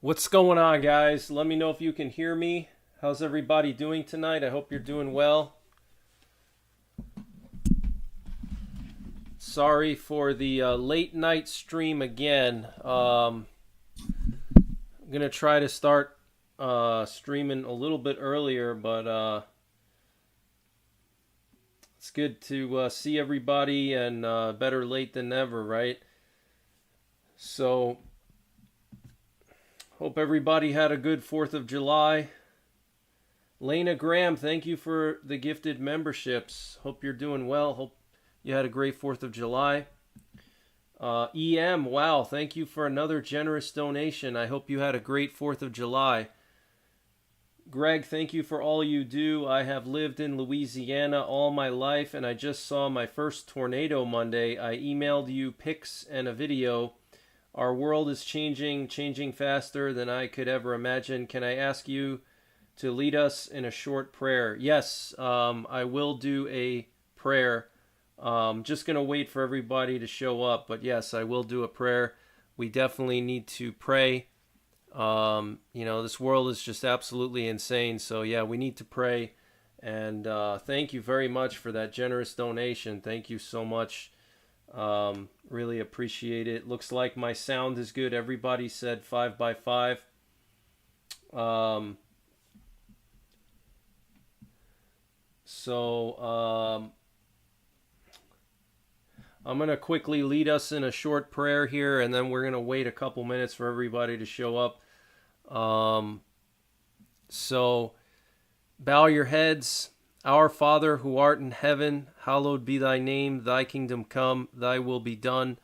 What's going on, guys? Let me know if you can hear me. How's everybody doing tonight? I hope you're doing well. Sorry for the late night stream again. I'm going to try to start streaming a little bit earlier, but it's good to see everybody, and better late than never, right? So, hope everybody had a good 4th of July. Lena Graham, thank you for the gifted memberships. Hope you're doing well. Hope you had a great 4th of July. EM, wow, thank you for another generous donation. I hope you had a great 4th of July. Greg, thank you for all you do. I have lived in Louisiana all my life, and I just saw my first tornado Monday. I emailed you pics and a video. Our world is changing faster than I could ever imagine. Can I ask you to lead us in a short prayer? Yes, I will do a prayer. Just going to wait for everybody to show up. But yes, I will do a prayer. We definitely need to pray. This world is just absolutely insane. So yeah, we need to pray. And thank you very much for that generous donation. Thank you so much. Really appreciate it. Looks like my sound is good. Everybody said 5x5. I'm going to quickly lead us in a short prayer here, and then we're going to wait a couple minutes for everybody to show up. So bow your heads. Our Father who art in heaven, hallowed be thy name. Thy kingdom come, thy will be done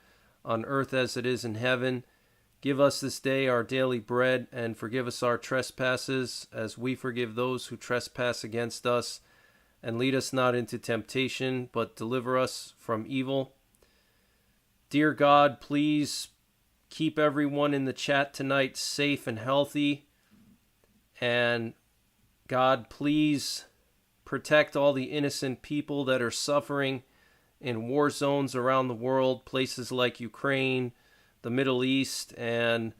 on earth as it is in heaven. Give us this day our daily bread, and forgive us our trespasses as we forgive those who trespass against us. And lead us not into temptation, but deliver us from evil. Dear God, please keep everyone in the chat tonight safe and healthy. And God, please protect all the innocent people that are suffering in war zones around the world, places like Ukraine, the Middle East, and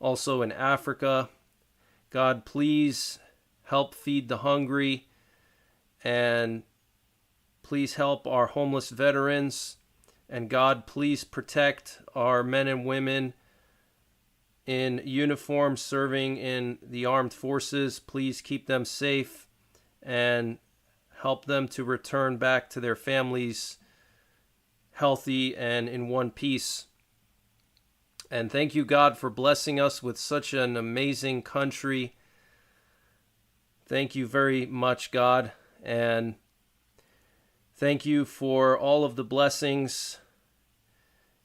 also in Africa. God, please help feed the hungry, and please help our homeless veterans. And God, please protect our men and women in uniform serving in the armed forces. Please keep them safe and help them to return back to their families healthy and in one piece. And thank you, God, for blessing us with such an amazing country. Thank you very much, God. And thank you for all of the blessings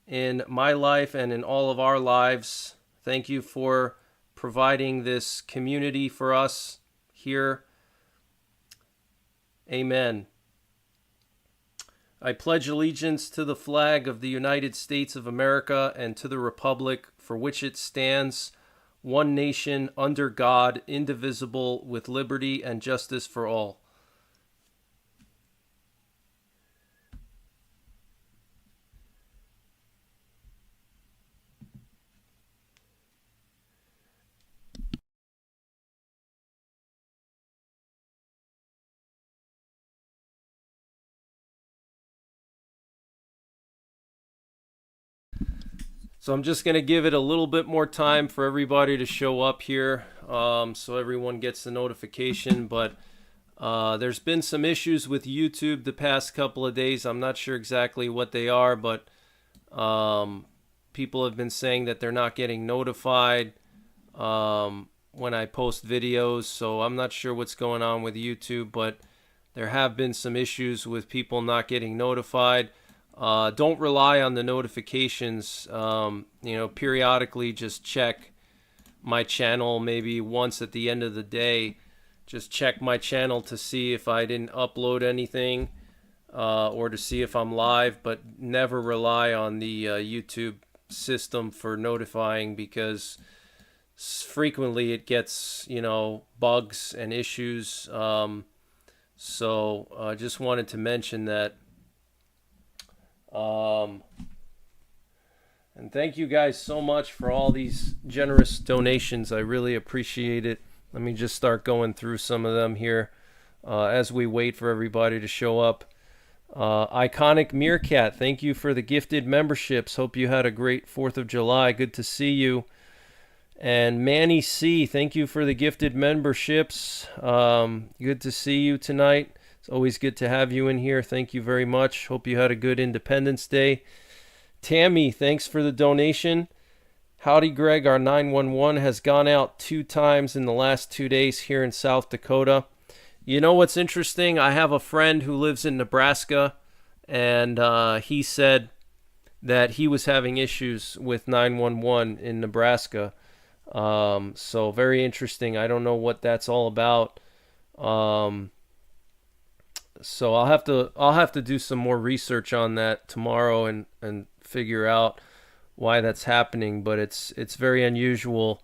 in my life and in all of our lives. Thank you for providing this community for us here. Amen. I pledge allegiance to the flag of the United States of America and to the republic for which it stands, one nation, under God, indivisible, with liberty and justice for all. So I'm just going to give it a little bit more time for everybody to show up here, so everyone gets the notification. But there's been some issues with YouTube the past couple of days. I'm not sure exactly what they are, but people have been saying that they're not getting notified when I post videos. So I'm not sure what's going on with YouTube, but there have been some issues with people not getting notified. Don't rely on the notifications. Periodically just check my channel maybe once at the end of the day. Just check my channel to see if I didn't upload anything or to see if I'm live, but never rely on the YouTube system for notifying, because frequently it gets, bugs and issues. So I just wanted to mention that. And And thank you guys so much for all these generous donations. I really appreciate it. Let me just start going through some of them here as we wait for everybody to show up. Iconic Meerkat, thank you for the gifted memberships. Hope you had a great 4th of July. Good to see you. And Manny C, thank you for the gifted memberships. Good to see you tonight. It's always good to have you in here. Thank you very much. Hope you had a good Independence Day. Tammy, thanks for the donation. Howdy, Greg. Our 911 has gone out 2 times in the last 2 days here in South Dakota. You know what's interesting? I have a friend who lives in Nebraska, and he said that he was having issues with 911 in Nebraska. So very interesting. I don't know what that's all about. So I'll have to do some more research on that tomorrow and figure out why that's happening. But it's very unusual.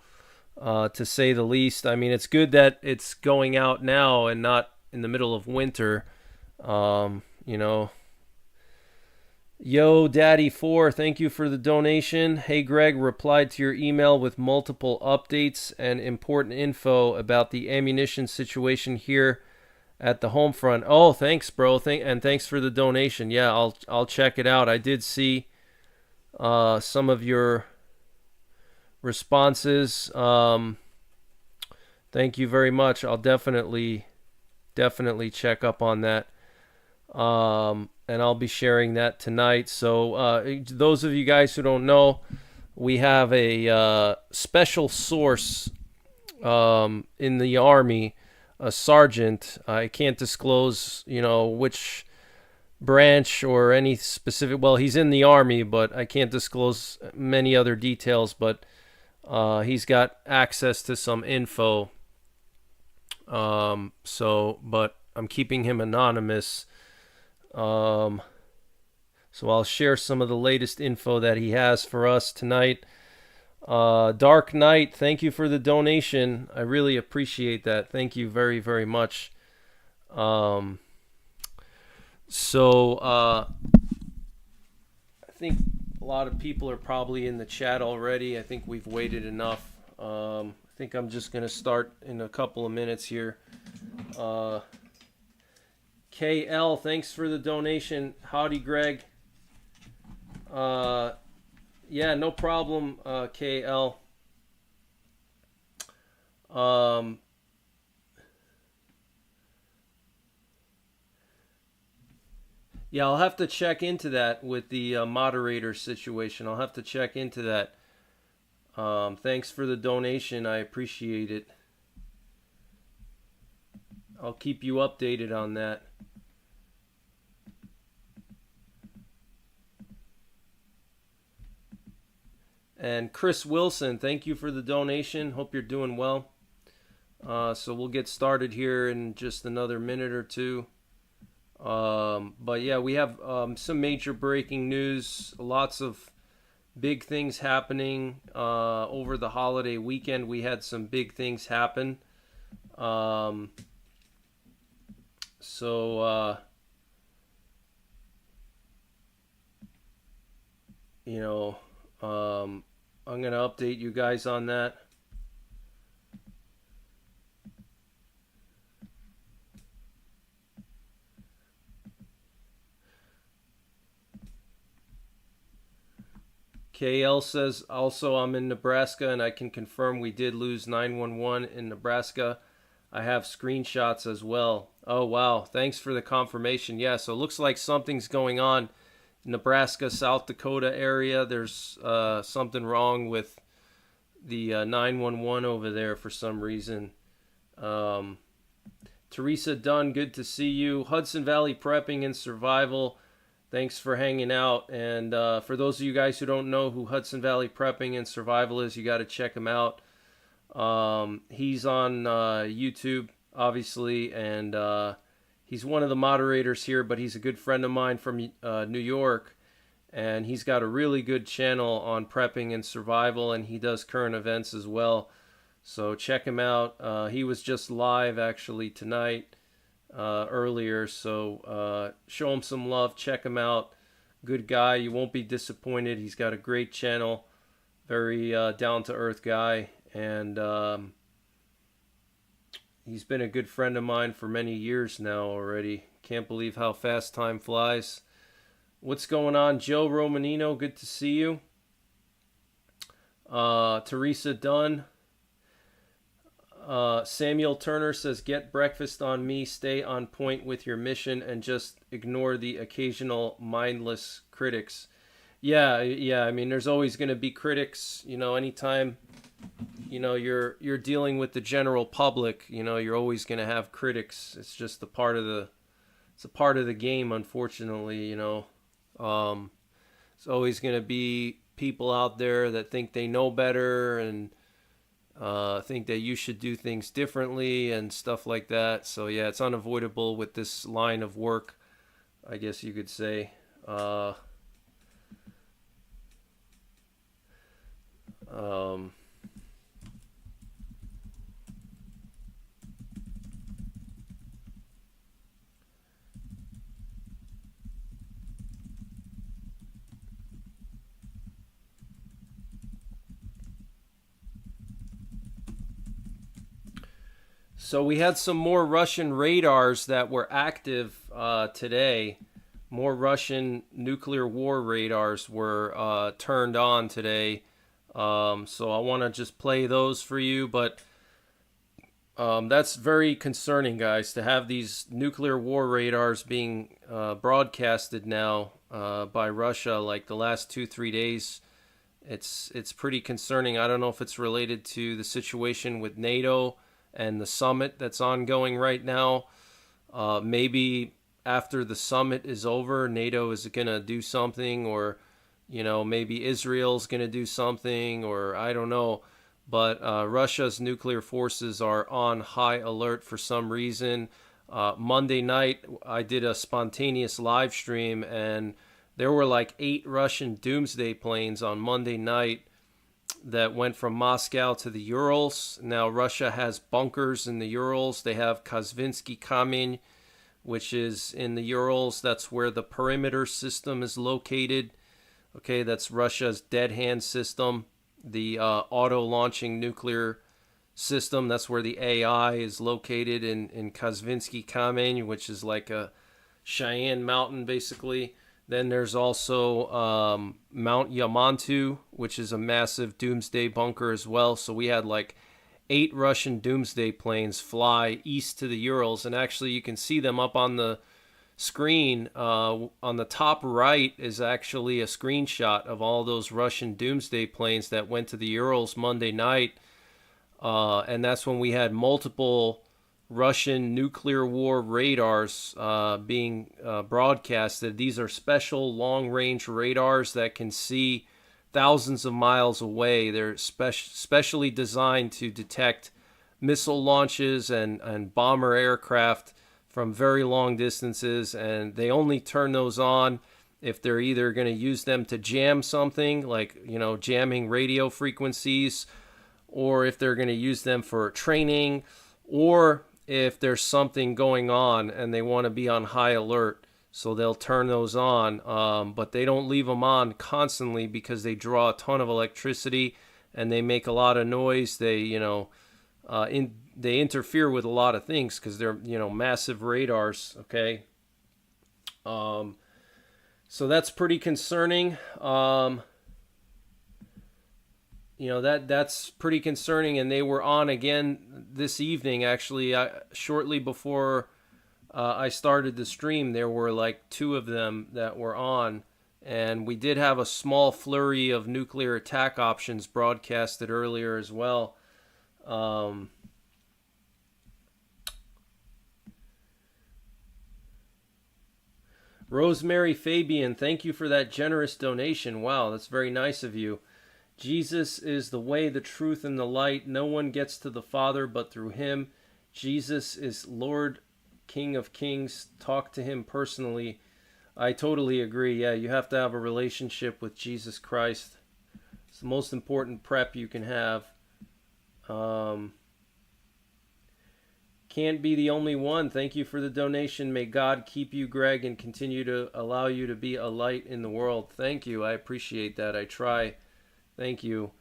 To say the least. I mean, it's good that it's going out now and not in the middle of winter. You know. Yo, Daddy4, thank you for the donation. Hey, Greg, replied to your email with multiple updates and important info about the ammunition situation here at the home front. Oh, thanks, bro. And thanks for the donation. Yeah, I'll check it out. I did see some of your responses. Thank you very much. I'll definitely check up on that. And I'll be sharing that tonight. So those of you guys who don't know, we have a special source in the Army, a sergeant. I can't disclose, which branch or any specific. Well, he's in the Army, but I can't disclose many other details. But he's got access to some info. But I'm keeping him anonymous. So I'll share some of the latest info that he has for us tonight. Dark Knight, thank you for the donation. I really appreciate that. Thank you very, very much. I think a lot of people are probably in the chat already. I think we've waited enough. I think I'm just going to start in a couple of minutes here. KL, thanks for the donation. Howdy, Greg. Yeah, no problem, KL. Yeah, I'll have to check into that with the moderator situation. I'll have to check into that. Thanks for the donation. I appreciate it. I'll keep you updated on that. And Chris Wilson, thank you for the donation. Hope you're doing well. So we'll get started here in just another minute or two. But yeah, we have some major breaking news. Lots of big things happening over the holiday weekend. We had some big things happen. I'm going to update you guys on that. KL says, also, I'm in Nebraska, and I can confirm we did lose 911 in Nebraska. I have screenshots as well. Oh, wow. Thanks for the confirmation. Yeah, so it looks like something's going on. Nebraska, South Dakota area. There's something wrong with the 911 over there for some reason. Teresa Dunn, good to see you. Hudson Valley Prepping and Survival, thanks for hanging out. And for those of you guys who don't know who Hudson Valley Prepping and Survival is, you got to check him out. He's on YouTube, obviously, and he's one of the moderators here, but he's a good friend of mine from New York, and he's got a really good channel on prepping and survival, and he does current events as well. So check him out. He was just live actually tonight, earlier, so show him some love. Check him out. Good guy. You won't be disappointed. He's got a great channel. Very down-to-earth guy. And he's been a good friend of mine for many years now already. Can't believe how fast time flies. What's going on, Joe Romanino? Good to see you. Teresa Dunn. Samuel Turner says, get breakfast on me, stay on point with your mission, and just ignore the occasional mindless critics. Yeah. I mean, there's always going to be critics, anytime, you're dealing with the general public, you're always going to have critics. It's just a part of the game, unfortunately, It's always going to be people out there that think they know better and think that you should do things differently and stuff like that. So yeah, it's unavoidable with this line of work, I guess you could say. So we had some more Russian radars that were active today. More Russian nuclear war radars were turned on today. So I want to just play those for you. But that's very concerning, guys, to have these nuclear war radars being broadcasted now by Russia like the last 2-3 days. It's pretty concerning. I don't know if it's related to the situation with Nato and the summit that's ongoing right now. Maybe after the summit is over, NATO is going to do something, or, maybe Israel's going to do something, or I don't know. But Russia's nuclear forces are on high alert for some reason. Monday night, I did a spontaneous live stream, and there were like 8 Russian doomsday planes on Monday night that went from Moscow to the Urals. Now, Russia has bunkers in the Urals. They have Kazvinsky Kameny, which is in the Urals. That's where the perimeter system is located. Okay, that's Russia's dead hand system, the auto-launching nuclear system. That's where the AI is located in Kazvinsky Kameny, which is like a Cheyenne mountain, basically. Then there's also Mount Yamantu, which is a massive doomsday bunker as well. So we had like 8 Russian doomsday planes fly east to the Urals. And actually you can see them up on the screen. On the top right is actually a screenshot of all those Russian doomsday planes that went to the Urals Monday night. And that's when we had multiple Russian nuclear war radars being broadcasted. These are special long-range radars that can see thousands of miles away. They're specially designed to detect missile launches and bomber aircraft from very long distances, and they only turn those on if they're either going to use them to jam something, like, jamming radio frequencies, or if they're going to use them for training, or if there's something going on and they want to be on high alert. So they'll turn those on, but they don't leave them on constantly because they draw a ton of electricity and they make a lot of noise. They, they interfere with a lot of things because they're, massive radars. Okay. So that's pretty concerning. That's pretty concerning, and they were on again this evening. Actually, shortly before I started the stream, there were like 2 of them that were on, and we did have a small flurry of nuclear attack options broadcasted earlier as well. Rosemary Fabian, thank you for that generous donation. Wow, that's very nice of you. Jesus is the way, the truth, and the light. No one gets to the Father but through him. Jesus is Lord, King of Kings. Talk to him personally. I totally agree. Yeah, you have to have a relationship with Jesus Christ. It's the most important prep you can have. can't be the only one. Thank you for the donation. May God keep you, Greg, and continue to allow you to be a light in the world. Thank you. I appreciate that. I try. Thank you.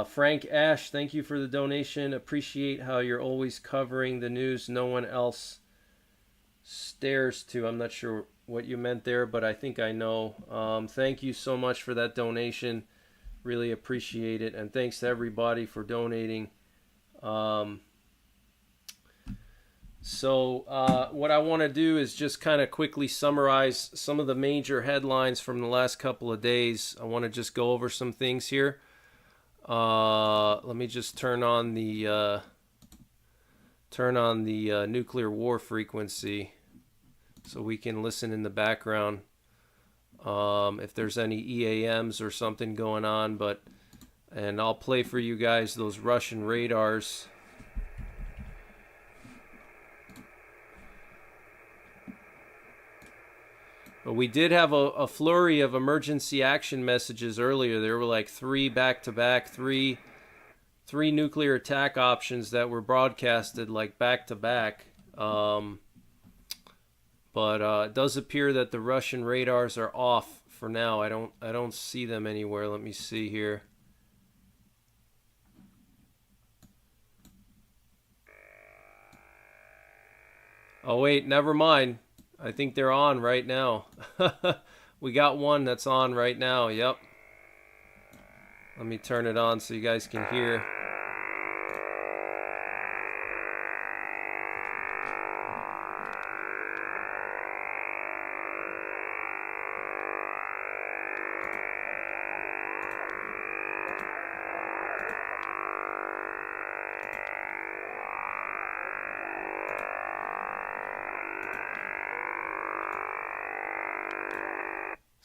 Frank Ash, thank you for the donation. Appreciate how you're always covering the news no one else stares to. I'm not sure what you meant there, but I think I know. Thank you so much for that donation. Really appreciate it. And thanks to everybody for donating. So what I want to do is just kind of quickly summarize some of the major headlines from the last couple of days. I want to just go over some things here. Let me just turn on the nuclear war frequency so we can listen in the background if there's any EAMs or something going on. And I'll play for you guys those Russian radars. But we did have a flurry of emergency action messages earlier. There were like three back-to-back, three nuclear attack options that were broadcasted like back-to-back. But it does appear that the Russian radars are off for now. I don't see them anywhere. Let me see here. Oh wait, never mind. I think they're on right now. We got one that's on right now. Yep. Let me turn it on so you guys can hear.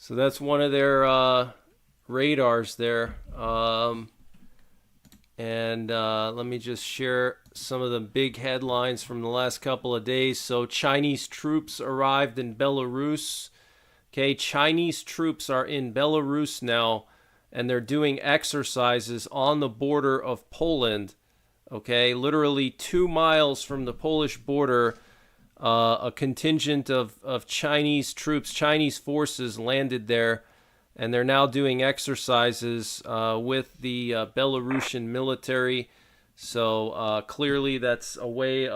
So that's one of their radars there. Let me just share some of the big headlines from the last couple of days. So Chinese troops arrived in Belarus. Okay, Chinese troops are in Belarus now, and they're doing exercises on the border of Poland. Okay, literally 2 miles from the Polish border. A contingent of Chinese troops, Chinese forces landed there, and they're now doing exercises with the Belarusian military. So clearly that's a way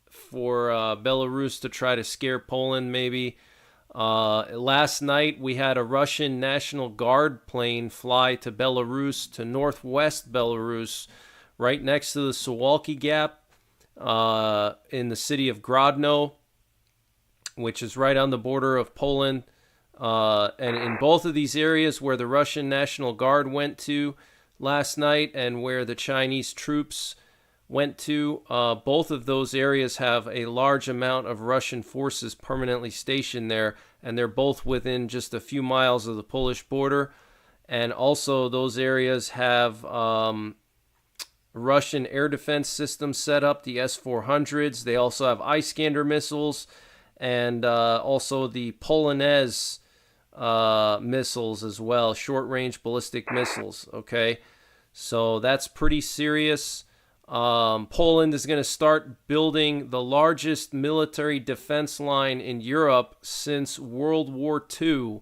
for Belarus to try to scare Poland maybe. Last night we had a Russian National Guard plane fly to Belarus, to northwest Belarus, right next to the Suwalki Gap. In the city of Grodno, which is right on the border of Poland. And in both of these areas where the Russian National Guard went to last night and where the Chinese troops went to, both of those areas have a large amount of Russian forces permanently stationed there, and they're both within just a few miles of the Polish border. And also those areas have Russian air defense systems set up, the S-400s. They also have Iskander missiles and also the Polonaise missiles as well, short-range ballistic missiles, okay? So that's pretty serious. Poland is going to start building the largest military defense line in Europe since World War II.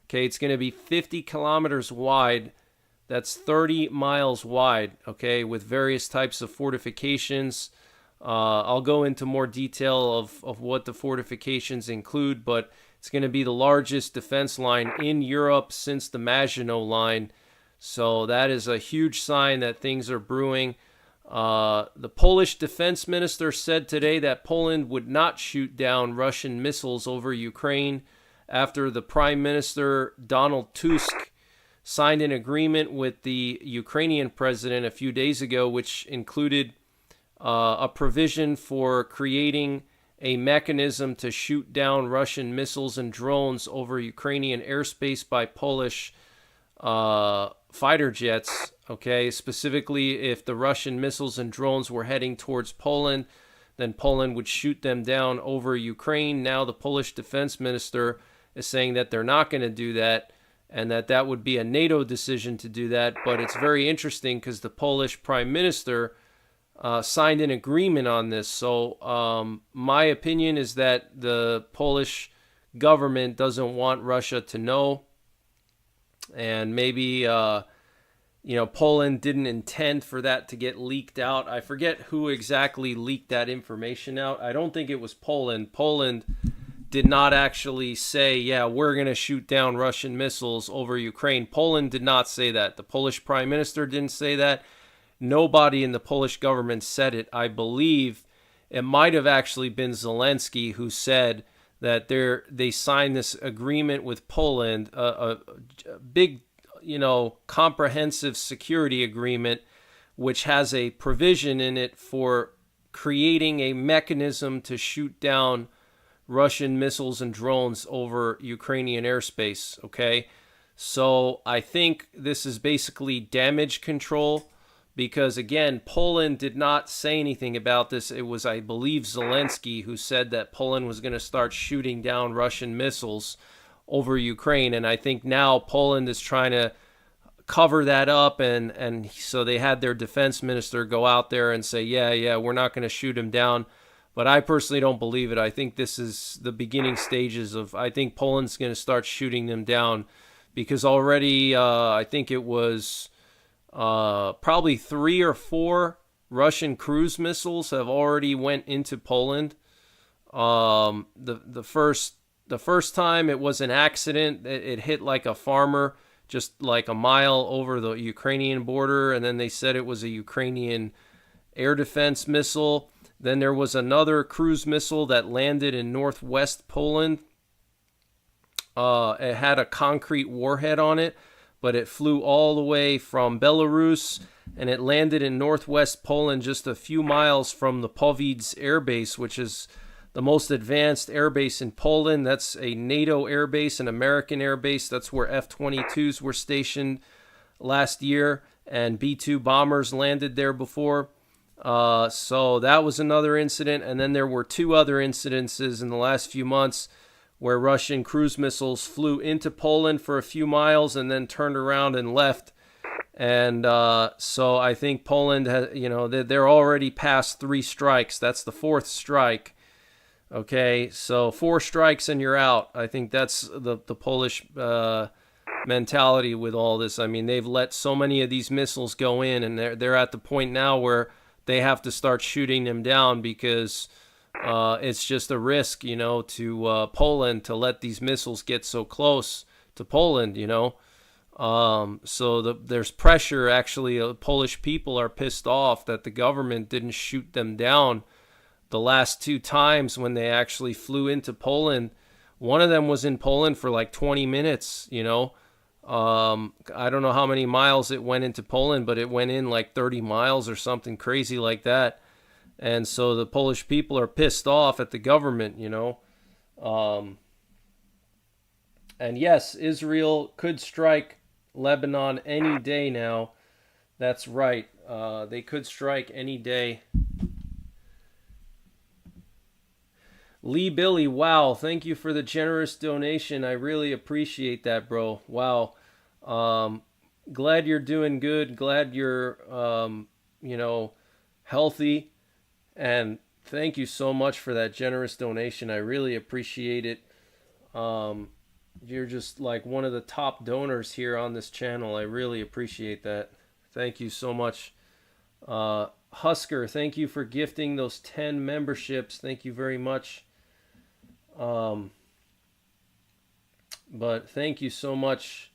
Okay, it's going to be 50 kilometers wide. That's 30 miles wide, okay, with various types of fortifications. I'll go into more detail of what the fortifications include, but it's going to be the largest defense line in Europe since the Maginot Line. So that is a huge sign that things are brewing. The Polish defense minister said today that Poland would not shoot down Russian missiles over Ukraine after the Prime Minister Donald Tusk signed an agreement with the Ukrainian president a few days ago, which included a provision for creating a mechanism to shoot down Russian missiles and drones over Ukrainian airspace by Polish fighter jets. Okay, specifically if the Russian missiles and drones were heading towards Poland, then Poland would shoot them down over Ukraine. Now the Polish defense minister is saying that they're not going to do that, and that would be a NATO decision to do that. But it's very interesting because the Polish prime minister signed an agreement on this. So my opinion is that the Polish government doesn't want Russia to know, and maybe Poland didn't intend for that to get leaked out. I forget who exactly leaked that information out. I don't think it was Poland. Poland did not actually say, yeah, we're going to shoot down Russian missiles over Ukraine. Poland did not say that. The Polish prime minister didn't say that. Nobody in the Polish government said it. I believe it might have actually been Zelensky who said that they signed this agreement with Poland, a big, comprehensive security agreement, which has a provision in it for creating a mechanism to shoot down Russian missiles and drones over Ukrainian airspace. Okay, so I think this is basically damage control, because again, Poland did not say anything about this. It was, I believe, Zelensky who said that Poland was going to start shooting down Russian missiles over Ukraine, and I think now Poland is trying to cover that up, and so they had their defense minister go out there and say, yeah, we're not going to shoot him down. But I personally don't believe it. I think this is the beginning stages of, I think Poland's going to start shooting them down, because already I think it was probably 3 or 4 Russian cruise missiles have already went into Poland. The first time it was an accident. It hit like a farmer just like a mile over the Ukrainian border, and then they said it was a Ukrainian air defense missile. Then there was another cruise missile that landed in northwest Poland. It had a concrete warhead on it, but it flew all the way from Belarus, and it landed in northwest Poland just a few miles from the Powice air base, which is the most advanced air base in Poland. That's a Nato air base, an American air base. That's where F-22s were stationed last year, and B-2 bombers landed there before. So that was another incident, and then there were 2 other incidences in the last few months where Russian cruise missiles flew into Poland for a few miles and then turned around and left. And so I think Poland has, they're already past 3 strikes. That's the 4th strike. Okay, so 4 strikes and you're out. I think that's the Polish mentality with all this. I mean, they've let so many of these missiles go in, and they're at the point now where they have to start shooting them down, because it's just a risk, to Poland to let these missiles get so close to Poland, So there's pressure. Actually, Polish people are pissed off that the government didn't shoot them down the last 2 times when they actually flew into Poland. One of them was in Poland for like 20 minutes, I don't know how many miles it went into Poland, but it went in like 30 miles or something crazy like that. And so the Polish people are pissed off at the government, And yes, Israel could strike Lebanon any day now. That's right. They could strike any day. Lee Billy, wow, thank you for the generous donation. I really appreciate that, bro. Wow. Glad you're doing good. Glad you're, healthy. And thank you so much for that generous donation. I really appreciate it. You're just like one of the top donors here on this channel. I really appreciate that. Thank you so much. Husker, thank you for gifting those 10 memberships. Thank you very much. But thank you so much,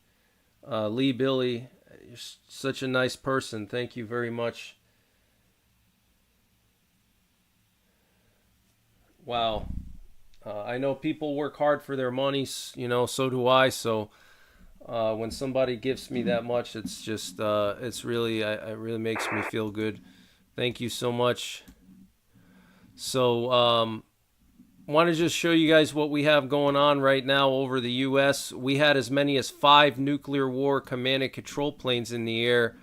Lee Billy. You're such a nice person. Thank you very much. Wow. I know people work hard for their money, so do I. So when somebody gives me that much, it's just, it's really, it really makes me feel good. Thank you so much. So, want to just show you guys what we have going on right now over the U.S. We had as many as 5 nuclear war command and control planes in the air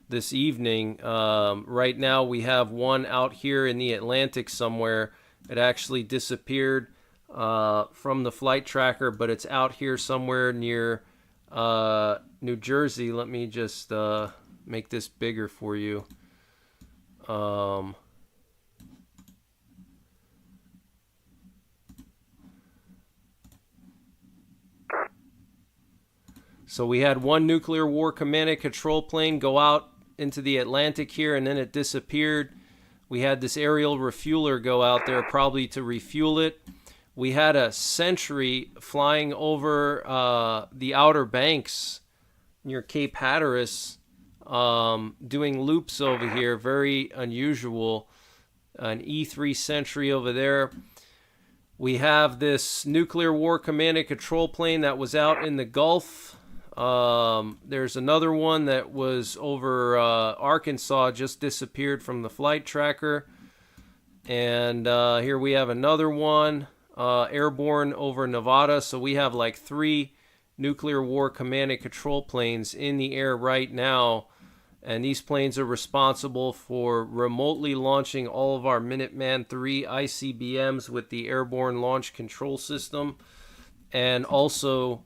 this evening. Right now we have one out here in the Atlantic somewhere. It actually disappeared from the flight tracker, but it's out here somewhere near New Jersey. Let me just make this bigger for you. Um, so we had one nuclear war command and control plane go out into the Atlantic here, and then it disappeared. We had this aerial refueler go out there probably to refuel it. We had a sentry flying over the Outer Banks near Cape Hatteras, doing loops over here. Very unusual. An E3 sentry over there. We have this nuclear war command and control plane that was out in the Gulf. There's another one that was over Arkansas, just disappeared from the flight tracker. And here we have another one, airborne over Nevada. So we have like 3 nuclear war command and control planes in the air right now. And these planes are responsible for remotely launching all of our Minuteman III ICBMs with the Airborne Launch Control System. And also,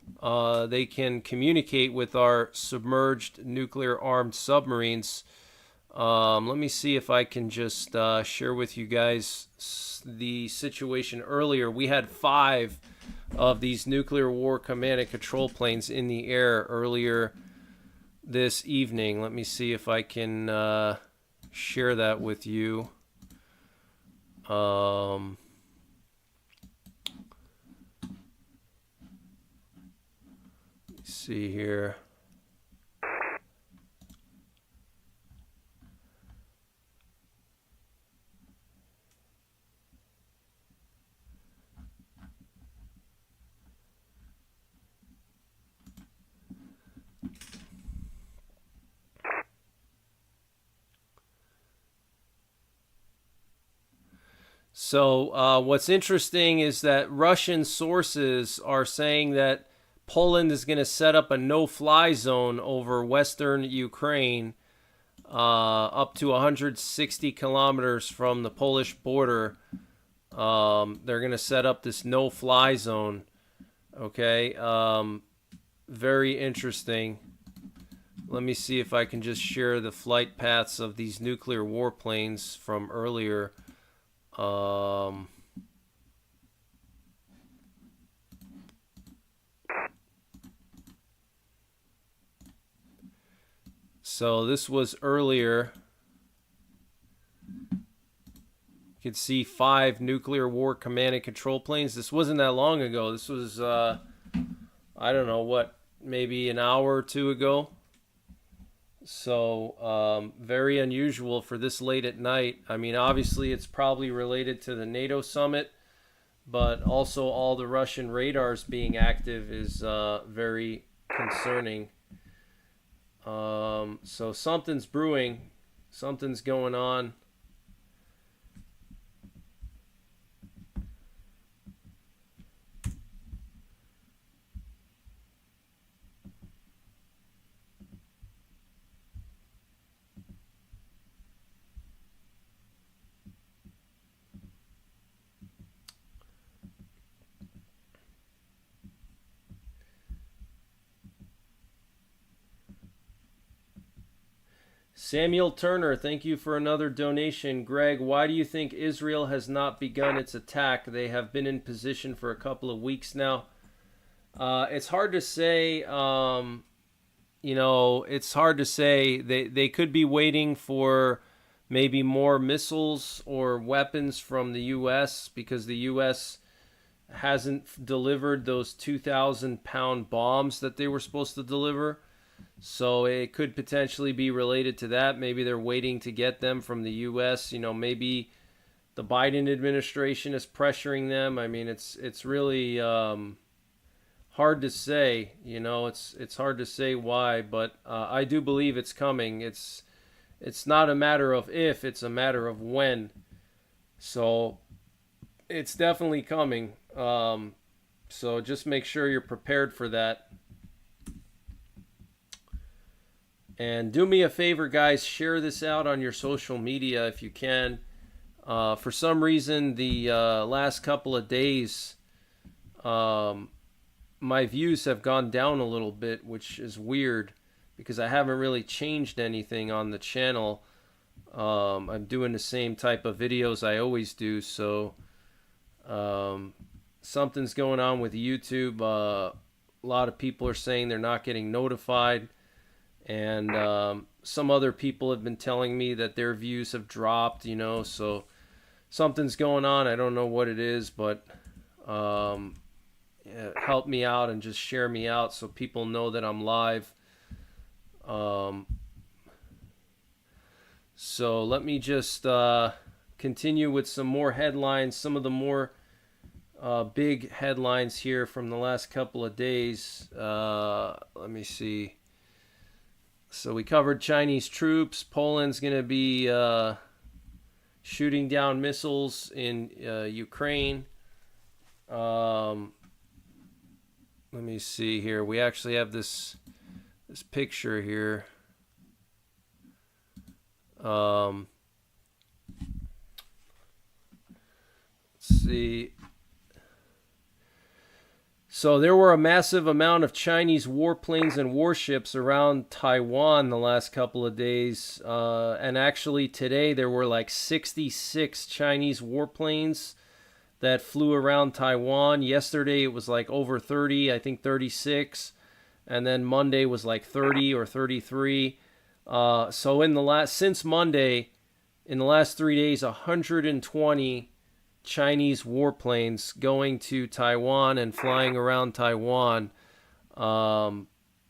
they can communicate with our submerged nuclear-armed submarines. Let me see if I can just share with you guys the situation earlier. We had 5 of these nuclear war command and control planes in the air earlier this evening. Let me see if I can share that with you. Let's see here. So what's interesting is that Russian sources are saying that Poland is going to set up a no-fly zone over western Ukraine, up to 160 kilometers from the Polish border. They're going to set up this no-fly zone. Okay, very interesting. Let me see if I can just share the flight paths of these nuclear warplanes from earlier. So this was earlier. You could see 5 nuclear war command and control planes. This wasn't that long ago. This was, I don't know what, maybe an hour or 2 ago. So very unusual for this late at night. I mean, obviously it's probably related to the NATO summit, but also all the Russian radars being active is very concerning. So something's brewing, something's going on. Samuel Turner, thank you for another donation. Greg, why do you think Israel has not begun its attack? They have been in position for a couple of weeks now. It's hard to say. It's hard to say. They could be waiting for maybe more missiles or weapons from the U.S. because the U.S. hasn't delivered those 2,000-pound bombs that they were supposed to deliver. So it could potentially be related to that. Maybe they're waiting to get them from the U.S. Maybe the Biden administration is pressuring them. I mean, it's really hard to say. It's hard to say why, but I do believe it's coming. It's not a matter of if, it's a matter of when. So it's definitely coming. So just make sure you're prepared for that. And do me a favor, guys, share this out on your social media if you can. For some reason, the last couple of days, my views have gone down a little bit, which is weird because I haven't really changed anything on the channel. I'm doing the same type of videos I always do, so something's going on with YouTube. A lot of people are saying they're not getting notified, and some other people have been telling me that their views have dropped, so something's going on. I don't know what it is, but yeah, help me out and just share me out so people know that I'm live. So let me just continue with some more headlines, some of the more big headlines here from the last couple of days. Let me see. So we covered Chinese troops. Poland's going to be shooting down missiles in Ukraine. Let me see here. We actually have this picture here. Let's see. So there were a massive amount of Chinese warplanes and warships around Taiwan the last couple of days. And actually today there were like 66 Chinese warplanes that flew around Taiwan. Yesterday it was like over 30, I think 36. And then Monday was like 30 or 33. So since Monday, in the last 3 days, 120 Chinese warplanes going to Taiwan and flying around Taiwan,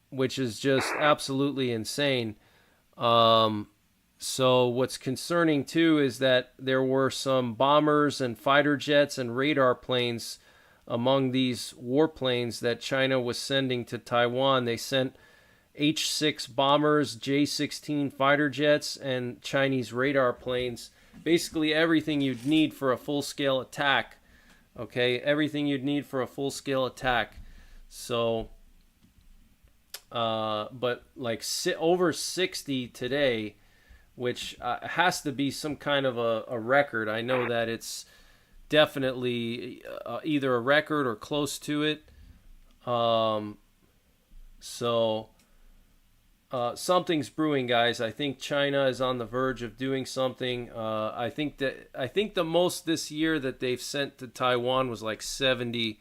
which is just absolutely insane. So what's concerning too is that there were some bombers and fighter jets and radar planes among these warplanes that China was sending to Taiwan. They sent H-6 bombers, J-16 fighter jets, and Chinese radar planes. Basically everything you'd need for a full-scale attack. Okay, everything you'd need for a full-scale attack. So, but like over 60 today, which has to be some kind of a record. I know that it's definitely either a record or close to it. Something's brewing, guys. I think China is on the verge of doing something. I think the most this year that they've sent to Taiwan was like 70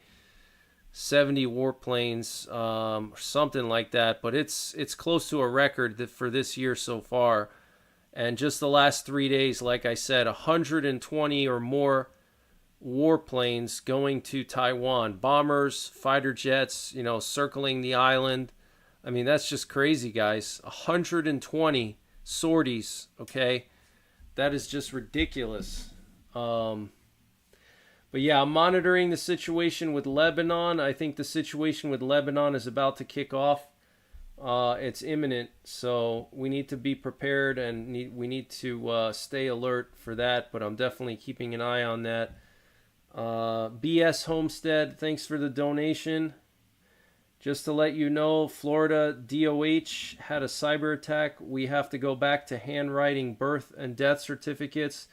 warplanes, or something like that. But it's close to a record for this year so far. And just the last 3 days, like I said, 120 or more warplanes going to Taiwan. Bombers, fighter jets, circling the island. I mean, that's just crazy, guys. 120 sorties, okay? That is just ridiculous. But yeah, I'm monitoring the situation with Lebanon. I think the situation with Lebanon is about to kick off. It's imminent, so we need to be prepared and we need to stay alert for that, but I'm definitely keeping an eye on that. BS Homestead, thanks for the donation. Just to let you know, Florida DOH had a cyber attack. We have to go back to handwriting birth and death certificates.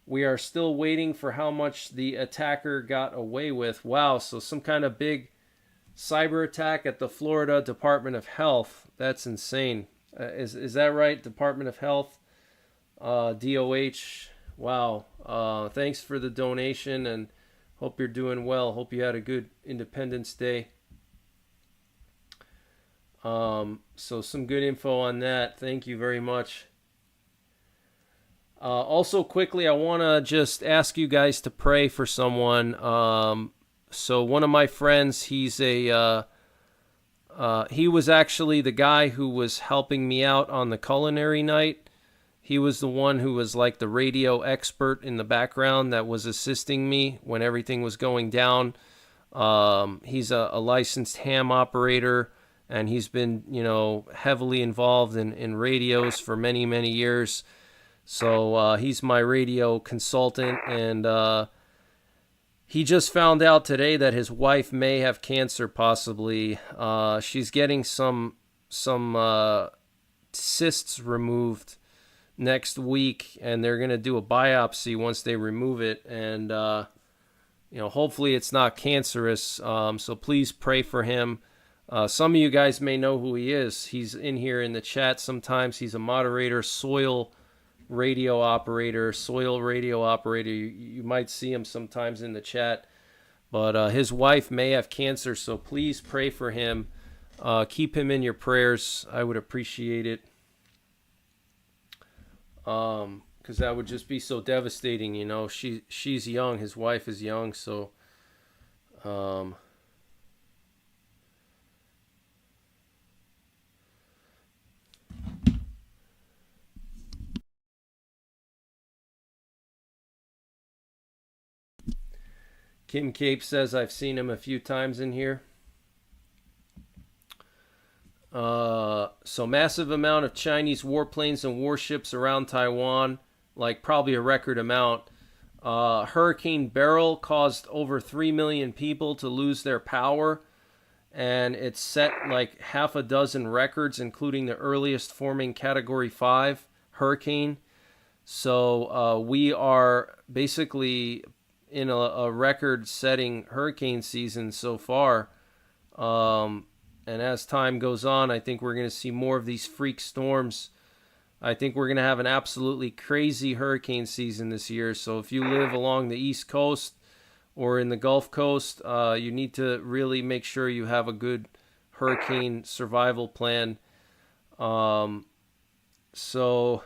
We are still waiting for how much the attacker got away with. Wow, so some kind of big cyber attack at the Florida Department of Health. That's insane. Is that right? Department of Health, DOH. Wow. Thanks for the donation and hope you're doing well. Hope you had a good Independence Day. So some good info on that. Thank you very much. Also quickly, I want to just ask you guys to pray for someone. So one of my friends, he was actually the guy who was helping me out on the culinary night. He was the one who was like the radio expert in the background that was assisting me when everything was going down. He's a licensed ham operator, and he's been, heavily involved in radios for many, many years. So he's my radio consultant, and he just found out today that his wife may have cancer, possibly. She's getting some cysts removed next week, and they're going to do a biopsy once they remove it. And, hopefully it's not cancerous. So please pray for him. Some of you guys may know who he is. He's in here in the chat sometimes. He's a moderator, Soil radio operator, soil radio operator. You might see him sometimes in the chat. But his wife may have cancer, so please pray for him. Keep him in your prayers. I would appreciate it. Because that would just be so devastating, you know. She's young, his wife is young, so Kim Cape says I've seen him a few times in here. So massive amount of Chinese warplanes and warships around Taiwan, like probably a record amount. Hurricane Beryl caused over 3 million people to lose their power, and it set like half a dozen records, including the earliest forming Category 5 hurricane. So we are basically in a record-setting hurricane season so far. And as time goes on, I think we're going to see more of these freak storms. I think we're going to have an absolutely crazy hurricane season this year. So if you live along the East Coast or in the Gulf Coast, you need to really make sure you have a good hurricane survival plan. So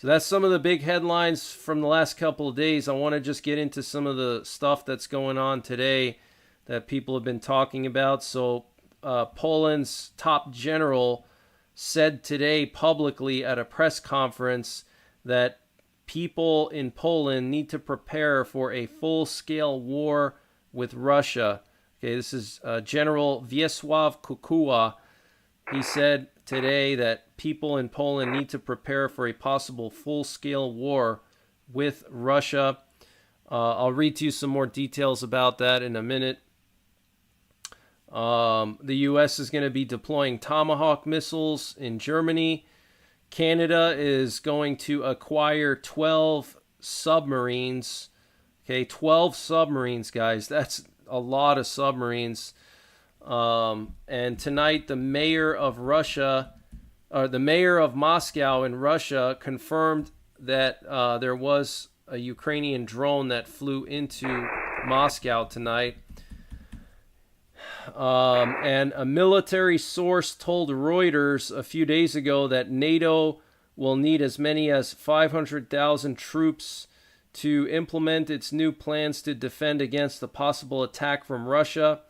that's some of the big headlines from the last couple of days. I want to just get into some of the stuff that's going on today that people have been talking about. So Poland's top general said today publicly at a press conference that people in Poland need to prepare for a full-scale war with Russia. Okay, this is General Wiesław Kukuła. He said today that people in Poland need to prepare for a possible full-scale war with Russia. I'll read to you some more details about that in a minute. The U.S. is going to be deploying Tomahawk missiles in Germany. Canada is going to acquire 12 submarines. Okay, 12 submarines, guys. That's a lot of submarines. And tonight, the mayor of Moscow in Russia confirmed that there was a Ukrainian drone that flew into Moscow tonight. And a military source told Reuters a few days ago that NATO will need as many as 500,000 troops to implement its new plans to defend against a possible attack from Russia.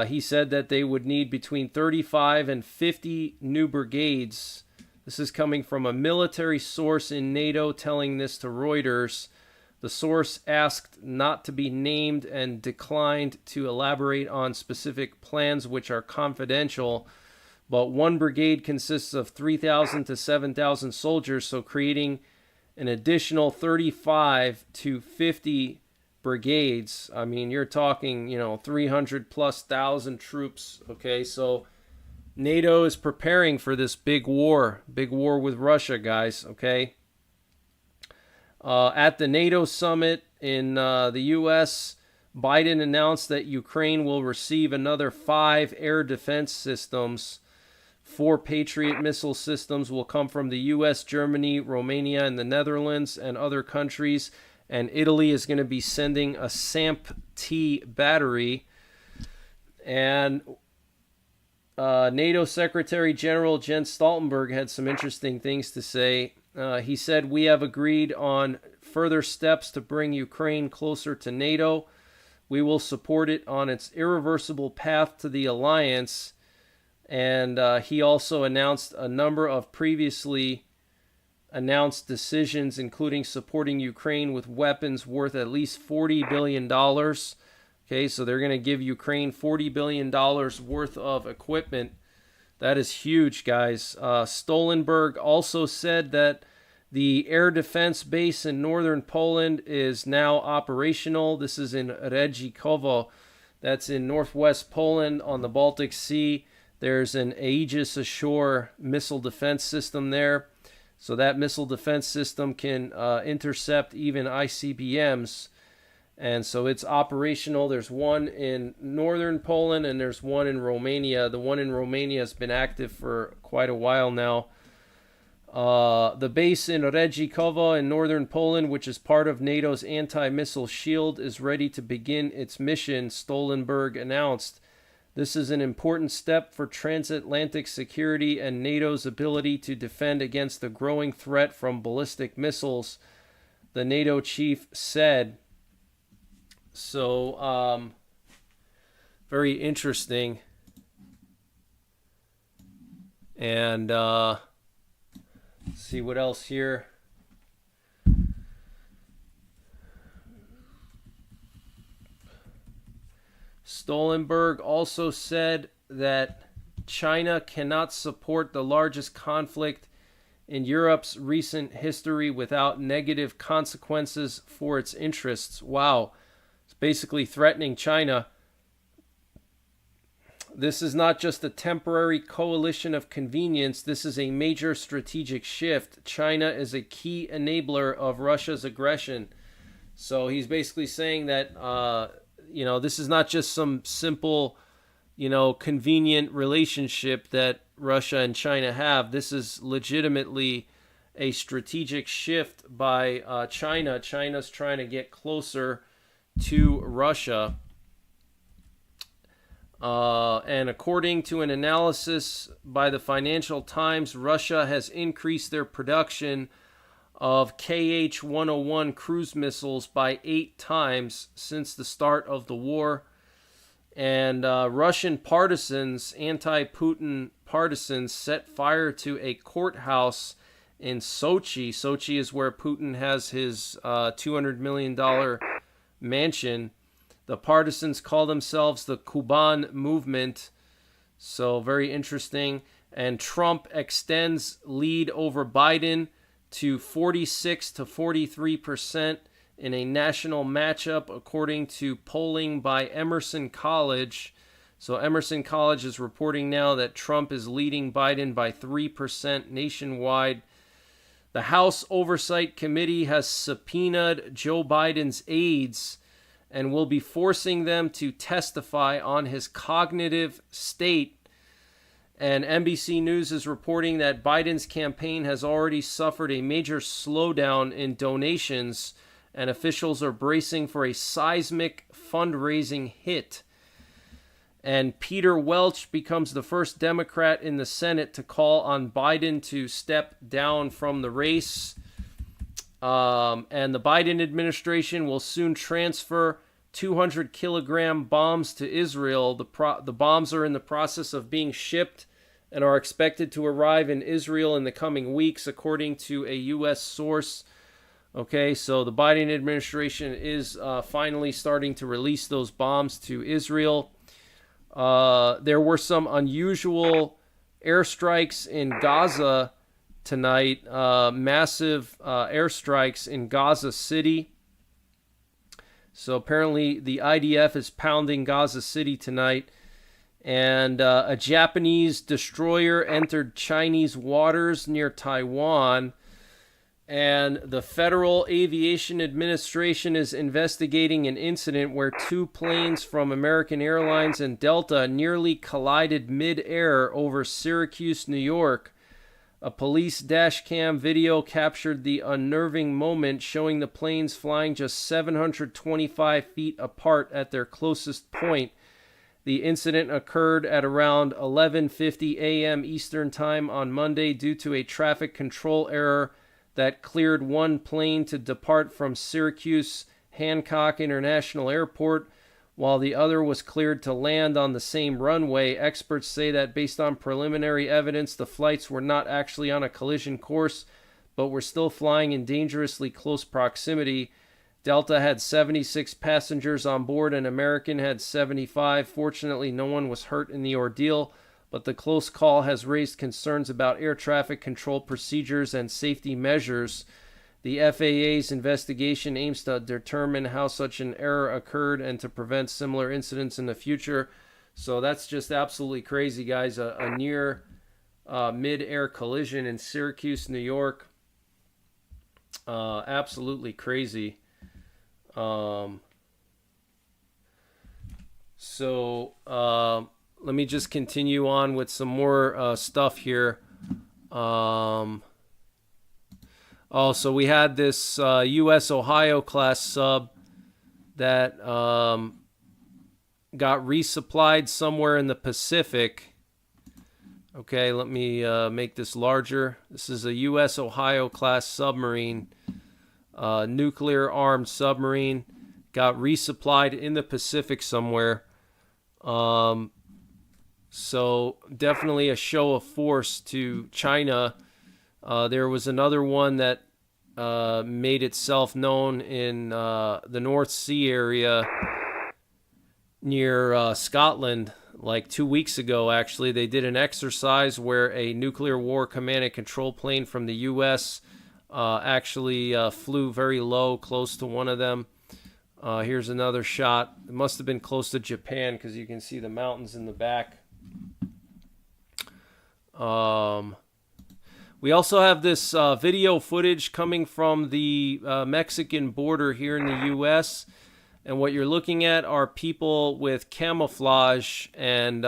He said that they would need between 35 and 50 new brigades. This is coming from a military source in NATO telling this to Reuters. The source asked not to be named and declined to elaborate on specific plans which are confidential, but one brigade consists of 3,000 to 7,000 soldiers, so creating an additional 35 to 50 brigades. I mean, you're talking, 300 plus thousand troops, okay? So NATO is preparing for this big war with Russia, guys, okay? At the NATO summit in the U.S., Biden announced that Ukraine will receive another 5 air defense systems. 4 Patriot missile systems will come from the U.S., Germany, Romania, and the Netherlands, and other countries. And Italy is going to be sending a SAMP-T battery. And NATO Secretary General Jens Stoltenberg had some interesting things to say. He said, "We have agreed on further steps to bring Ukraine closer to NATO. We will support it on its irreversible path to the alliance." And he also announced a number of previously announced decisions, including supporting Ukraine with weapons worth at least $40 billion. Okay, so they're going to give Ukraine $40 billion worth of equipment. That is huge, guys. Stoltenberg also said that the air defense base in northern Poland is now operational. This is in Redzikowo. That's in northwest Poland on the Baltic Sea. There's an Aegis Ashore missile defense system there. So that missile defense system can intercept even ICBMs. And so it's operational. There's one in northern Poland and there's one in Romania. The one in Romania has been active for quite a while now. The base in Redzikovo in northern Poland, which is part of NATO's anti-missile shield, is ready to begin its mission, Stoltenberg announced. This is an important step for transatlantic security and NATO's ability to defend against the growing threat from ballistic missiles, the NATO chief said. So, very interesting. And let's see what else here. Stoltenberg also said that China cannot support the largest conflict in Europe's recent history without negative consequences for its interests. Wow. It's basically threatening China. This is not just a temporary coalition of convenience. This is a major strategic shift. China is a key enabler of Russia's aggression. So he's basically saying that, this is not just some simple, convenient relationship that Russia and China have. This is legitimately a strategic shift by China. China's trying to get closer to Russia. And according to an analysis by the Financial Times, Russia has increased their production of KH-101 cruise missiles by 8 times since the start of the war. And Russian partisans, anti-Putin partisans, set fire to a courthouse in Sochi. Sochi is where Putin has his $200 million mansion. The partisans call themselves the Kuban movement. So very interesting. And Trump extends lead over Biden to 46 to 43% in a national matchup, according to polling by Emerson College. So Emerson College is reporting now that Trump is leading Biden by 3% nationwide. The House Oversight Committee has subpoenaed Joe Biden's aides and will be forcing them to testify on his cognitive state. And NBC News is reporting that Biden's campaign has already suffered a major slowdown in donations, and officials are bracing for a seismic fundraising hit. And Peter Welch becomes the first Democrat in the Senate to call on Biden to step down from the race. And the Biden administration will soon transfer 200-kilogram bombs to Israel. The bombs are in the process of being shipped and are expected to arrive in Israel in the coming weeks, according to a U.S. source. Okay, so the Biden administration is finally starting to release those bombs to Israel. There were some unusual airstrikes in Gaza tonight, massive airstrikes in Gaza City. So apparently the IDF is pounding Gaza City tonight. And a Japanese destroyer entered Chinese waters near Taiwan. And the Federal Aviation Administration is investigating an incident where 2 planes from American Airlines and Delta nearly collided mid-air over Syracuse, New York. A police dashcam video captured the unnerving moment, showing the planes flying just 725 feet apart at their closest point. The incident occurred at around 11:50 a.m. Eastern Time on Monday due to a traffic control error that cleared one plane to depart from Syracuse Hancock International Airport, while the other was cleared to land on the same runway. Experts say that based on preliminary evidence, the flights were not actually on a collision course, but were still flying in dangerously close proximity. Delta had 76 passengers on board and American had 75. Fortunately, no one was hurt in the ordeal, but the close call has raised concerns about air traffic control procedures and safety measures. The FAA's investigation aims to determine how such an error occurred and to prevent similar incidents in the future. So that's just absolutely crazy, guys. A near mid-air collision in Syracuse, New York. Absolutely crazy. Let me just continue on with some more stuff here. Oh, so we had this U.S. Ohio class sub that got resupplied somewhere in the Pacific. Okay, let me make this larger. This is a U.S. Ohio class submarine, nuclear armed submarine. Got resupplied in the Pacific somewhere. So definitely a show of force to China. There was another one that made itself known in the North Sea area near Scotland like 2 weeks ago. Actually, they did an exercise where a nuclear war command and control plane from the U.S. Actually flew very low, close to one of them. Here's another shot. It must have been close to Japan because you can see the mountains in the back. We also have this video footage coming from the Mexican border here in the U.S. And what you're looking at are people with camouflage and,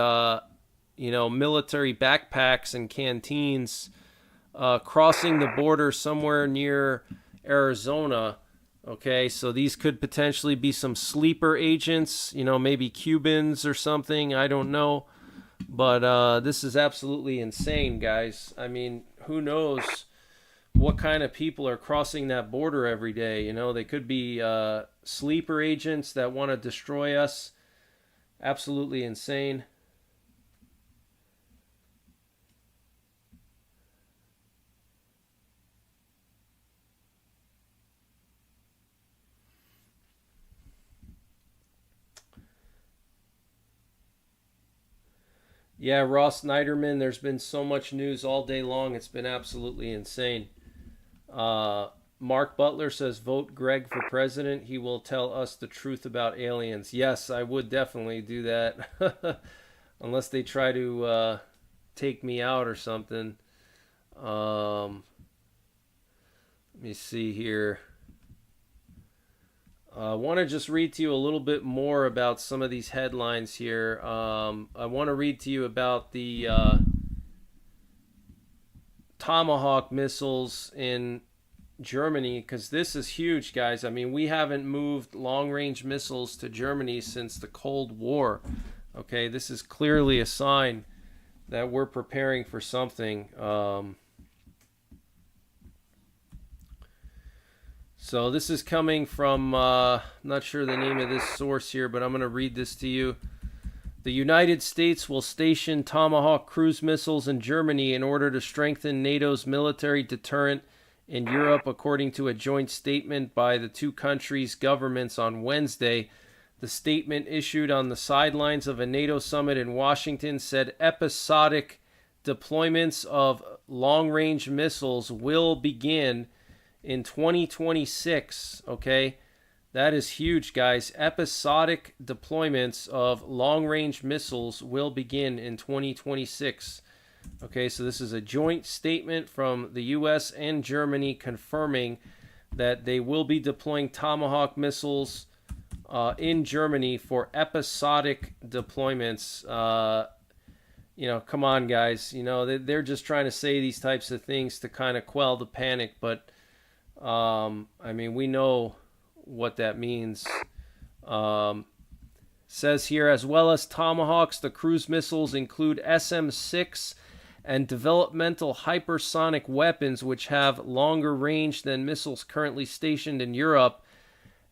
military backpacks and canteens crossing the border somewhere near Arizona. Okay, so these could potentially be some sleeper agents, maybe Cubans or something. I don't know. But this is absolutely insane, guys. I mean, who knows what kind of people are crossing that border every day? They could be sleeper agents that want to destroy us. Absolutely insane. Yeah, Ross Niderman, there's been so much news all day long. It's been absolutely insane. Mark Butler says, vote Greg for president. He will tell us the truth about aliens. Yes, I would definitely do that. Unless they try to take me out or something. Let me see here. I want to just read to you a little bit more about some of these headlines here. I want to read to you about the Tomahawk missiles in Germany, because this is huge, guys. I mean, we haven't moved long-range missiles to Germany since the Cold War. Okay, this is clearly a sign that we're preparing for something. So this is coming from, I'm not sure the name of this source here, but I'm going to read this to you. The United States will station Tomahawk cruise missiles in Germany in order to strengthen NATO's military deterrent in Europe, according to a joint statement by the two countries' governments on Wednesday. The statement, issued on the sidelines of a NATO summit in Washington, said episodic deployments of long-range missiles will begin in 2026. Okay, that is huge, guys. Episodic deployments of long-range missiles will begin in 2026. Okay, so this is a joint statement from the U.S. and Germany confirming that they will be deploying Tomahawk missiles in Germany for episodic deployments. Come on, guys. They're just trying to say these types of things to kind of quell the panic, but I mean, we know what that means. Says here, as well as Tomahawks, the cruise missiles include SM-6 and developmental hypersonic weapons, which have longer range than missiles currently stationed in Europe.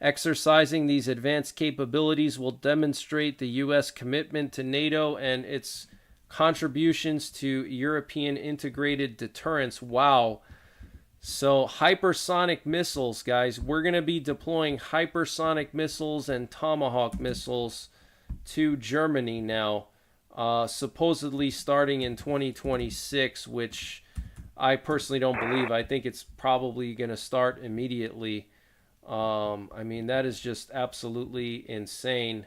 Exercising these advanced capabilities will demonstrate the U.S. commitment to NATO and its contributions to European integrated deterrence. Wow. So hypersonic missiles, guys. We're going to be deploying hypersonic missiles and Tomahawk missiles to Germany now, supposedly starting in 2026, which I personally don't believe. I think it's probably going to start immediately. I mean, that is just absolutely insane.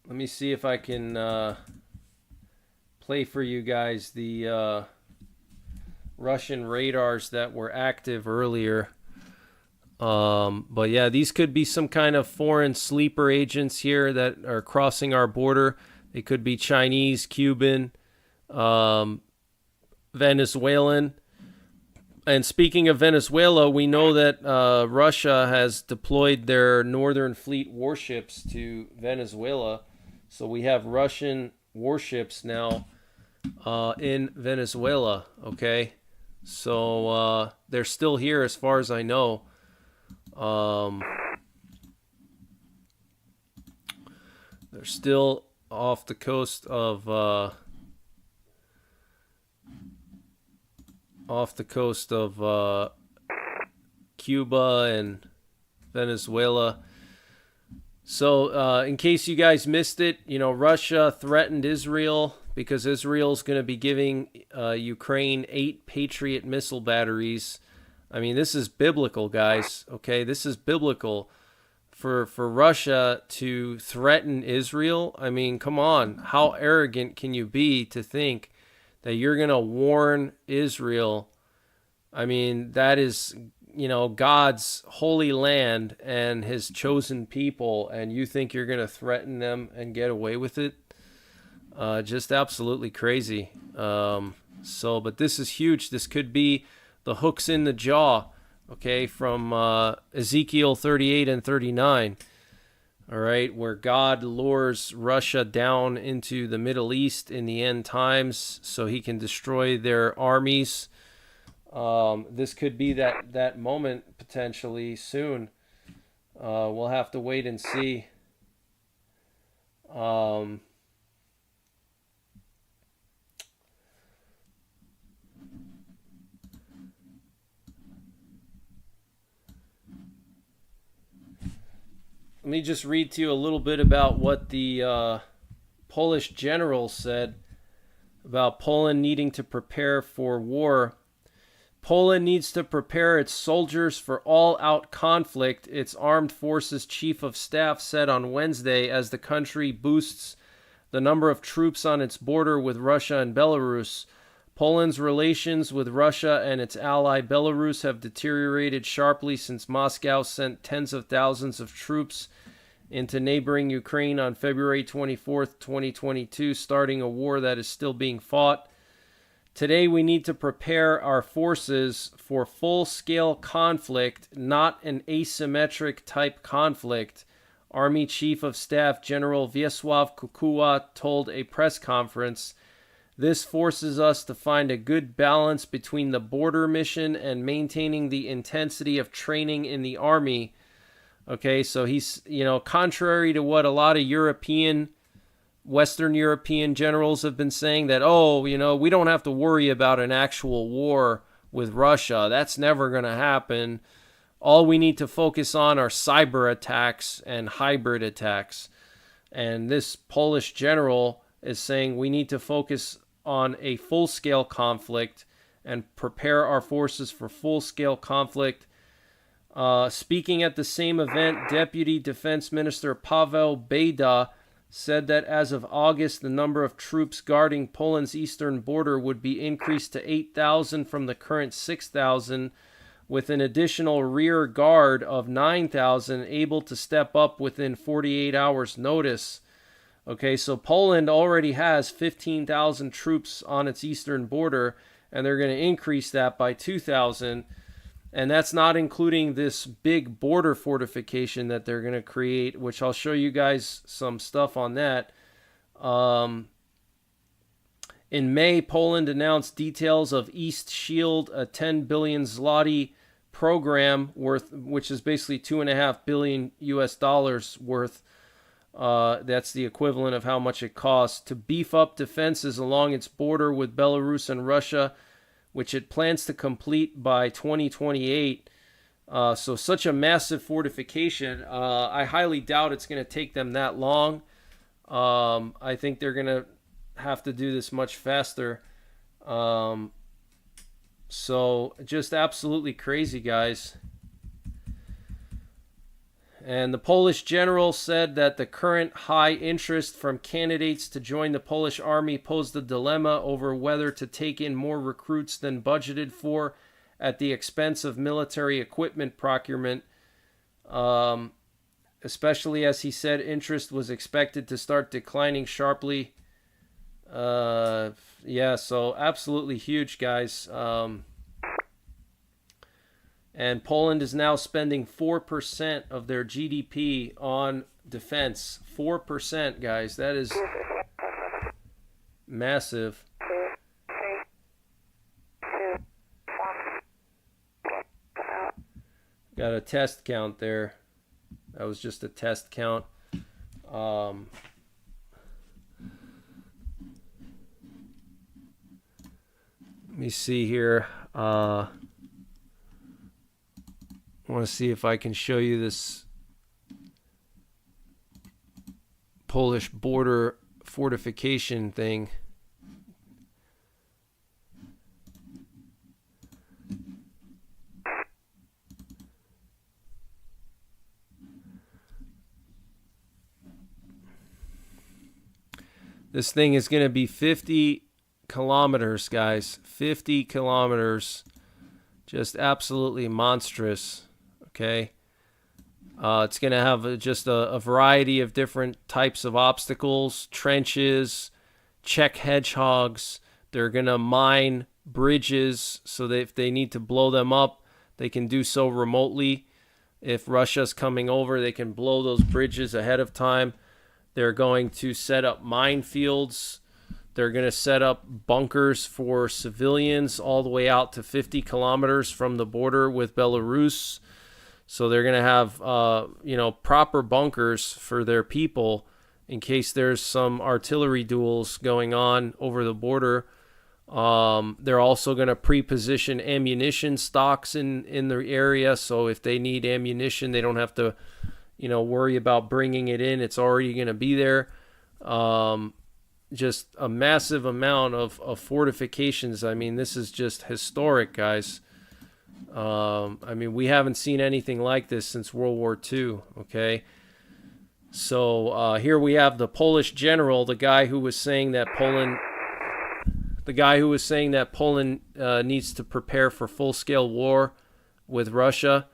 Let me see if I can play for you guys the Russian radars that were active earlier. But yeah, these could be some kind of foreign sleeper agents here that are crossing our border. They could be Chinese, Cuban, Venezuelan. And speaking of Venezuela, we know that Russia has deployed their Northern Fleet warships to Venezuela. So we have Russian warships now in Venezuela, okay? So they're still here as far as I know. They're still off the coast of Cuba and Venezuela. So in case you guys missed it, Russia threatened Israel because Israel's going to be giving Ukraine 8 Patriot missile batteries. I mean, this is biblical, guys. Okay, this is biblical for Russia to threaten Israel. I mean, come on. How arrogant can you be to think that you're going to warn Israel? I mean, that is, God's holy land and his chosen people, and you think you're going to threaten them and get away with it? Just absolutely crazy. But this is huge. This could be the hooks in the jaw, okay, from Ezekiel 38 and 39, all right, where God lures Russia down into the Middle East in the end times so he can destroy their armies. This could be that moment potentially soon. We'll have to wait and see. Let me just read to you a little bit about what the Polish general said about Poland needing to prepare for war. Poland needs to prepare its soldiers for all-out conflict, its armed forces chief of staff said on Wednesday as the country boosts the number of troops on its border with Russia and Belarus. Poland's relations with Russia and its ally Belarus have deteriorated sharply since Moscow sent tens of thousands of troops into neighboring Ukraine on February 24th, 2022, starting a war that is still being fought. Today we need to prepare our forces for full-scale conflict, not an asymmetric type conflict, Army Chief of Staff General Wiesław Kukuła told a press conference. This forces us to find a good balance between the border mission and maintaining the intensity of training in the army. Okay, so he's, contrary to what a lot of Western European generals have been saying that, we don't have to worry about an actual war with Russia. That's never going to happen. All we need to focus on are cyber attacks and hybrid attacks. And this Polish general is saying we need to focus on a full-scale conflict and prepare our forces for full-scale conflict. Speaking at the same event, Deputy Defense Minister Paweł Bejda said that as of August, the number of troops guarding Poland's eastern border would be increased to 8,000 from the current 6,000, with an additional rear guard of 9,000 able to step up within 48 hours' notice. Okay, so Poland already has 15,000 troops on its eastern border, and they're going to increase that by 2,000. And that's not including this big border fortification that they're going to create, which I'll show you guys some stuff on that. In May, Poland announced details of East Shield, a 10 billion zloty program which is basically $2.5 billion US worth. That's the equivalent of how much it costs to beef up defenses along its border with Belarus and Russia, which it plans to complete by 2028. So such a massive fortification. I highly doubt it's going to take them that long. I think they're going to have to do this much faster. So just absolutely crazy, guys. And the Polish general said that the current high interest from candidates to join the Polish army posed a dilemma over whether to take in more recruits than budgeted for at the expense of military equipment procurement. Especially as he said interest was expected to start declining sharply. Yeah, so absolutely huge, guys. And Poland is now spending 4% of their GDP on defense. 4%, guys. That is massive. Got a test count there. That was just a test count. Let me see here. I want to see if I can show you this Polish border fortification thing. This thing is going to be 50 kilometers, guys. 50 kilometers. Just absolutely monstrous. Okay. It's going to have just a variety of different types of obstacles, trenches, Czech hedgehogs. They're going to mine bridges so that if they need to blow them up, they can do so remotely. If Russia's coming over, they can blow those bridges ahead of time. They're going to set up minefields. They're going to set up bunkers for civilians all the way out to 50 kilometers from the border with Belarus. So they're going to have, proper bunkers for their people in case there's some artillery duels going on over the border. They're also going to pre-position ammunition stocks in the area. So if they need ammunition, they don't have to, worry about bringing it in. It's already going to be there. Just a massive amount of fortifications. I mean, this is just historic, guys. We haven't seen anything like this since World War II, okay? So here we have the Polish general, the guy who was saying that Poland needs to prepare for full-scale war with Russia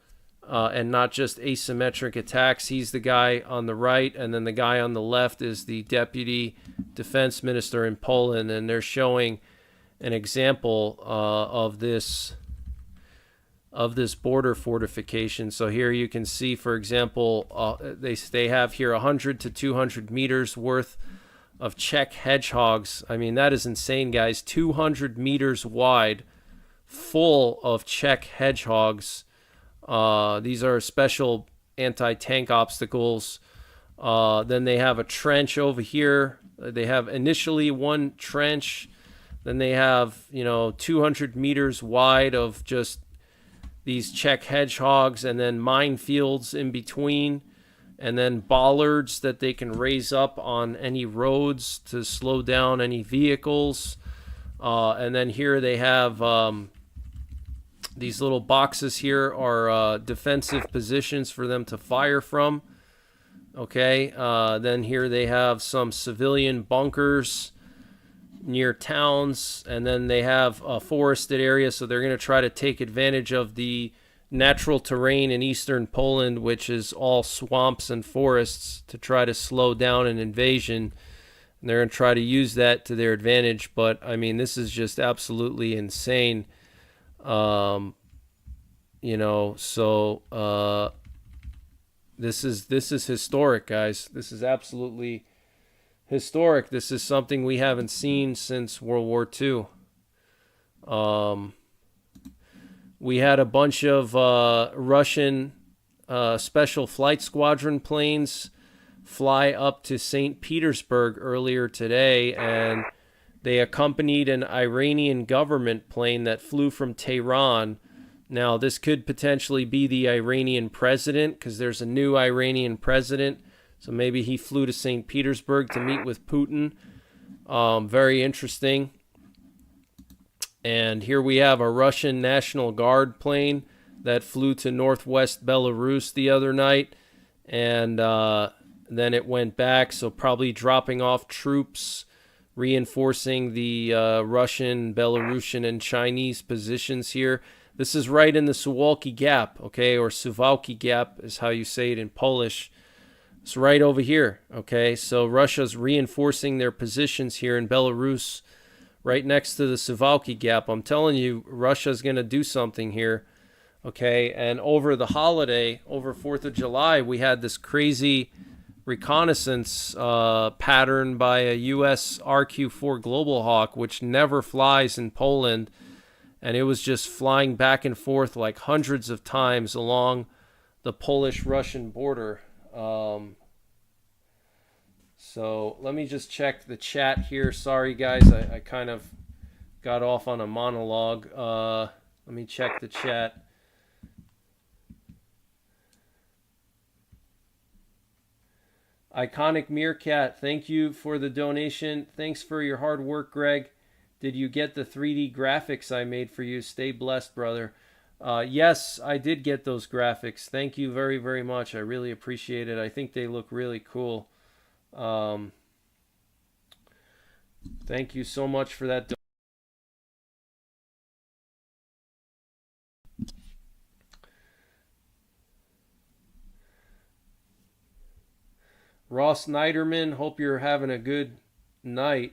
and not just asymmetric attacks. He's the guy on the right, and then the guy on the left is the deputy defense minister in Poland, and they're showing an example of this border fortification. So here you can see, for example, they have here 100 to 200 meters worth of Czech hedgehogs. I mean, that is insane, guys. 200 meters wide, full of Czech hedgehogs. These are special anti-tank obstacles. Then they have a trench over here. They have initially one trench. Then they have, 200 meters wide of just these Czech hedgehogs, and then minefields in between, and then bollards that they can raise up on any roads to slow down any vehicles. And then here they have these little boxes here are defensive positions for them to fire from. Okay, then here they have some civilian bunkers near towns, and then they have a forested area, so they're going to try to take advantage of the natural terrain in eastern Poland, which is all swamps and forests, to try to slow down an invasion. And they're going to try to use that to their advantage, but I mean, this is just absolutely insane. This is historic, guys. This is absolutely historic. This is something we haven't seen since World War II. We had a bunch of Russian special flight squadron planes fly up to St. Petersburg earlier today, and they accompanied an Iranian government plane that flew from Tehran. Now, this could potentially be the Iranian president, because there's a new Iranian president. So maybe he flew to St. Petersburg to meet with Putin. Very interesting. And here we have a Russian National Guard plane that flew to northwest Belarus the other night. And then it went back, so probably dropping off troops, reinforcing the Russian, Belarusian, and Chinese positions here. This is right in the Suwalki Gap, okay, or Suwalki Gap is how you say it in Polish. It's right over here, okay? So Russia's reinforcing their positions here in Belarus, right next to the Suwalki Gap. I'm telling you, Russia's going to do something here, okay? And over the holiday, over 4th of July, we had this crazy reconnaissance pattern by a U.S. RQ-4 Global Hawk, which never flies in Poland, and it was just flying back and forth like hundreds of times along the Polish-Russian border. So let me just check the chat here. Sorry, guys, I kind of got off on a monologue. Let me check the chat. Iconic Meerkat, thank you for the donation. Thanks for your hard work, Greg. Did you get the 3D graphics I made for you? Stay blessed, brother. Yes, I did get those graphics. Thank you very, very much. I really appreciate it. I think they look really cool. Thank you so much for that. Ross Niderman, hope you're having a good night.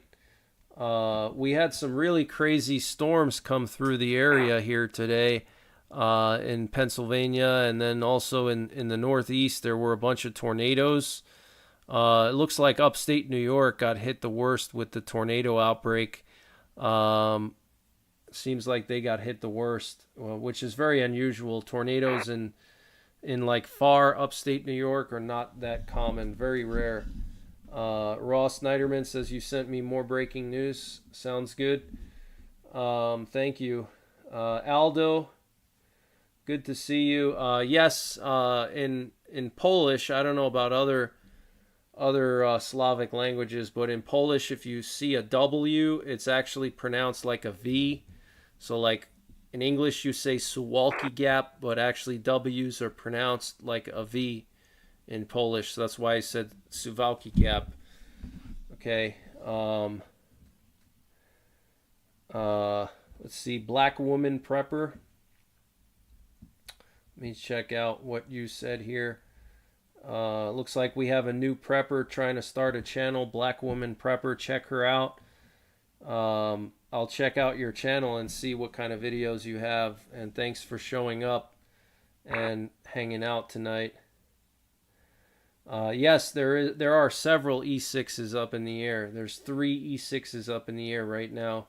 We had some really crazy storms come through the area here today in Pennsylvania, and then also in the Northeast there were a bunch of tornadoes. It looks like upstate New York got hit the worst with the tornado outbreak. Seems like they got hit the worst, which is very unusual. Tornadoes in like far upstate New York are not that common, very rare. Ross Niderman says you sent me more breaking news. Sounds good. Thank you. Aldo, good to see you. Yes, in Polish, I don't know about other Slavic languages, but in Polish, if you see a W, it's actually pronounced like a V. So like in English, you say Suwalki Gap, but actually W's are pronounced like a V in Polish. So that's why I said Suwalki Gap. Okay. Let's see. Black Woman Prepper. Let me check out what you said here. Looks like we have a new prepper trying to start a channel. Black Woman Prepper. Check her out. I'll check out your channel and see what kind of videos you have. And thanks for showing up and hanging out tonight. Yes, there are several E6s up in the air. There's 3 E6s up in the air right now.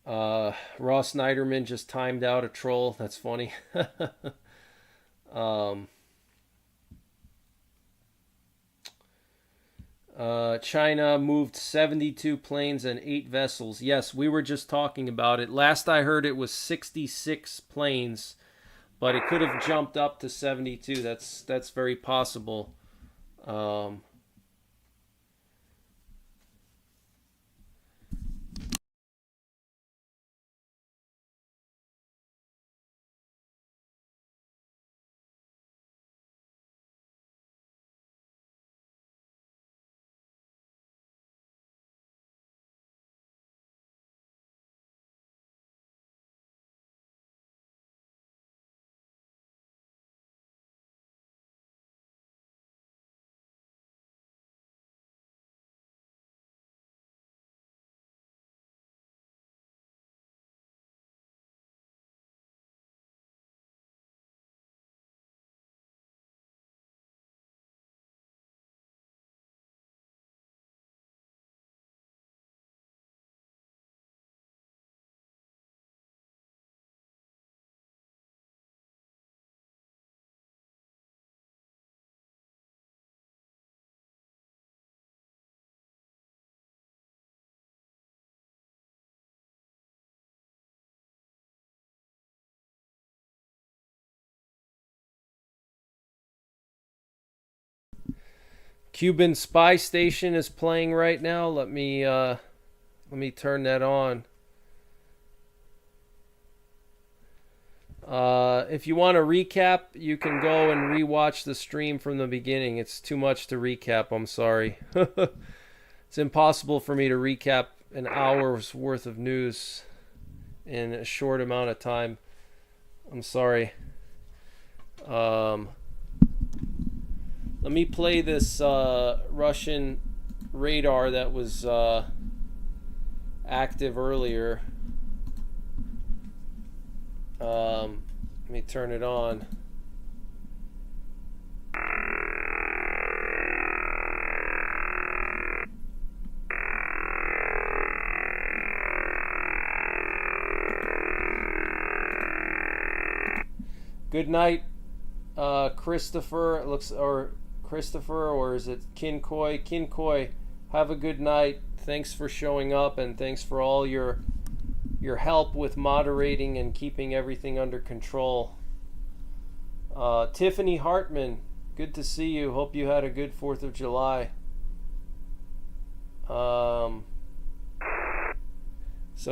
Ross Niderman just timed out a troll. That's funny. China moved 72 planes and 8 vessels. Yes, we were just talking about it. Last I heard it was 66 planes, but it could have jumped up to 72. That's very possible. Cuban Spy Station is playing right now. Let me turn that on. If you want to recap, you can go and rewatch the stream from the beginning. It's too much to recap. I'm sorry. It's impossible for me to recap an hour's worth of news in a short amount of time. I'm sorry. Let me play this Russian radar that was active earlier. Let me turn it on. Good night, Christopher. Christopher, or is it Kinkoy? Kinkoy, have a good night. Thanks for showing up, and thanks for all your help with moderating and keeping everything under control. Tiffany Hartman, good to see you. Hope you had a good 4th of July. So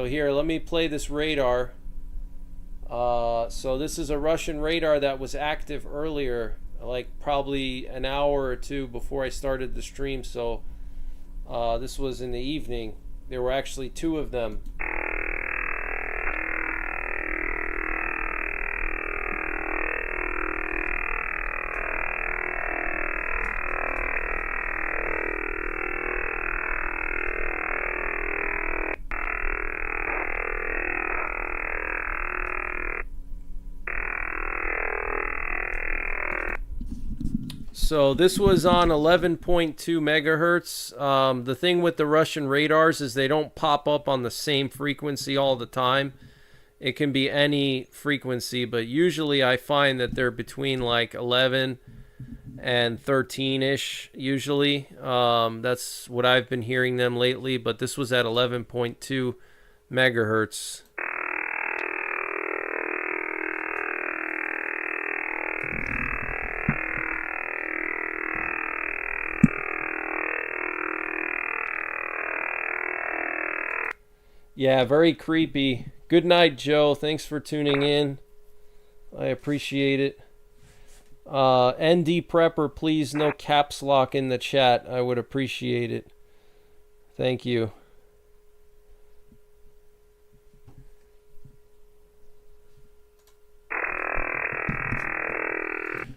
here, let me play this radar. So this is a Russian radar that was active earlier, like probably an hour or two before I started the stream. So this was in the evening. There were actually 2 of them. So this was on 11.2 megahertz. The thing with the Russian radars is they don't pop up on the same frequency all the time. It can be any frequency, but usually I find that they're between like 11 and 13-ish usually. That's what I've been hearing them lately, but this was at 11.2 megahertz. Yeah, very creepy. Good night, Joe. Thanks for tuning in. I appreciate it. NYPrepper, please no caps lock in the chat. I would appreciate it. Thank you.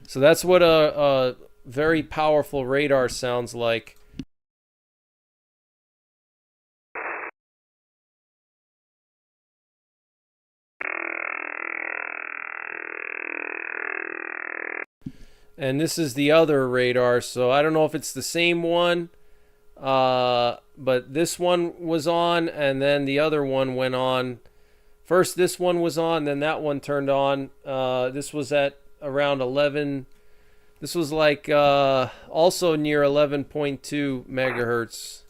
So that's what a very powerful radar sounds like. And this is the other radar, so I don't know if it's the same one, but this one was on, and then the other one went on. First this one was on, then that one turned on. This was at around 11. This was like also near 11.2 megahertz.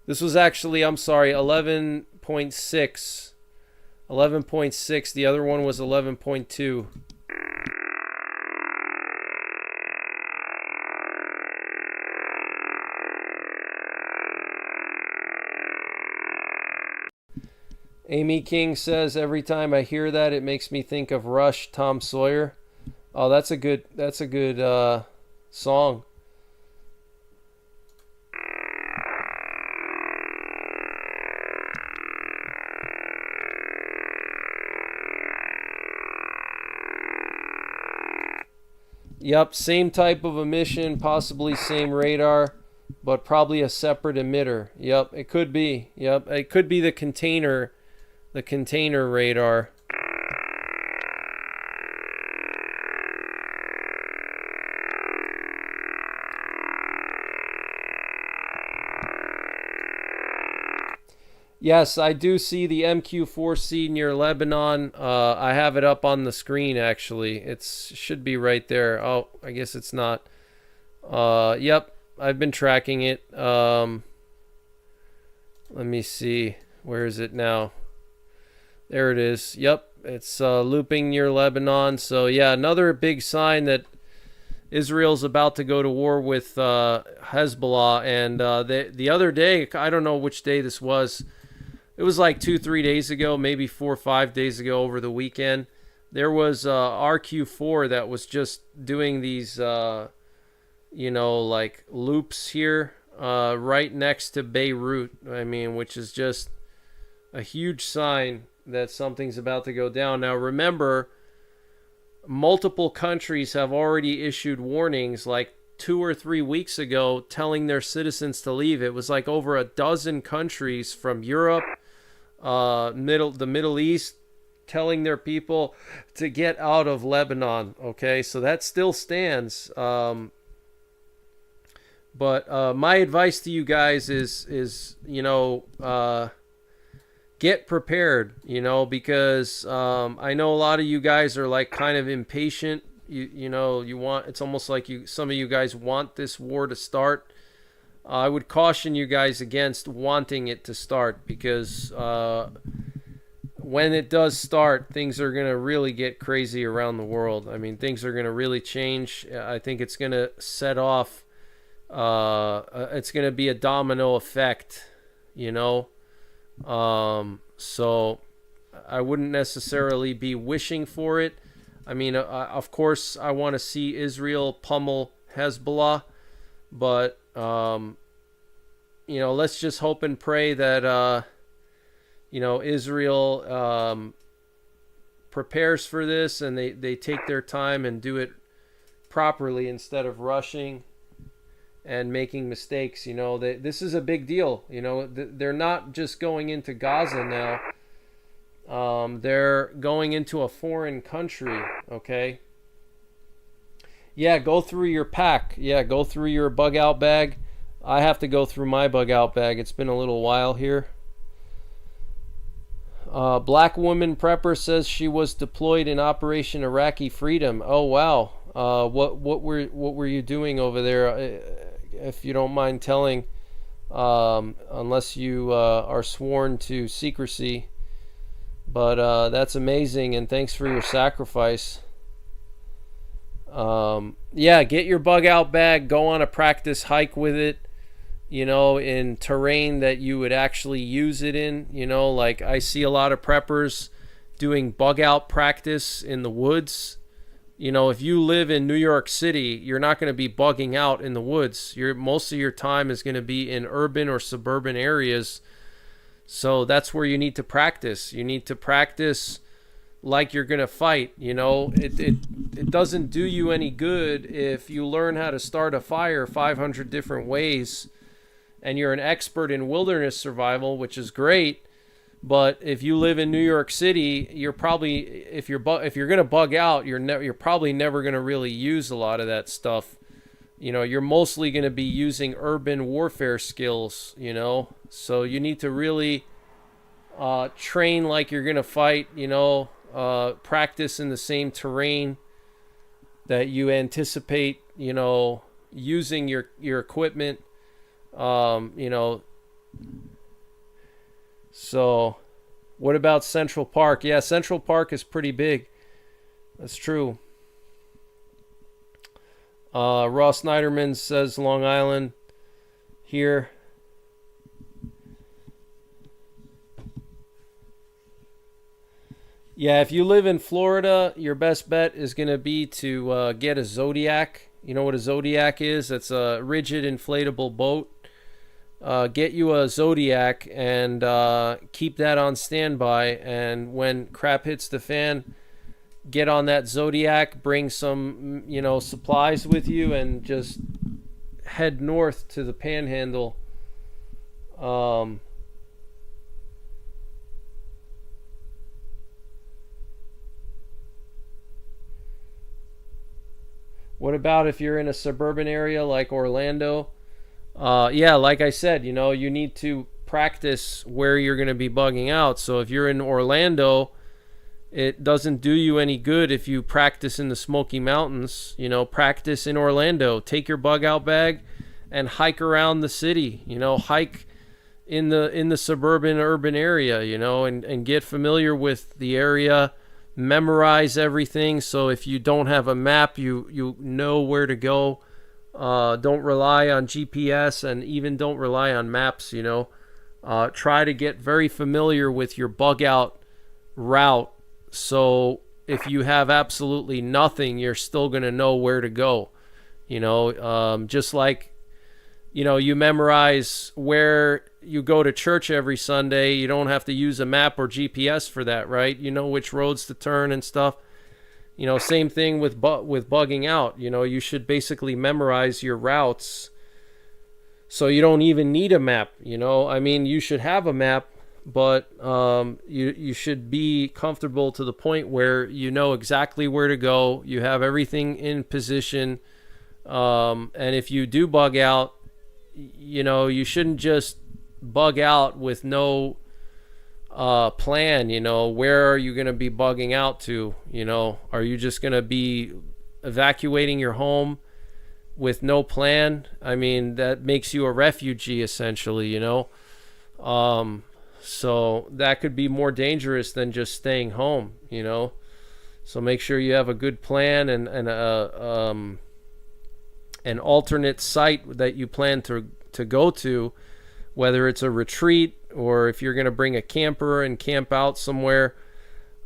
This was actually, I'm sorry, 11.6. 11.6. The other one was 11.2. Amy King says, every time I hear that, it makes me think of Rush, Tom Sawyer. Oh, that's a good song. Yep, same type of emission, possibly same radar, but probably a separate emitter. Yep, it could be. Yep, it could be the container radar. Yes, I do see the MQ-4C near Lebanon. I have it up on the screen, actually. It should be right there. Oh, I guess it's not. Yep, I've been tracking it. Let me see. Where is it now? There it is. Yep, it's looping near Lebanon. So, yeah, another big sign that Israel's about to go to war with Hezbollah. And the other day, I don't know which day this was. It was like 2-3 days ago, maybe 4 or 5 days ago over the weekend. There was RQ4 that was just doing these, like loops here right next to Beirut. I mean, which is just a huge sign that something's about to go down. Now, remember, multiple countries have already issued warnings like 2 or 3 weeks ago telling their citizens to leave. It was like over a dozen countries from Europe, the Middle East, telling their people to get out of Lebanon. Okay, so that still stands. But my advice to you guys is get prepared, because I know a lot of you guys are like kind of impatient. You want, it's almost like some of you guys want this war to start. I would caution you guys against wanting it to start, because when it does start, things are going to really get crazy around the world. I mean, things are going to really change. I think it's going to set off, it's going to be a domino effect, so I wouldn't necessarily be wishing for it. I mean, of course, I want to see Israel pummel Hezbollah, but, let's just hope and pray that, Israel prepares for this, and they take their time and do it properly instead of rushing and making mistakes. This is a big deal. They're not just going into Gaza now. They're going into a foreign country, okay? Yeah, go through your pack. Yeah, go through your bug out bag. I have to go through my bug out bag. It's been a little while here. Black woman prepper says she was deployed in Operation Iraqi Freedom. Oh wow. What were you doing over there? If you don't mind telling, unless you are sworn to secrecy. But that's amazing, and thanks for your sacrifice. Yeah, get your bug out bag, go on a practice hike with it, in terrain that you would actually use it in. Like I see a lot of preppers doing bug out practice in the woods. If you live in New York City, you're not going to be bugging out in the woods. Most of your time is going to be in urban or suburban areas. So that's where you need to practice. You need to practice like you're going to fight. It doesn't do you any good if you learn how to start a fire 500 different ways and you're an expert in wilderness survival, which is great. But if you live in New York City, you're probably, if you're going to bug out, you're probably never going to really use a lot of that stuff. You're mostly going to be using urban warfare skills, so you need to really train like you're going to fight, practice in the same terrain that you anticipate, using your equipment, So what about Central Park? Yeah, Central Park is pretty big. That's true. Ross Snyderman says Long Island here. Yeah, if you live in Florida, your best bet is going to be to get a Zodiac. You know what a Zodiac is? It's a rigid inflatable boat. Get you a Zodiac and keep that on standby. And when crap hits the fan, get on that Zodiac, bring some, supplies with you, and just head north to the Panhandle. What about if you're in a suburban area like Orlando? Yeah, like I said, you need to practice where you're going to be bugging out. So if you're in Orlando, it doesn't do you any good if you practice in the Smoky Mountains. Practice in Orlando. Take your bug out bag and hike around the city. Hike in the suburban urban area, and get familiar with the area. Memorize everything, so if you don't have a map, you know where to go. Don't rely on GPS, and even don't rely on maps. Try to get very familiar with your bug out route, so if you have absolutely nothing, you're still going to know where to go. Just like you memorize where you go to church every Sunday. You don't have to use a map or GPS for that, right? You know which roads to turn and stuff. Same thing with bugging out. You should basically memorize your routes, so you don't even need a map. I mean, you should have a map, but you should be comfortable to the point where you know exactly where to go. You have everything in position, and if you do bug out, you shouldn't just bug out with no plan. Where are you going to be bugging out to? Are you just going to be evacuating your home with no plan? I mean, that makes you a refugee essentially. So that could be more dangerous than just staying home. So make sure you have a good plan and an alternate site that you plan to go to, whether it's a retreat or if you're going to bring a camper and camp out somewhere.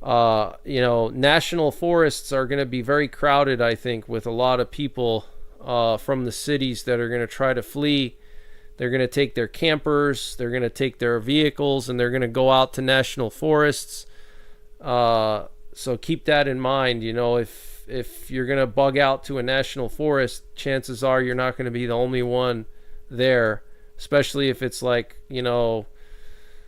National forests are going to be very crowded, I think, with a lot of people from the cities that are going to try to flee. They're going to take their campers, they're going to take their vehicles, and they're going to go out to national forests. So keep that in mind. If you're going to bug out to a national forest, chances are you're not going to be the only one there, especially if it's like,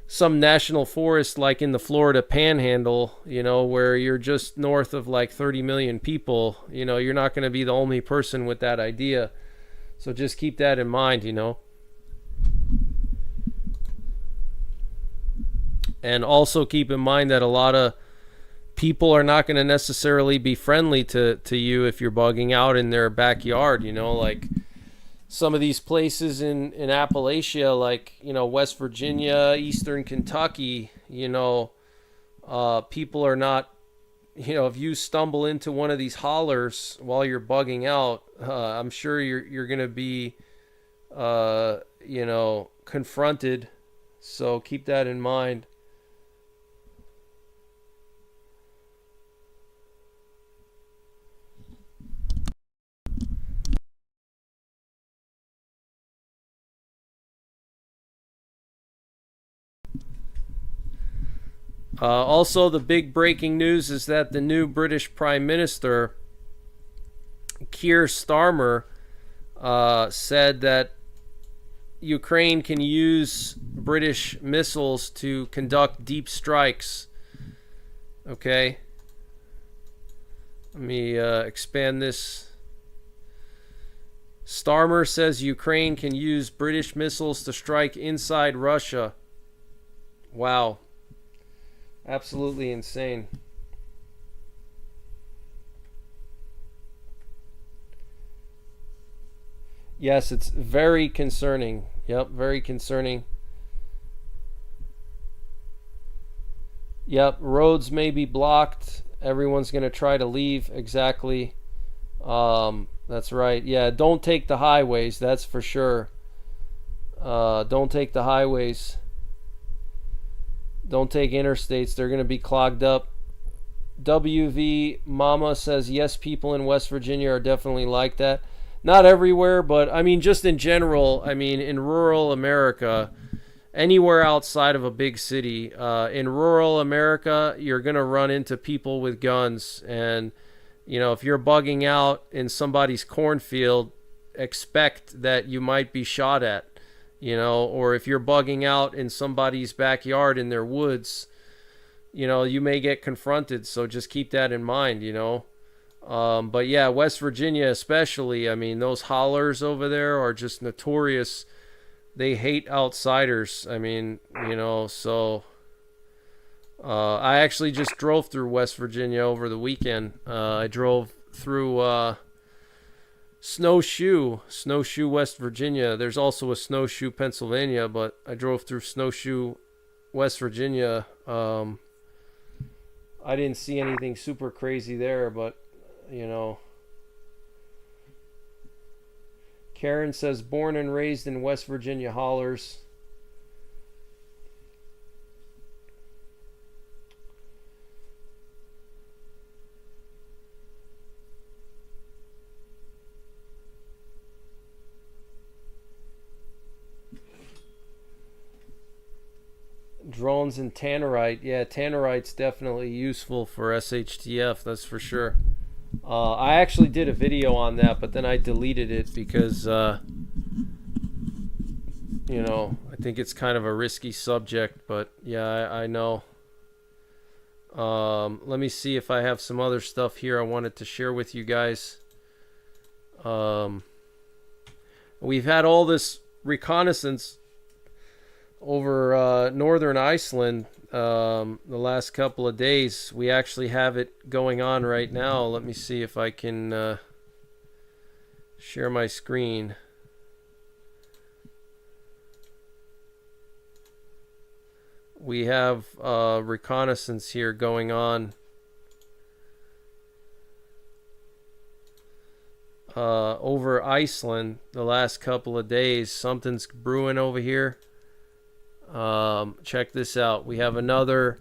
some national forest like in the Florida Panhandle, where you're just north of like 30 million people. You're not going to be the only person with that idea. So just keep that in mind. And also keep in mind that a lot of people are not going to necessarily be friendly to you if you're bugging out in their backyard. Like some of these places in Appalachia, like, West Virginia, Eastern Kentucky, people are not, if you stumble into one of these hollers while you're bugging out, I'm sure you're going to be, confronted. So keep that in mind. Also, the big breaking news is that the new British Prime Minister, Keir Starmer, said that Ukraine can use British missiles to conduct deep strikes. Okay. Let me expand this. Starmer says Ukraine can use British missiles to strike inside Russia. Wow. Absolutely insane. Yes, it's very concerning. Yep, very concerning. Yep, roads may be blocked. Everyone's going to try to leave. Exactly. That's right. Yeah, don't take the highways. That's for sure. Don't take the highways. Don't take interstates. They're going to be clogged up. WV Mama says, yes, people in West Virginia are definitely like that. Not everywhere, but I mean, just in general, I mean, in rural America, anywhere outside of a big city, in rural America, you're going to run into people with guns. And, if you're bugging out in somebody's cornfield, expect that you might be shot at. Or if you're bugging out in somebody's backyard in their woods, you may get confronted. So just keep that in mind, But yeah, West Virginia especially, I mean, those hollers over there are just notorious. They hate outsiders. I mean, so I actually just drove through West Virginia over the weekend. I drove through Snowshoe, West Virginia. There's also a Snowshoe, Pennsylvania, but I drove through Snowshoe, West Virginia. I didn't see anything super crazy there, but, Karen says, born and raised in West Virginia hollers. Drones and tannerite. Yeah, tannerite's definitely useful for SHTF, that's for sure. I actually did a video on that, but then I deleted it because, you know, I think it's kind of a risky subject, but yeah, I know. Let me see if I have some other stuff here I wanted to share with you guys. We've had all this reconnaissance over northern Iceland the last couple of days. We actually have it going on right now. Let me see if I can share my screen. We have reconnaissance here going on over Iceland the last couple of days. Something's brewing over here. Check this out. We have another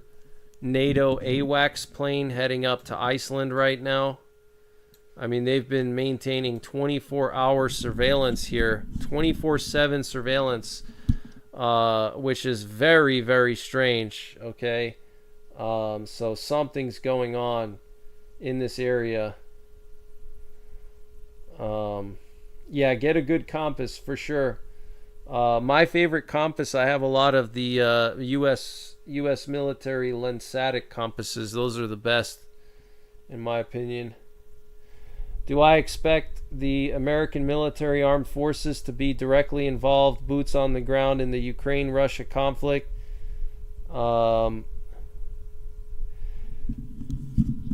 NATO AWACS plane heading up to Iceland right now. I mean, they've been maintaining 24-hour surveillance here, 24/7 surveillance, which is very, very strange. Okay, so something's going on in this area. Yeah, get a good compass for sure. My favorite compass, I have a lot of the U.S. military Lensatic compasses. Those are the best, in my opinion. Do I expect the American military armed forces to be directly involved, boots on the ground, in the Ukraine-Russia conflict?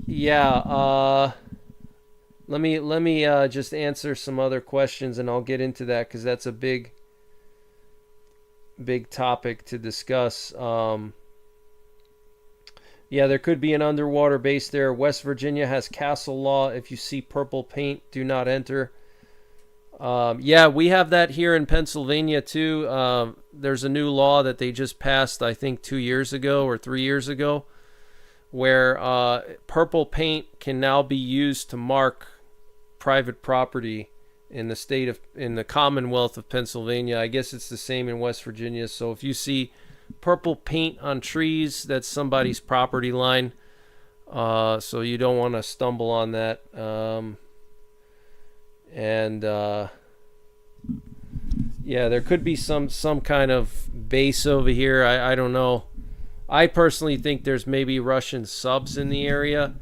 Yeah. Let me just answer some other questions, and I'll get into that because that's a big topic to discuss. Yeah, there could be an underwater base there. West Virginia has castle law. If you see purple paint, do not enter. Yeah, we have that here in Pennsylvania too. There's a new law that they just passed, I think 2 years ago or 3 years ago, where purple paint can now be used to mark private property in the Commonwealth of Pennsylvania. I guess it's the same in West Virginia. So if you see purple paint on trees, that's somebody's property line. So you don't want to stumble on that. Yeah, there could be some kind of base over here. I don't know. I personally think there's maybe Russian subs in the area.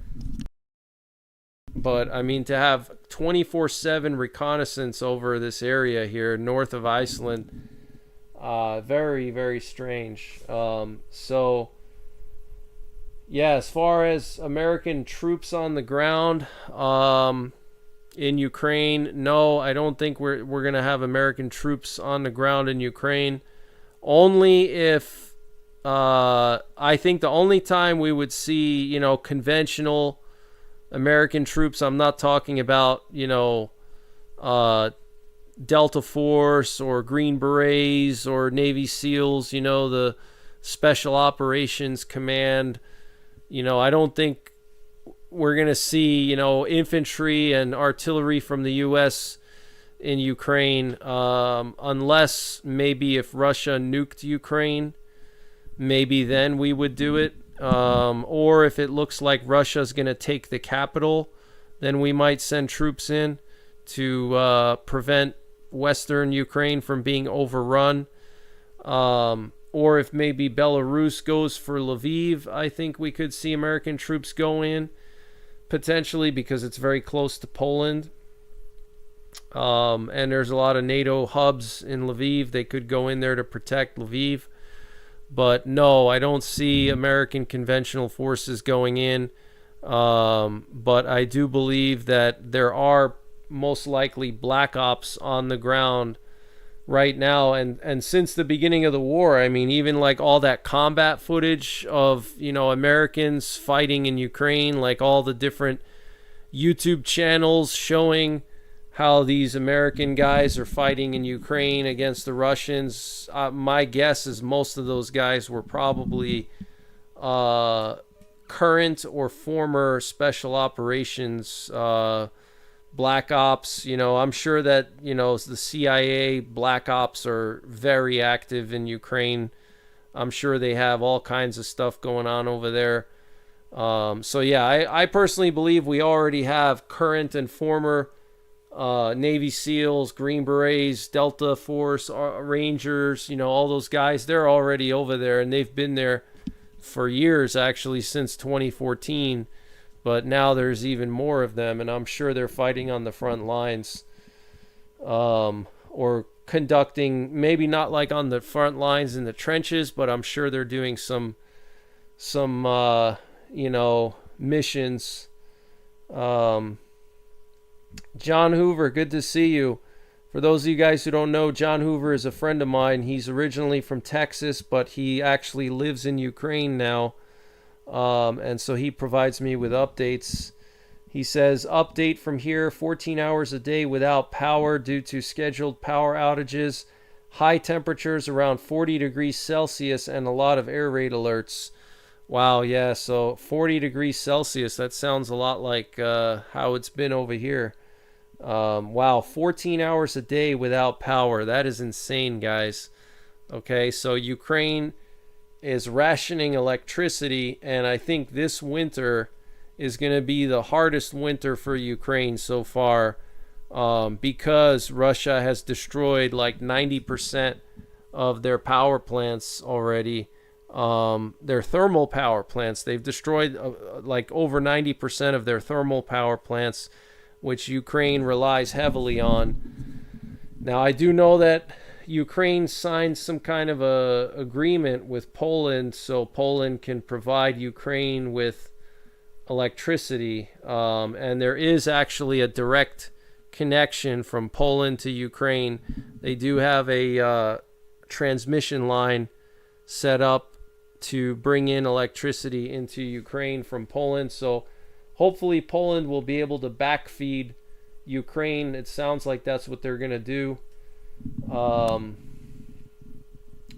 But I mean, to have 24/7 reconnaissance over this area here north of Iceland, very, very strange. So yeah, as far as American troops on the ground in Ukraine, no, I don't think we're gonna have American troops on the ground in Ukraine. Only if I think the only time we would see, you know, conventional American troops, I'm not talking about, you know, Delta Force or Green Berets or Navy SEALs, you know, the Special Operations Command. You know, I don't think we're going to see, you know, infantry and artillery from the U.S. in Ukraine, unless maybe if Russia nuked Ukraine, maybe then we would do it. Or if it looks like Russia's going to take the capital, then we might send troops in to prevent Western Ukraine from being overrun. Or if maybe Belarus goes for Lviv, I think we could see American troops go in, potentially, because it's very close to Poland. And there's a lot of NATO hubs in Lviv. They could go in there to protect Lviv. But no, I don't see American conventional forces going in. But I do believe that there are most likely black ops on the ground right now. And since the beginning of the war, I mean, even like all that combat footage of, you know, Americans fighting in Ukraine, like all the different YouTube channels showing how these American guys are fighting in Ukraine against the Russians. My guess is most of those guys were probably current or former special operations, black ops. You know, I'm sure that, you know, the CIA black ops are very active in Ukraine. I'm sure they have all kinds of stuff going on over there. So yeah, I personally believe we already have current and former Navy SEALs, Green Berets, Delta Force, Rangers, all those guys. They're already over there, and they've been there for years, actually, since 2014. But now there's even more of them, and I'm sure they're fighting on the front lines, or conducting, maybe not like on the front lines in the trenches, but I'm sure they're doing some missions. John Hoover, good to see you. For those of you guys who don't know, John Hoover is a friend of mine. He's originally from Texas, but he actually lives in Ukraine now. And so he provides me with updates. He says, update from here, 14 hours a day without power due to scheduled power outages, high temperatures around 40 degrees Celsius, and a lot of air raid alerts. Wow, yeah, so 40 degrees Celsius, that sounds a lot like how it's been over here. Wow, 14 hours a day without power. That is insane, guys. Okay, so Ukraine is rationing electricity, and I think this winter is going to be the hardest winter for Ukraine so far, because Russia has destroyed like 90% of their power plants already. Their thermal power plants, they've destroyed like over 90% of their thermal power plants, which Ukraine relies heavily on. Now, I do know that Ukraine signed some kind of a agreement with Poland, so Poland can provide Ukraine with electricity, and there is actually a direct connection from Poland to Ukraine. They do have a transmission line set up to bring in electricity into Ukraine from Poland, so hopefully Poland will be able to backfeed Ukraine. It sounds like that's what they're going to do.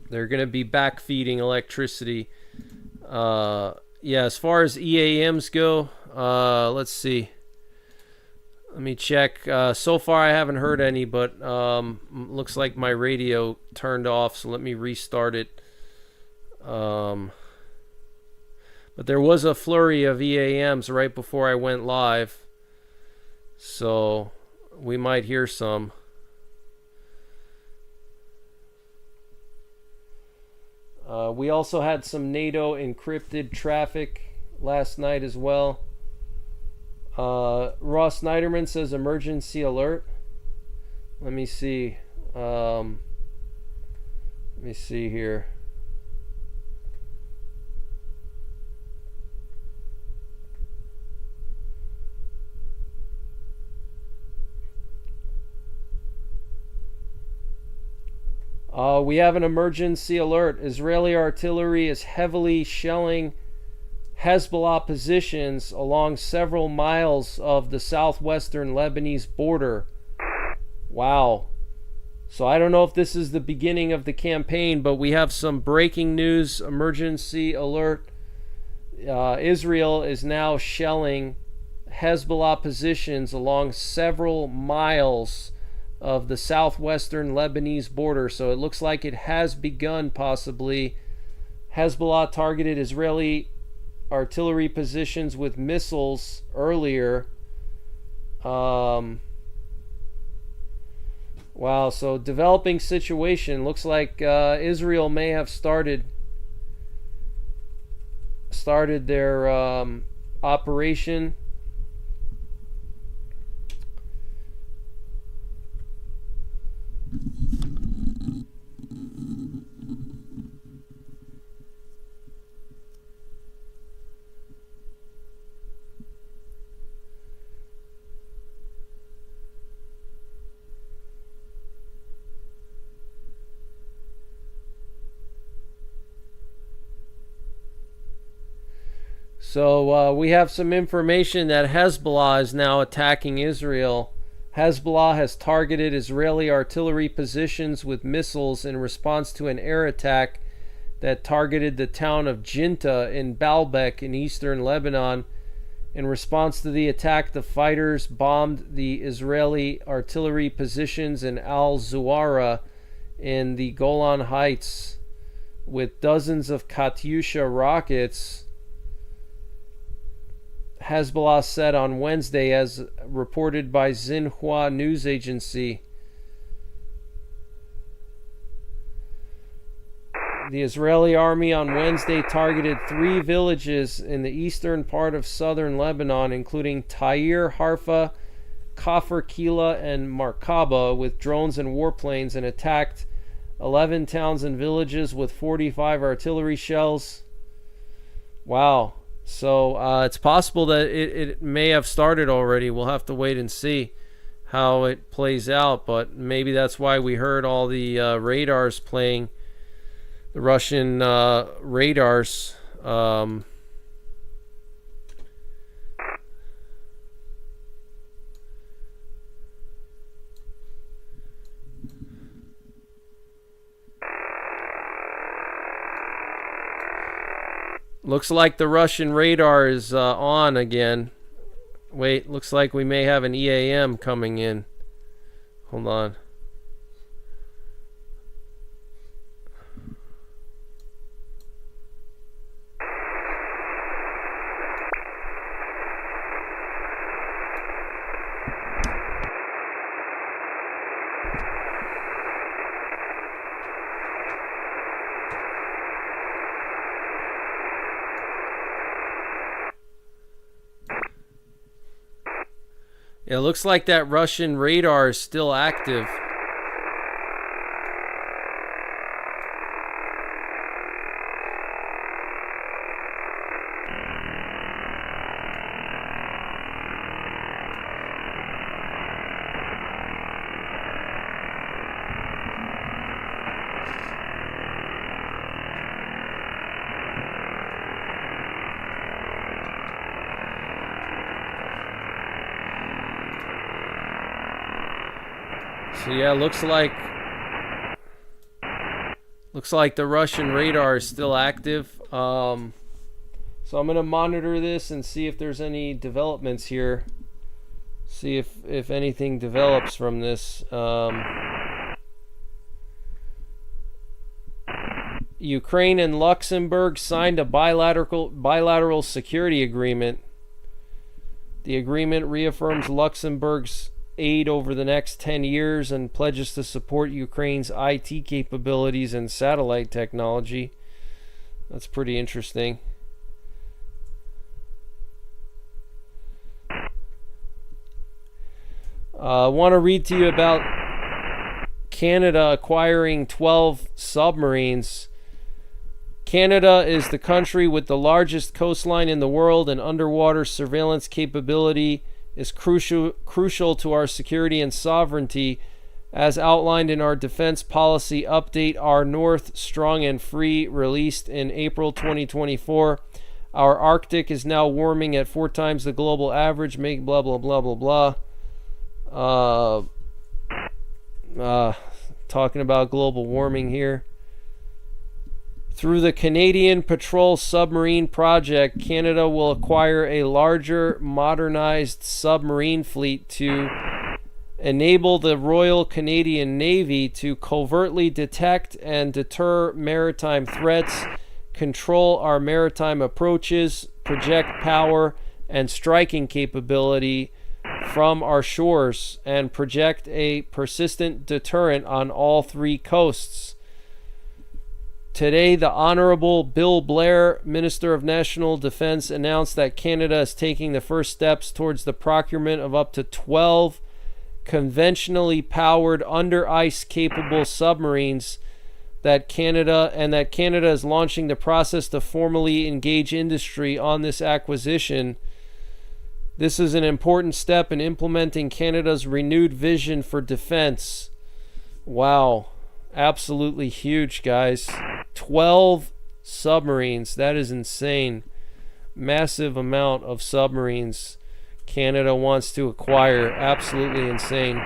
They're going to be backfeeding electricity. Yeah, as far as EAMs go, let's see. Let me check. So far I haven't heard any, but looks like my radio turned off, so let me restart it. But there was a flurry of EAMs right before I went live, so we might hear some. We also had some NATO encrypted traffic last night as well. Ross Snyderman says emergency alert. Let me see. Let me see here. We have an emergency alert. Israeli artillery is heavily shelling Hezbollah positions along several miles of the southwestern Lebanese border. Wow. So I don't know if this is the beginning of the campaign, but we have some breaking news, emergency alert. Israel is now shelling Hezbollah positions along several miles of the southwestern Lebanese border. So it looks like it has begun, possibly. Hezbollah targeted Israeli artillery positions with missiles earlier. Wow, so developing situation. Looks like Israel may have started their operation. So we have some information that Hezbollah is now attacking Israel. Hezbollah has targeted Israeli artillery positions with missiles in response to an air attack that targeted the town of Jinta in Baalbek in eastern Lebanon. In response to the attack, the fighters bombed the Israeli artillery positions in Al-Zuwara in the Golan Heights. with dozens of Katyusha rockets, Hezbollah said on Wednesday, as reported by Xinhua news agency. The Israeli army on Wednesday targeted 3 villages in the eastern part of southern Lebanon, including Tyre, Harfa, Kafr Kila, and Markaba, with drones and warplanes, and attacked 11 towns and villages with 45 artillery shells. Wow. So it's possible that it may have started already. We'll have to wait and see how it plays out, but maybe that's why we heard all the radars playing. The Russian radars. Looks like the Russian radar is on again. Wait, looks like we may have an EAM coming in. Hold on. It looks like that Russian radar is still active. So yeah, looks like the Russian radar is still active. So I'm gonna monitor this and see if there's any developments here. See if anything develops from this. Ukraine and Luxembourg signed a bilateral security agreement. The agreement reaffirms Luxembourg's aid over the next 10 years and pledges to support Ukraine's IT capabilities and satellite technology. That's pretty interesting. I want to read to you about Canada acquiring 12 submarines. Canada is the country with the largest coastline in the world, and underwater surveillance capability is crucial to our security and sovereignty. As outlined in our defense policy update, Our North, Strong and Free, released in April 2024, our Arctic is now warming at 4 times the global average, make blah blah blah blah blah. Talking about global warming here. Through the Canadian Patrol Submarine Project, Canada will acquire a larger, modernized submarine fleet to enable the Royal Canadian Navy to covertly detect and deter maritime threats, control our maritime approaches, project power and striking capability from our shores, and project a persistent deterrent on all 3 coasts. Today, the Honorable Bill Blair, Minister of National Defense, announced that Canada is taking the first steps towards the procurement of up to 12 conventionally powered under-ice capable submarines that Canada is launching the process to formally engage industry on this acquisition. This is an important step in implementing Canada's renewed vision for defense. Wow. Absolutely huge, guys. 12 submarines. That is insane. Massive amount of submarines Canada wants to acquire. Absolutely insane.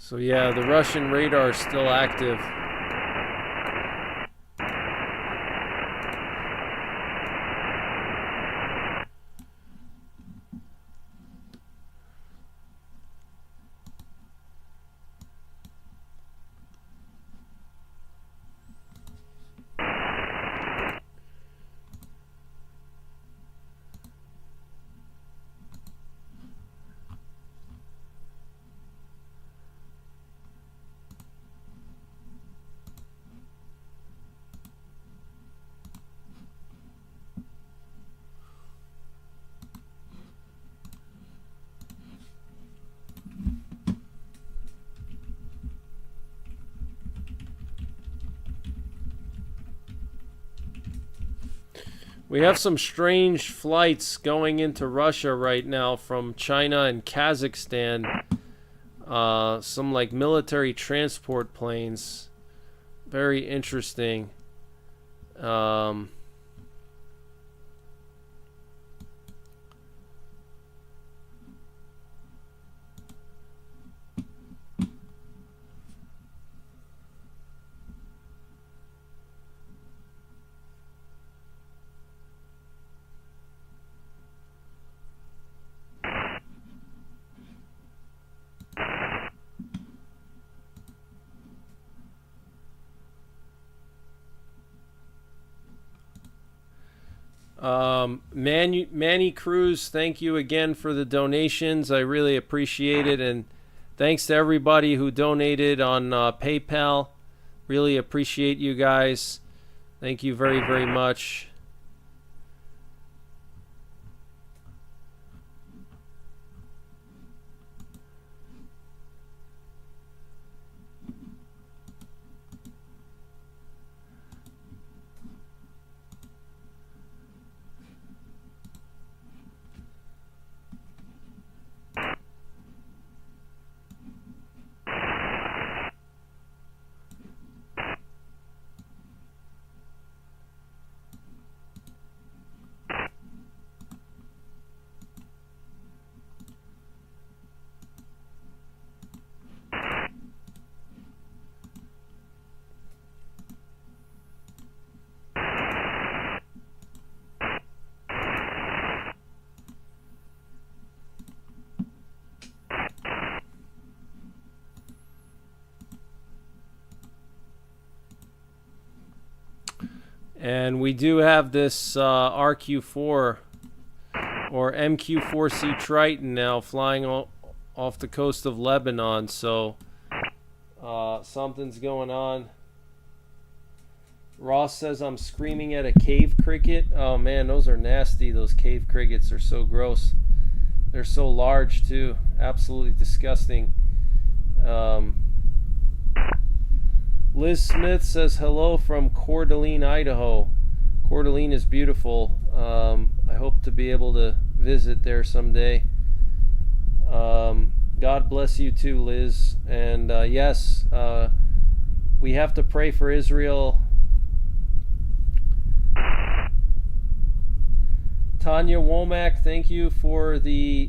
So yeah, the Russian radar is still active. We have some strange flights going into Russia right now from China and Kazakhstan. Some like military transport planes. Very interesting. Manny Cruz, thank you again for the donations. I really appreciate it, and thanks to everybody who donated on PayPal. Really appreciate you guys. Thank you very, very much. And we do have this RQ-4 or MQ-4C Triton now flying off the coast of Lebanon. So something's going on. Ross says I'm screaming at a cave cricket. Oh man, those are nasty. Those cave crickets are so gross. They're so large too. Absolutely disgusting. Liz Smith says hello from Coeur d'Alene, Idaho. Coeur d'Alene is beautiful. I hope to be able to visit there someday. God bless you too, Liz. And yes, we have to pray for Israel. Tanya Womack, thank you for the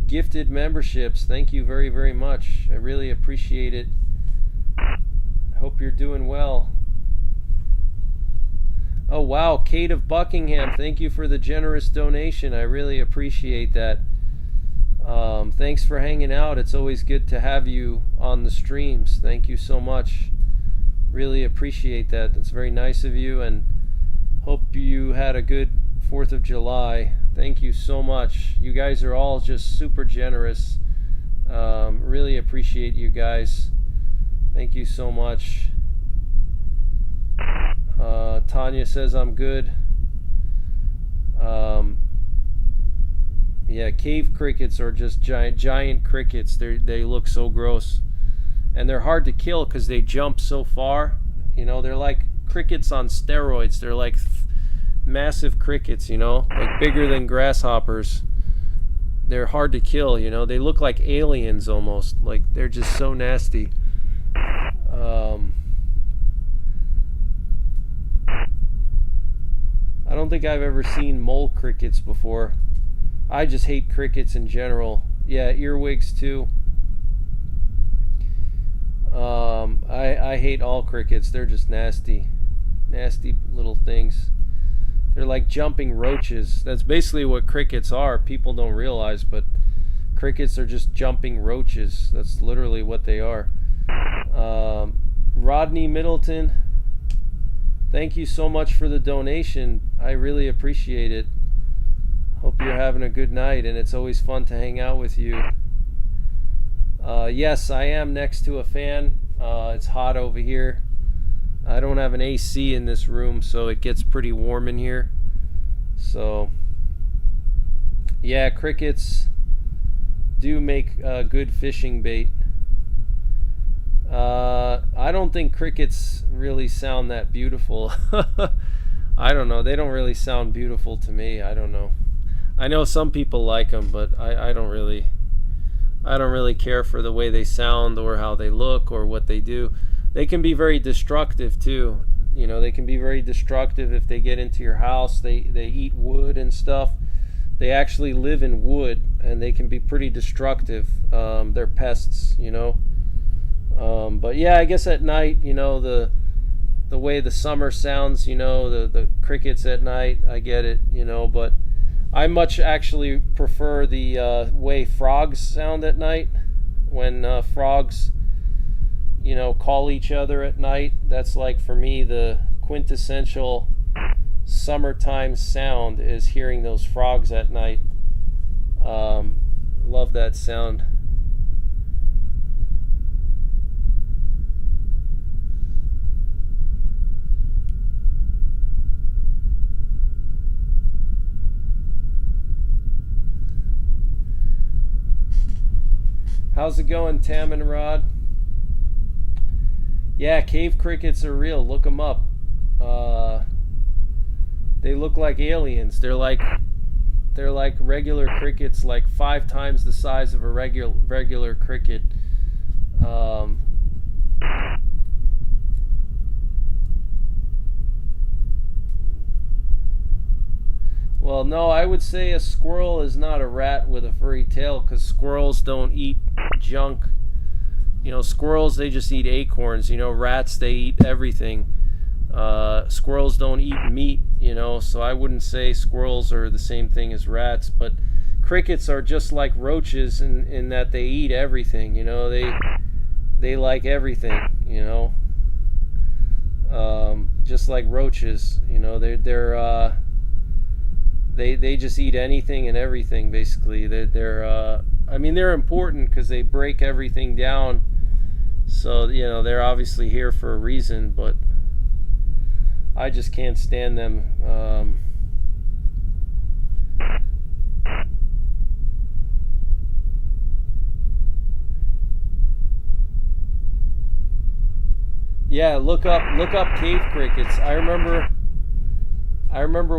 gifted memberships. Thank you very, very much. I really appreciate it. Hope you're doing well. Oh wow, Kate of Buckingham, thank you for the generous donation. I really appreciate that. Thanks for hanging out. It's always good to have you on the streams. Thank you so much. Really appreciate that. That's very nice of you, and hope you had a good 4th of July. Thank you so much. You guys are all just super generous. Really appreciate you guys. Thank you so much. Tanya says I'm good. Yeah, cave crickets are just giant crickets. They look so gross, and they're hard to kill because they jump so far. You know, they're like crickets on steroids. They're like massive crickets. You know, like bigger than grasshoppers. They're hard to kill. You know, they look like aliens almost. Like they're just so nasty. I don't think I've ever seen mole crickets before. I just hate crickets in general. Yeah, earwigs too. I hate all crickets. They're just nasty. Nasty little things. They're like jumping roaches. That's basically what crickets are. People don't realize, but crickets are just jumping roaches. That's literally what they are. Rodney Middleton, thank you so much for the donation. I really appreciate it. Hope you're having a good night, and it's always fun to hang out with you. Yes, I am next to a fan. It's hot over here. I don't have an AC in this room, so it gets pretty warm in here. So, yeah, crickets do make good fishing bait. I don't think crickets really sound that beautiful. I don't know. They don't really sound beautiful to me. I don't know. I know some people like them, but I don't really care for the way they sound or how they look or what they do. They can be very destructive too. You know, they can be very destructive if they get into your house. They eat wood and stuff. They actually live in wood, and they can be pretty destructive. They're pests, you know. But yeah, I guess at night, you know, the way the summer sounds, you know, the crickets at night, I get it, you know, but I much actually prefer the way frogs sound at night. When frogs, you know, call each other at night, that's like, for me, the quintessential summertime sound is hearing those frogs at night. Love that sound. How's it going, Tam and Rod? Yeah, cave crickets are real. Look them up. They look like aliens. They're like regular crickets, like 5 times the size of a regular cricket. Well, no, I would say a squirrel is not a rat with a furry tail, because squirrels don't eat junk. You know, squirrels, they just eat acorns. You know, rats, they eat everything. Squirrels don't eat meat, you know, so I wouldn't say squirrels are the same thing as rats. But crickets are just like roaches in that they eat everything, you know. They like everything, you know. Just like roaches, you know, they just eat anything and everything, basically. I mean, they're important because they break everything down. So, you know, they're obviously here for a reason, but I just can't stand them. Yeah, look up cave crickets. I remember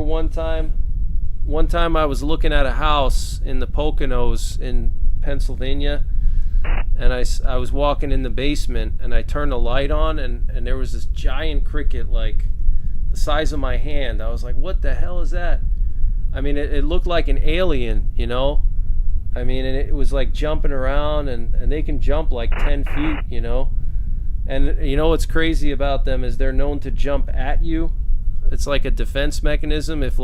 one time I was looking at a house in the Poconos in Pennsylvania, and I was walking in the basement, and I turned the light on, and there was this giant cricket, like the size of my hand. I was like, what the hell is that? I mean, it looked like an alien, you know. I mean, and it was like jumping around, and they can jump like 10 feet, you know. And you know what's crazy about them is they're known to jump at you. It's like a defense mechanism. If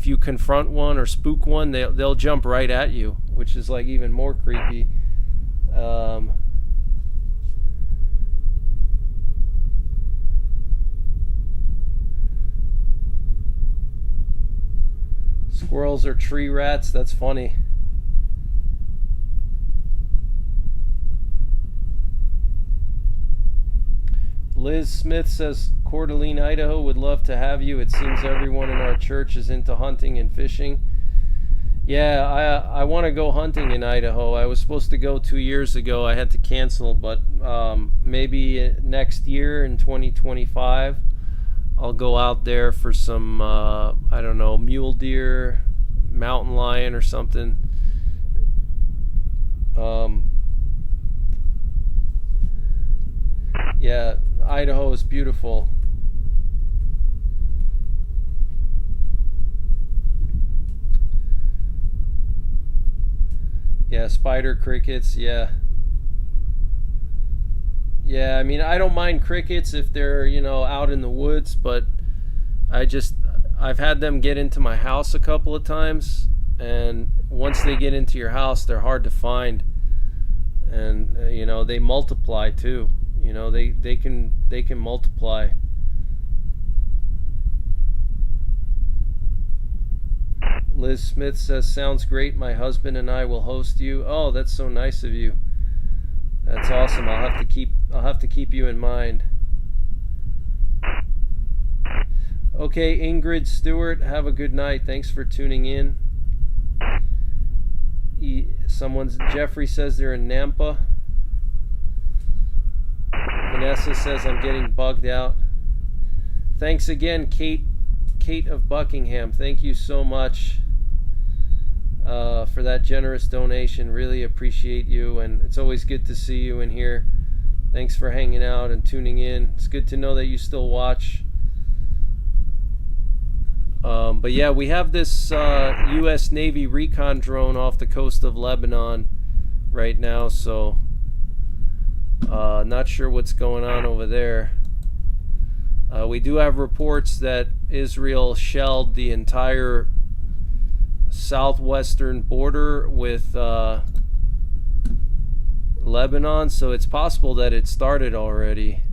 you confront one or spook one, they'll jump right at you, which is like even more creepy. Squirrels are tree rats. That's funny. Liz Smith says, Coeur d'Alene, Idaho would love to have you. It seems everyone in our church is into hunting and fishing. Yeah, I want to go hunting in Idaho. I was supposed to go 2 years ago. I had to cancel, but maybe next year in 2025, I'll go out there for some, I don't know, mule deer, mountain lion or something. Yeah, Idaho is beautiful. Yeah, spider crickets, yeah. Yeah, I mean, I don't mind crickets if they're, out in the woods, but I've had them get into my house a couple of times, and once they get into your house, they're hard to find. And they multiply too. They can multiply. Liz Smith says, sounds great. My husband and I will host you. Oh, that's so nice of you. That's awesome. I'll have to keep you in mind. Okay, Ingrid Stewart, have a good night. Thanks for tuning in. Jeffrey says they're in Nampa. Vanessa says I'm getting bugged out. Thanks again, Kate of Buckingham. Thank you so much for that generous donation. Really appreciate you, and it's always good to see you in here. Thanks for hanging out and tuning in. It's good to know that you still watch. But yeah, we have this U.S. Navy recon drone off the coast of Lebanon right now, so not sure what's going on over there. We do have reports that Israel shelled the entire southwestern border with Lebanon, so it's possible that it started already.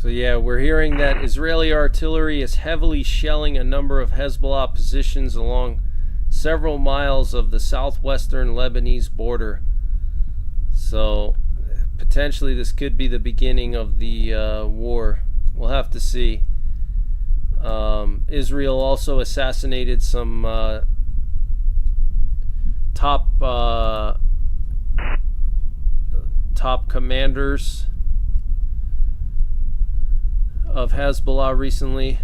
So yeah, we're hearing that Israeli artillery is heavily shelling a number of Hezbollah positions along several miles of the southwestern Lebanese border. So potentially this could be the beginning of the war. We'll have to see. Israel also assassinated some top commanders of Hezbollah recently.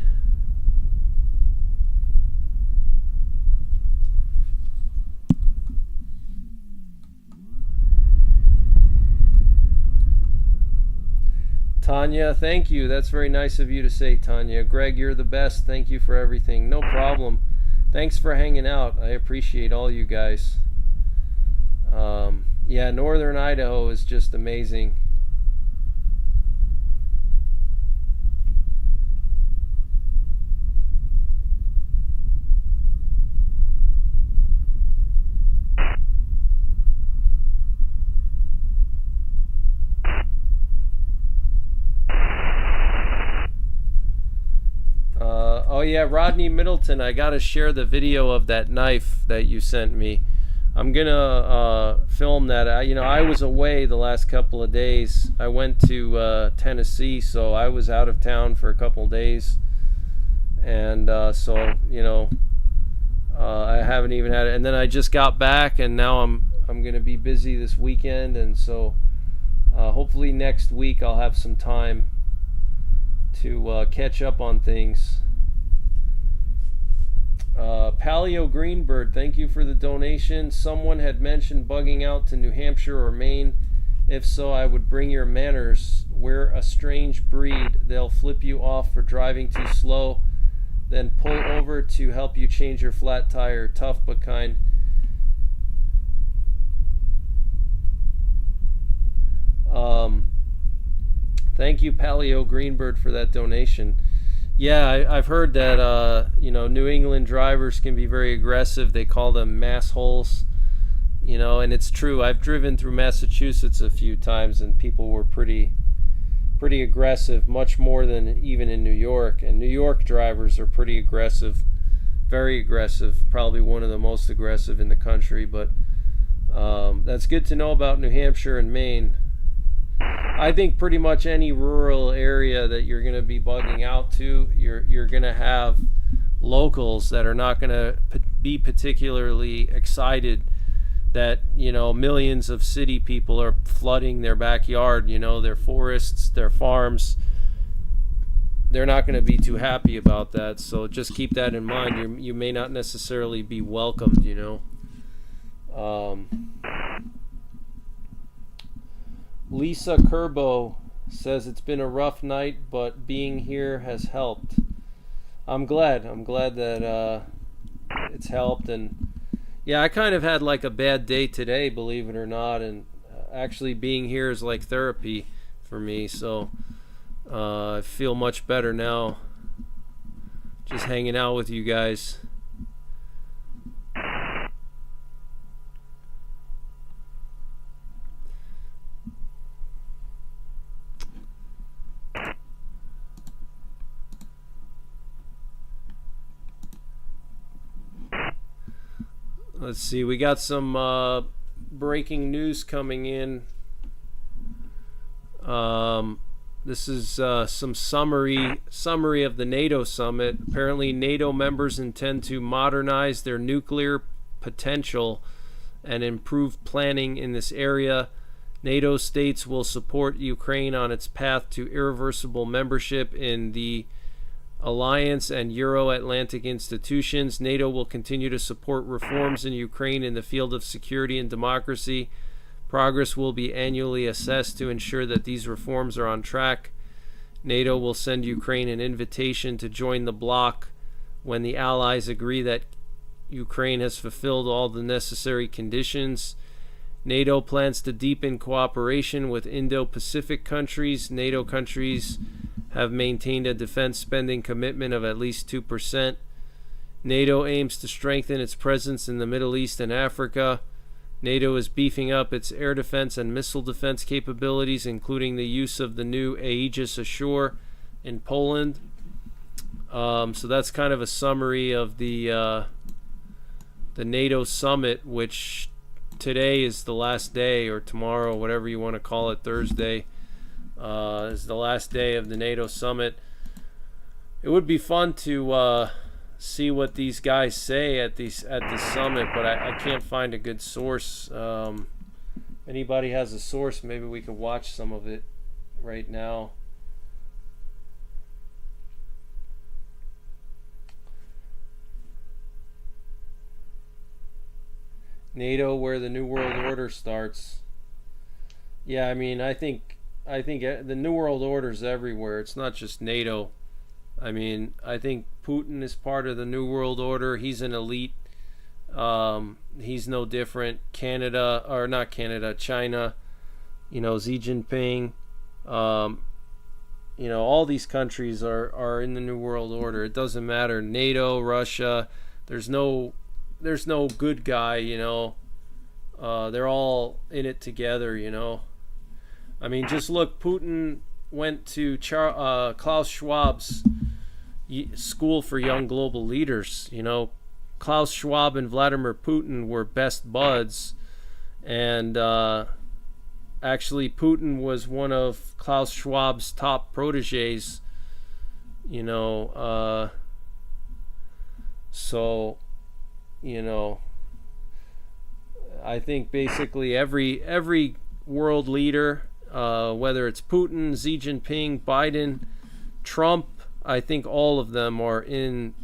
Tanya, thank you. That's very nice of you to say, Tanya. Greg, you're the best. Thank you for everything. No problem. Thanks for hanging out. I appreciate all you guys. Yeah, northern Idaho is just amazing. Oh yeah, Rodney Middleton, I gotta share the video of that knife that you sent me. I'm gonna film that. I was away the last couple of days. I went to Tennessee, so I was out of town for a couple of days, and so I haven't even had it. And then I just got back, and now I'm gonna be busy this weekend, and so hopefully next week I'll have some time to catch up on things. Paleo Greenbird, thank you for the donation. Someone had mentioned bugging out to New Hampshire or Maine. If so, I would bring your manners. We're a strange breed. They'll flip you off for driving too slow, then pull over to help you change your flat tire. Tough but kind. Thank you, Paleo Greenbird, for that donation. Yeah, I've heard that New England drivers can be very aggressive. They call them mass holes, and it's true. I've driven through Massachusetts a few times, and people were pretty aggressive, much more than even in New York. And New York drivers are pretty aggressive, very aggressive, probably one of the most aggressive in the country. But that's good to know about New Hampshire and Maine. I think pretty much any rural area that you're going to be bugging out to, you're going to have locals that are not going to be particularly excited that millions of city people are flooding their backyard, their forests, their farms, they're not going to be too happy about that. So just keep that in mind. You may not necessarily be welcomed, you know. Lisa Kerbo says it's been a rough night, but being here has helped. I'm glad that it's helped. And yeah, I kind of had like a bad day today, believe it or not, and actually being here is like therapy for me. So I feel much better now just hanging out with you guys. Let's see, we got some breaking news coming in. This is some summary of the NATO summit. Apparently, NATO members intend to modernize their nuclear potential and improve planning in this area. NATO states will support Ukraine on its path to irreversible membership in the Alliance and Euro-Atlantic institutions. NATO will continue to support reforms in Ukraine in the field of security and democracy. Progress will be annually assessed to ensure that these reforms are on track. NATO will send Ukraine an invitation to join the bloc when the allies agree that Ukraine has fulfilled all the necessary conditions. NATO plans to deepen cooperation with Indo-Pacific countries. NATO countries have maintained a defense spending commitment of at least 2%. NATO aims to strengthen its presence in the Middle East and Africa. NATO is beefing up its air defense and missile defense capabilities, including the use of the new Aegis Ashore in Poland. So that's kind of a summary of the NATO summit, which today is the last day, or tomorrow, whatever you want to call it, Thursday, is the last day of the NATO summit. It would be fun to see what these guys say at this summit, but I can't find a good source. Anybody has a source, maybe we could watch some of it right now. NATO, where the New World Order starts. Yeah, I mean, I think the New World Order's everywhere. It's not just NATO. I mean, I think Putin is part of the New World Order. He's an elite. He's no different. China, you know, Xi Jinping, you know, all these countries are in the New World Order. It doesn't matter. NATO, Russia, there's no good guy, you know. They're all in it together, you know. I mean, just look, Putin went to Klaus Schwab's School for Young Global Leaders. You know, Klaus Schwab and Vladimir Putin were best buds, and actually Putin was one of Klaus Schwab's top proteges, you know. So, you know, I think basically every world leader, whether it's Putin, Xi Jinping, Biden, Trump, I think all of them are in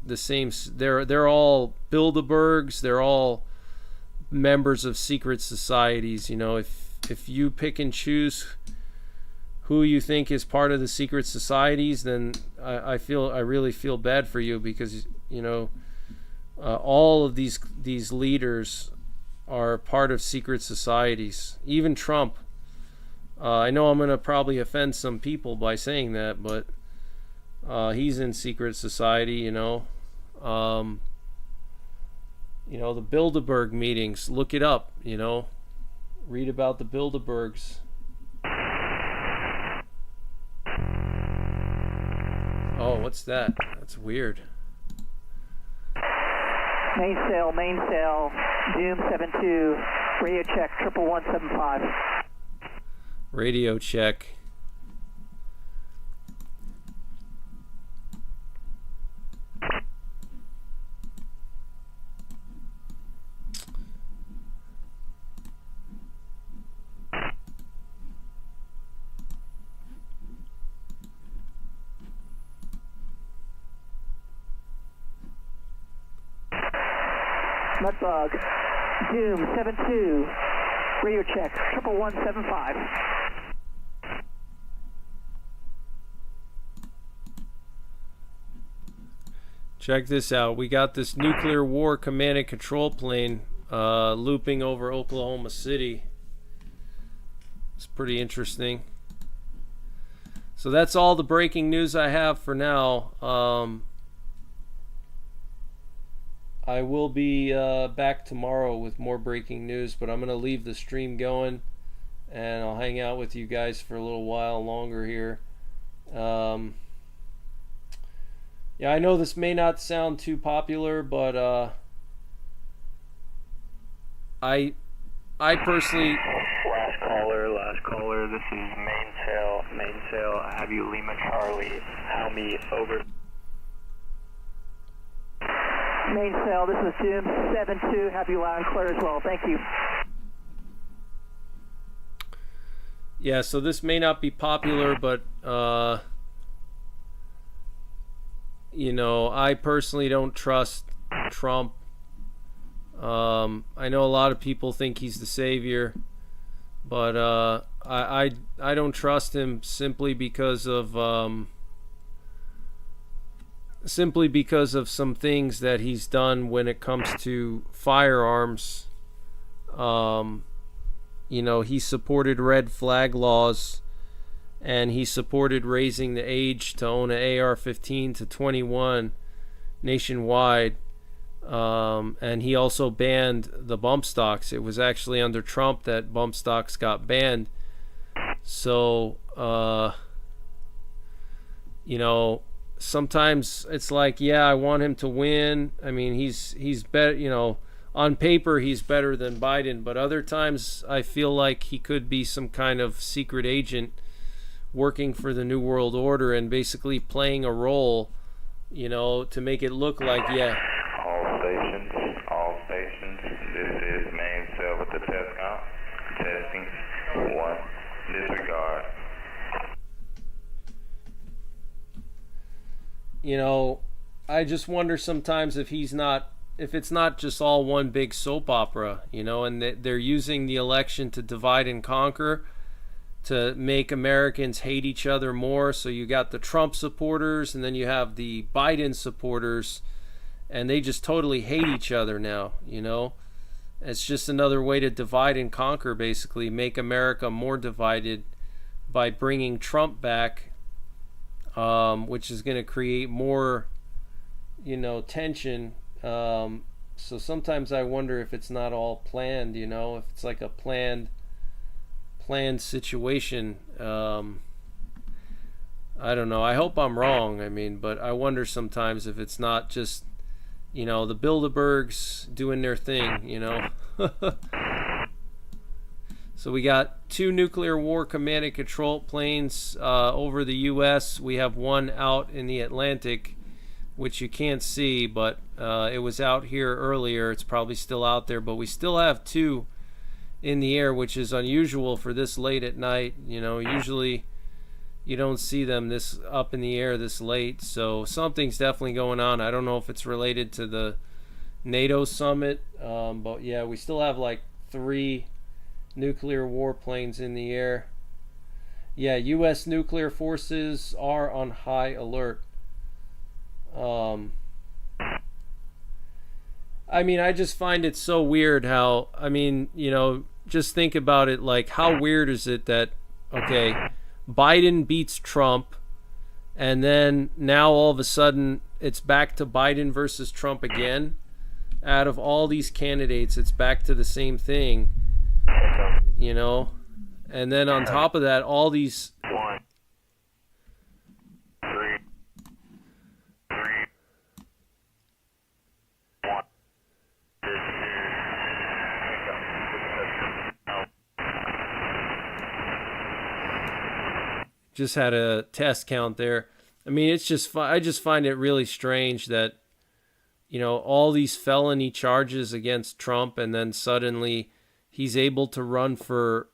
the same. They're all Bilderbergs. They're all members of secret societies. You know, if you pick and choose who you think is part of the secret societies, then I really feel bad for you, because you know all of these leaders are part of secret societies. Even Trump. I know I'm going to probably offend some people by saying that, but he's in secret society, you know. You know, the Bilderberg meetings, look it up, you know. Read about the Bilderbergs. Oh, what's that? That's weird. Mainsail, Doom 72, radio check, 11175. Radio check. Mudbug. Doom 72. Radio check 11175. Check this out. We got this nuclear war command and control plane looping over Oklahoma City. It's pretty interesting. So that's all the breaking news I have for now. I will be back tomorrow with more breaking news, but I'm going to leave the stream going and I'll hang out with you guys for a little while longer here. Yeah, I know this may not sound too popular, but I personally... Last caller, this is mainsail, I have you Lima Charlie, Helmy, over. Mainsail, this is Doom 72, have you loud and clear as well, thank you. Yeah, so this may not be popular, but you know, I personally don't trust Trump. I know a lot of people think he's the savior, but I don't trust him simply because of some things that he's done when it comes to firearms. You know, he supported red flag laws, and he supported raising the age to own an AR-15 to 21 nationwide. And he also banned the bump stocks. It was actually under Trump that bump stocks got banned. So, you know, sometimes it's like, yeah, I want him to win. I mean, he's better, you know, on paper he's better than Biden, but other times I feel like he could be some kind of secret agent working for the New World Order and basically playing a role, you know, to make it look like, yeah. All stations, this is mainsail with the test count. Testing 1, disregard. You know, I just wonder sometimes if it's not just all one big soap opera, you know, and they're using the election to divide and conquer, to make Americans hate each other more. So you got the Trump supporters and then you have the Biden supporters, and they just totally hate each other now, you know. It's just another way to divide and conquer, basically, make America more divided by bringing Trump back, which is going to create more, you know, tension. So sometimes I wonder if it's not all planned, you know, if it's like a planned situation. I don't know. I hope I'm wrong. I mean, but I wonder sometimes if it's not just, you know, the Bilderbergs doing their thing, you know. So we got 2 nuclear war command and control planes over the U.S. We have one out in the Atlantic, which you can't see, but it was out here earlier. It's probably still out there, but we still have 2 in the air, which is unusual for this late at night. You know, usually you don't see them this up in the air this late, so something's definitely going on. I don't know if it's related to the NATO summit, but yeah, we still have like 3 nuclear warplanes in the air. Yeah, U.S. nuclear forces are on high alert. I mean, I just find it so weird how, I mean, you know, just think about it, like, how weird is it that, okay, Biden beats Trump, and then now all of a sudden it's back to Biden versus Trump again. Out of all these candidates, it's back to the same thing, you know. And then on top of that, all these... Just had a test count there. I mean, it's just I just find it really strange that, you know, all these felony charges against Trump, and then suddenly he's able to run for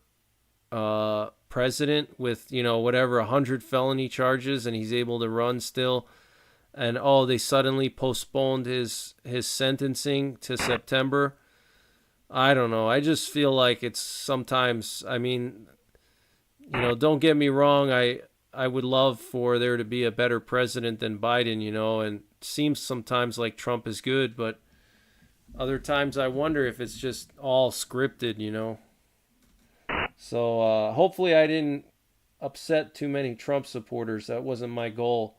president with, you know, whatever, 100 felony charges, and he's able to run still. and they suddenly postponed his sentencing to September. I don't know. I just feel like it's sometimes, I mean, don't get me wrong. I would love for there to be a better president than Biden, and it seems sometimes like Trump is good, but other times I wonder if it's just all scripted. So hopefully I didn't upset too many Trump supporters. That wasn't my goal.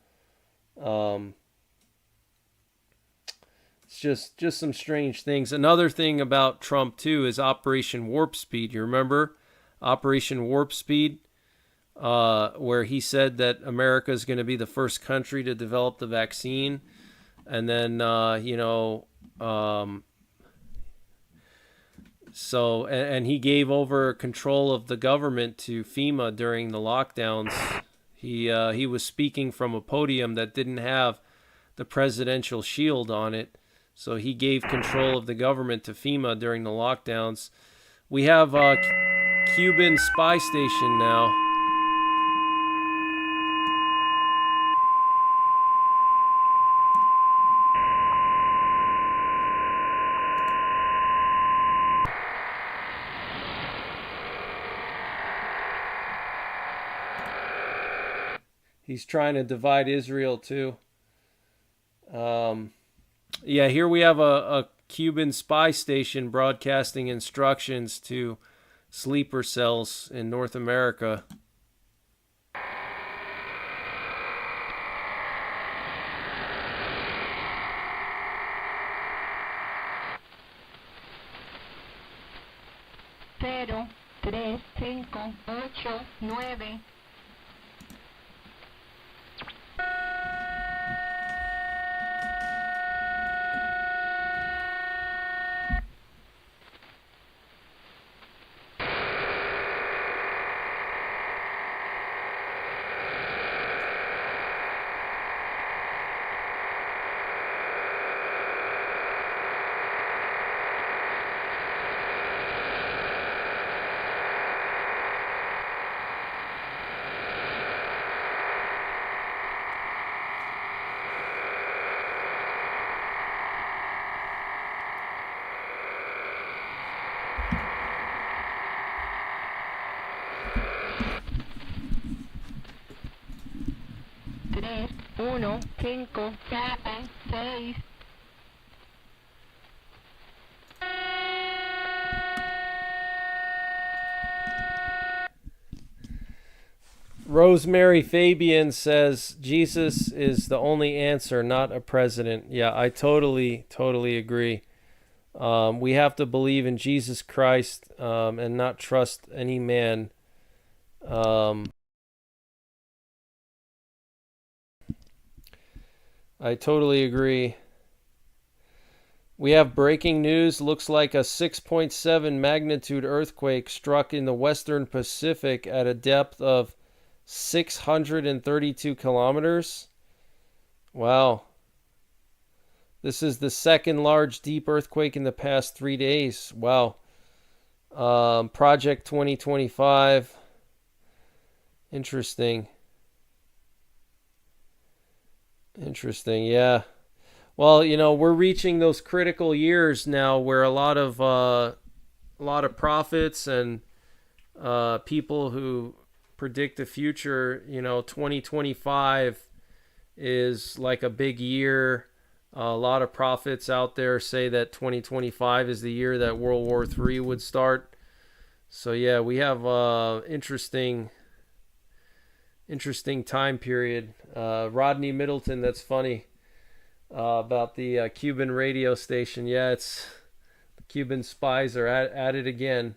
It's just some strange things. Another thing about Trump too is Operation Warp Speed. You remember Operation Warp Speed, where he said that America is going to be the first country to develop the vaccine, and then so he gave over control of the government to FEMA during the lockdowns. He was speaking from a podium that didn't have the presidential shield on it. So he gave control of the government to FEMA during the lockdowns. We have a Cuban spy station now. He's trying to divide Israel too. Yeah, here we have a Cuban spy station broadcasting instructions to sleeper cells in North America. Cero, tres, cinco, ocho, nueve. Tres, uno, cinco, siete, seis. Rosemary Fabian says Jesus is the only answer, not a president. Yeah, I totally agree. We have to believe in Jesus Christ and not trust any man. I totally agree. We have breaking news. Looks like a 6.7 magnitude earthquake struck in the western Pacific at a depth of 632 kilometers. Wow. This is the second large deep earthquake in the past 3 days. Wow. Project 2025. Interesting, yeah. Well, we're reaching those critical years now where a lot of prophets and people who predict the future, 2025 is like a big year. A lot of prophets out there say that 2025 is the year that World War III would start. So yeah, we have interesting time period. Rodney Middleton, that's funny about the Cuban radio station. Yeah, it's the Cuban spies are at it again.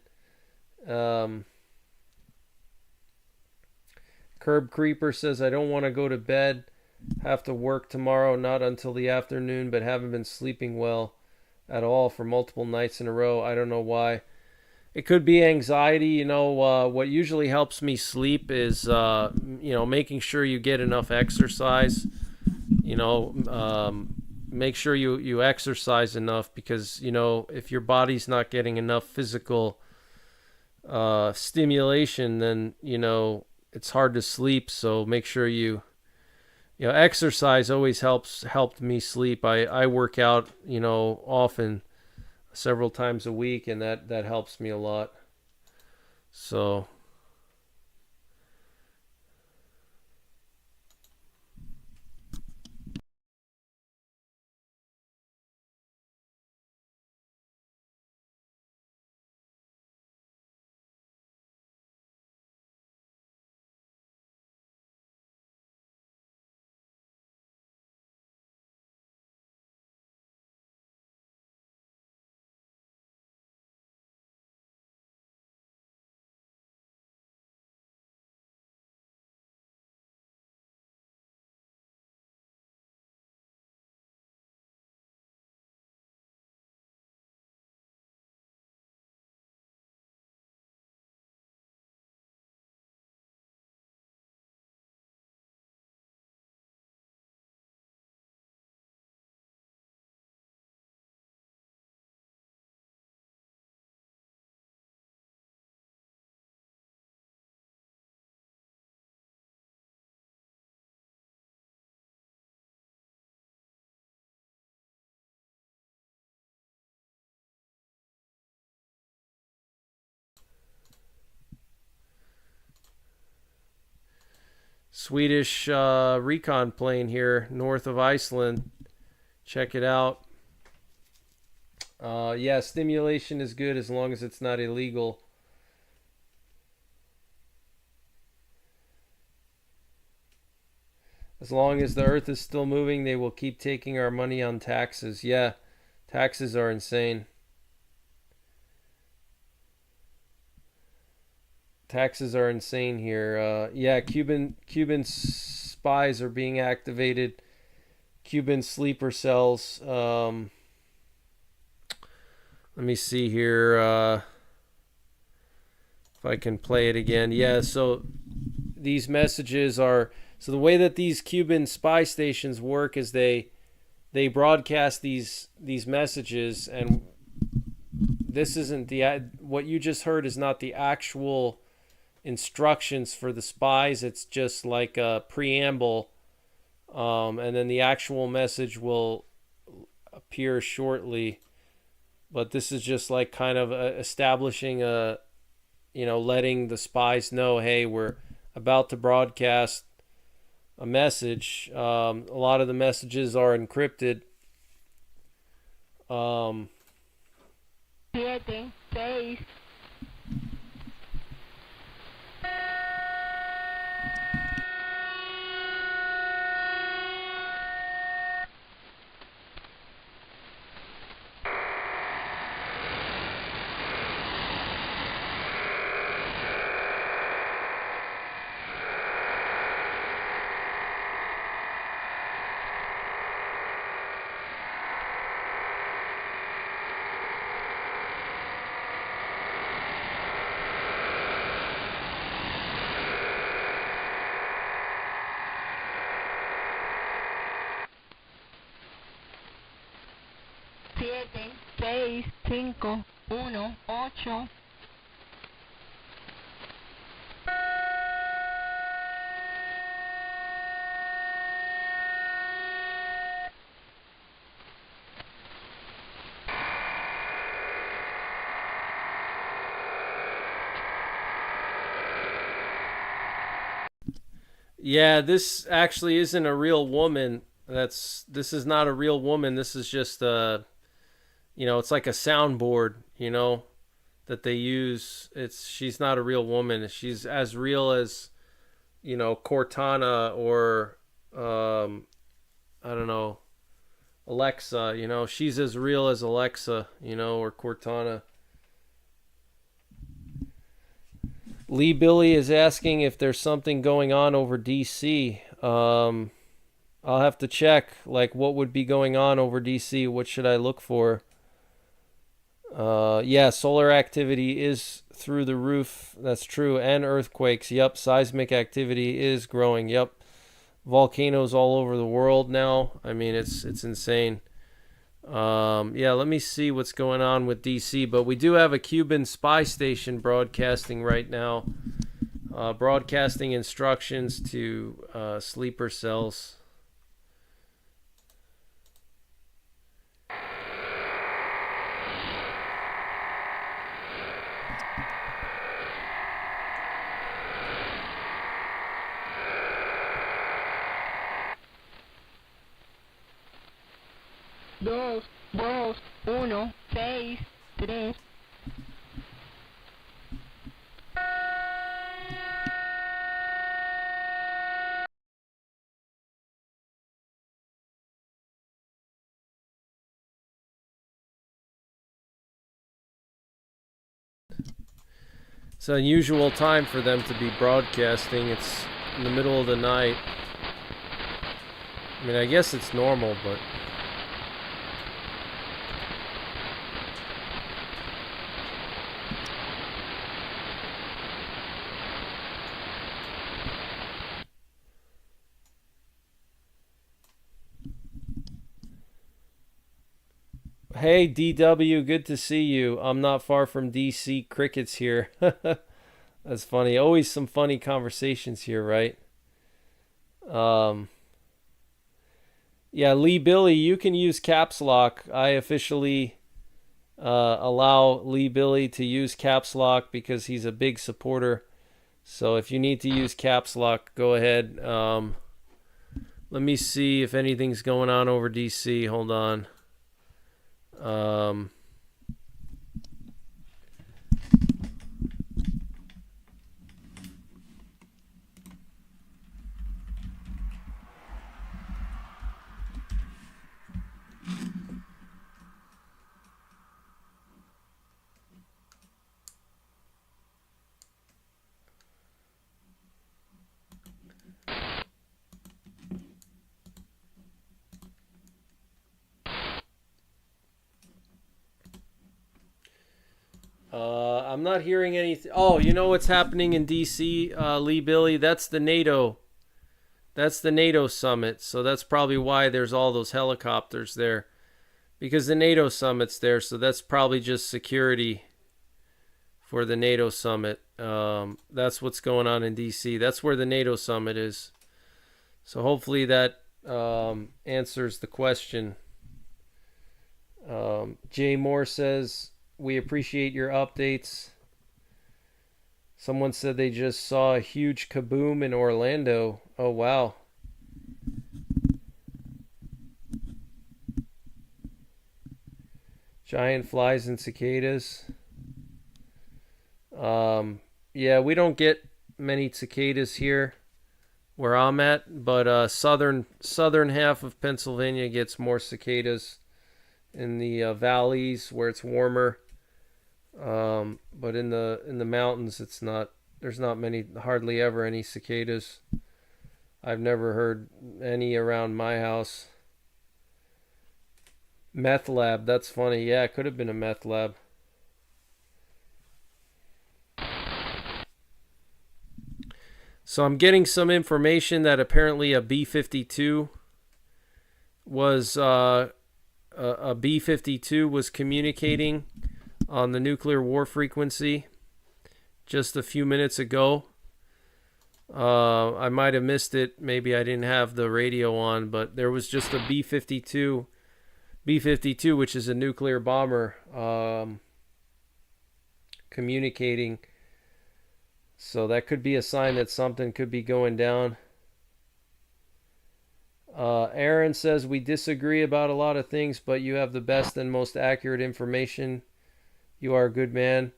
Curb Creeper says, I don't want to go to bed. Have to work tomorrow, not until the afternoon, but haven't been sleeping well at all for multiple nights in a row. I don't know why. It could be anxiety. What usually helps me sleep is, making sure you get enough exercise. Make sure you exercise enough because, if your body's not getting enough physical stimulation, then, it's hard to sleep. So make sure you exercise always helped me sleep. I work out, often, several times a week, and that helps me a lot. So Swedish recon plane here north of Iceland. Check it out. Yeah, stimulation is good as long as it's not illegal. As long as the earth is still moving, they will keep taking our money on taxes. Yeah, taxes are insane. Taxes are insane here. Yeah, Cuban spies are being activated. Cuban sleeper cells. Let me see here if I can play it again. Yeah, so these messages are... So the way that these Cuban spy stations work is they broadcast these messages, and this isn't what you just heard is not the actual instructions for the spies. It's just like a preamble, and then the actual message will appear shortly. But this is just like kind of establishing letting the spies know, hey, we're about to broadcast a message. A lot of the messages are encrypted. 7, 6. Siete, 6, 5, 1, 8. Yeah, this actually isn't a real woman. This is not a real woman. This is just it's like a soundboard, that they use. She's not a real woman. She's as real as, Cortana or I don't know, Alexa. She's as real as Alexa, or Cortana. Lee Billy is asking if there's something going on over DC. I'll have to check, like, what would be going on over DC. What should I look for? Yeah, solar activity is through the roof. That's true. And earthquakes. Yep. Seismic activity is growing. Yep. Volcanoes all over the world now. I mean, it's insane. Yeah, let me see what's going on with DC. But we do have a Cuban spy station broadcasting right now. Broadcasting instructions to sleeper cells. 2, 2, 1, 6, 3. It's an unusual time for them to be broadcasting. It's in the middle of the night. I mean, I guess it's normal, but... Hey, DW, good to see you. I'm not far from DC. Crickets here. That's funny. Always some funny conversations here, right? Yeah, Lee Billy, you can use caps lock. I officially allow Lee Billy to use caps lock because he's a big supporter. So if you need to use caps lock, go ahead. Let me see if anything's going on over DC. Hold on. I'm not hearing anything. Oh, you know what's happening in DC, Lee Billy? That's the NATO. That's the NATO summit. So that's probably why there's all those helicopters there. Because the NATO summit's there. So that's probably just security for the NATO summit. That's what's going on in DC. That's where the NATO summit is. So hopefully that answers the question. Jay Moore says, we appreciate your updates. Someone said they just saw a huge kaboom in Orlando. Oh, wow. Giant flies and cicadas. Yeah, we don't get many cicadas here where I'm at, but southern half of Pennsylvania gets more cicadas in the valleys where it's warmer. But in the mountains, it's not. There's not many, hardly ever any cicadas. I've never heard any around my house. Meth lab, that's funny. Yeah, it could have been a meth lab. So I'm getting some information that apparently a B-52 was a B-52 was communicating on the nuclear war frequency just a few minutes ago. I might have missed it. Maybe I didn't have the radio on, but there was just a B-52, which is a nuclear bomber, communicating. So that could be a sign that something could be going down. Aaron says, we disagree about a lot of things, but you have the best and most accurate information. You are a good man.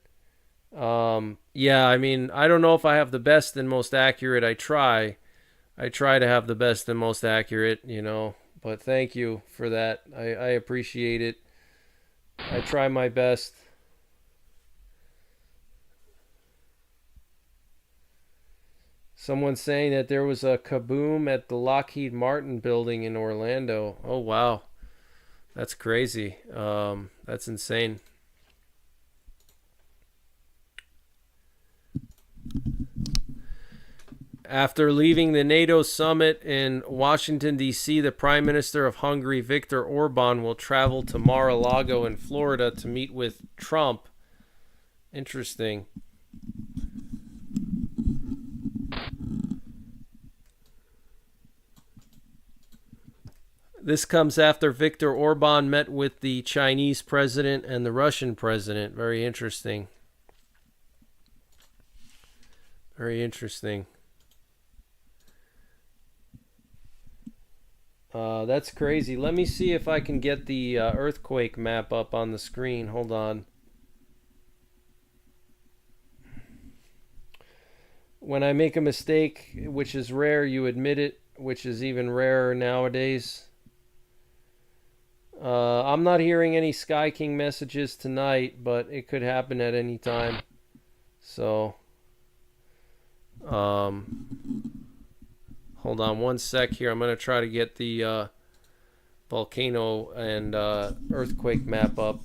Yeah, I mean, I don't know if I have the best and most accurate. I try to have the best and most accurate, but thank you for that. I appreciate it. I try my best. Someone's saying that there was a kaboom at the Lockheed Martin building in Orlando. Oh, wow. That's crazy. That's insane. After leaving the NATO summit in Washington, D.C., the Prime Minister of Hungary, Viktor Orban, will travel to Mar-a-Lago in Florida to meet with Trump. Interesting. This comes after Viktor Orban met with the Chinese president and the Russian president. Very interesting. Very interesting. That's crazy. Let me see if I can get the earthquake map up on the screen. Hold on. When I make a mistake, which is rare, you admit it, which is even rarer nowadays. I'm not hearing any Sky King messages tonight, but it could happen at any time. So, hold on one sec here. I'm going to try to get the volcano and earthquake map up.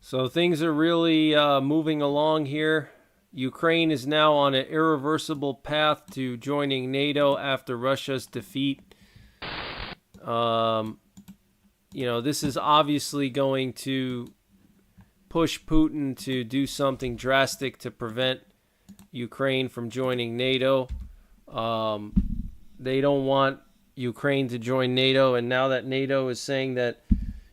So things are really moving along here. Ukraine is now on an irreversible path to joining NATO after Russia's defeat. This is obviously going to push Putin to do something drastic to prevent Ukraine from joining NATO. They don't want Ukraine to join NATO, and now that NATO is saying that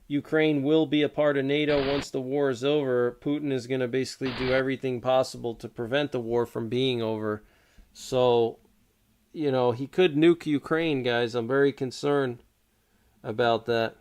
Ukraine will be a part of NATO once the war is over, Putin is going to basically do everything possible to prevent the war from being over. So, he could nuke Ukraine, guys. I'm very concerned about that.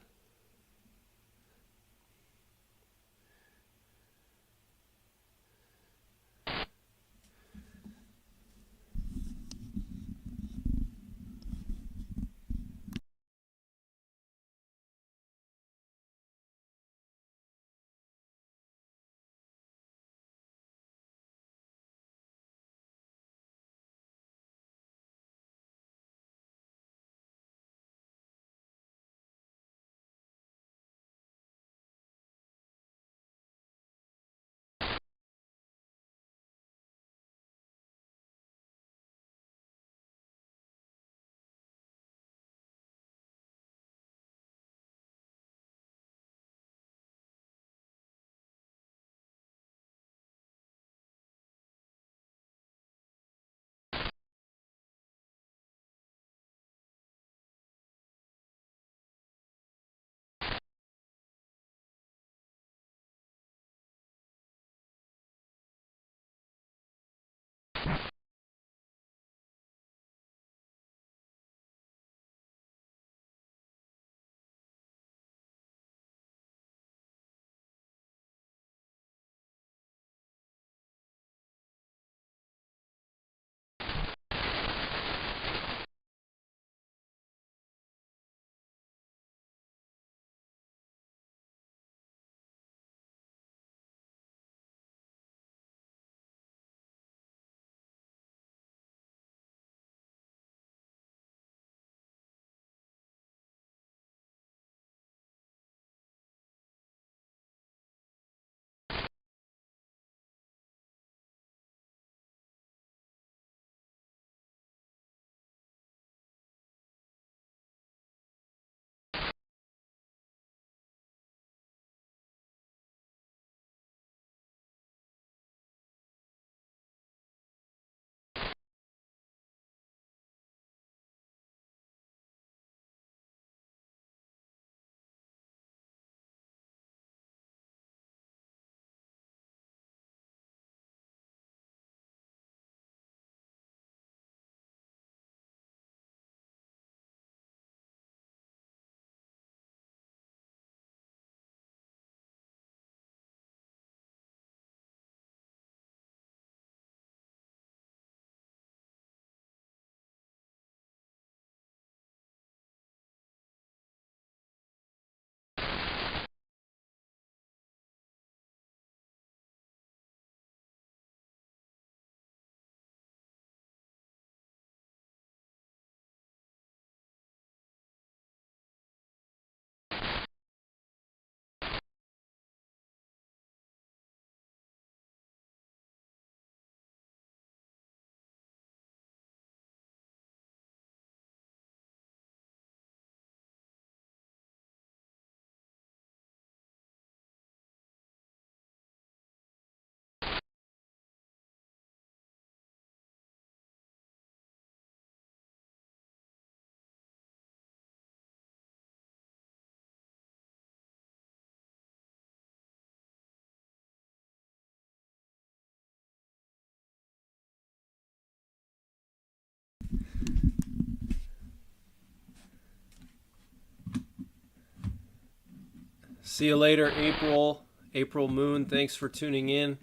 See you later, April. April Moon, thanks for tuning in.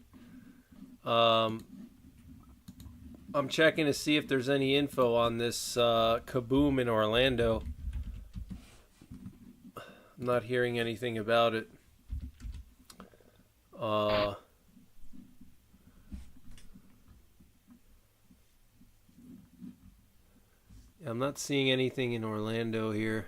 I'm checking to see if there's any info on this kaboom in Orlando. I'm not hearing anything about it. I'm not seeing anything in Orlando here.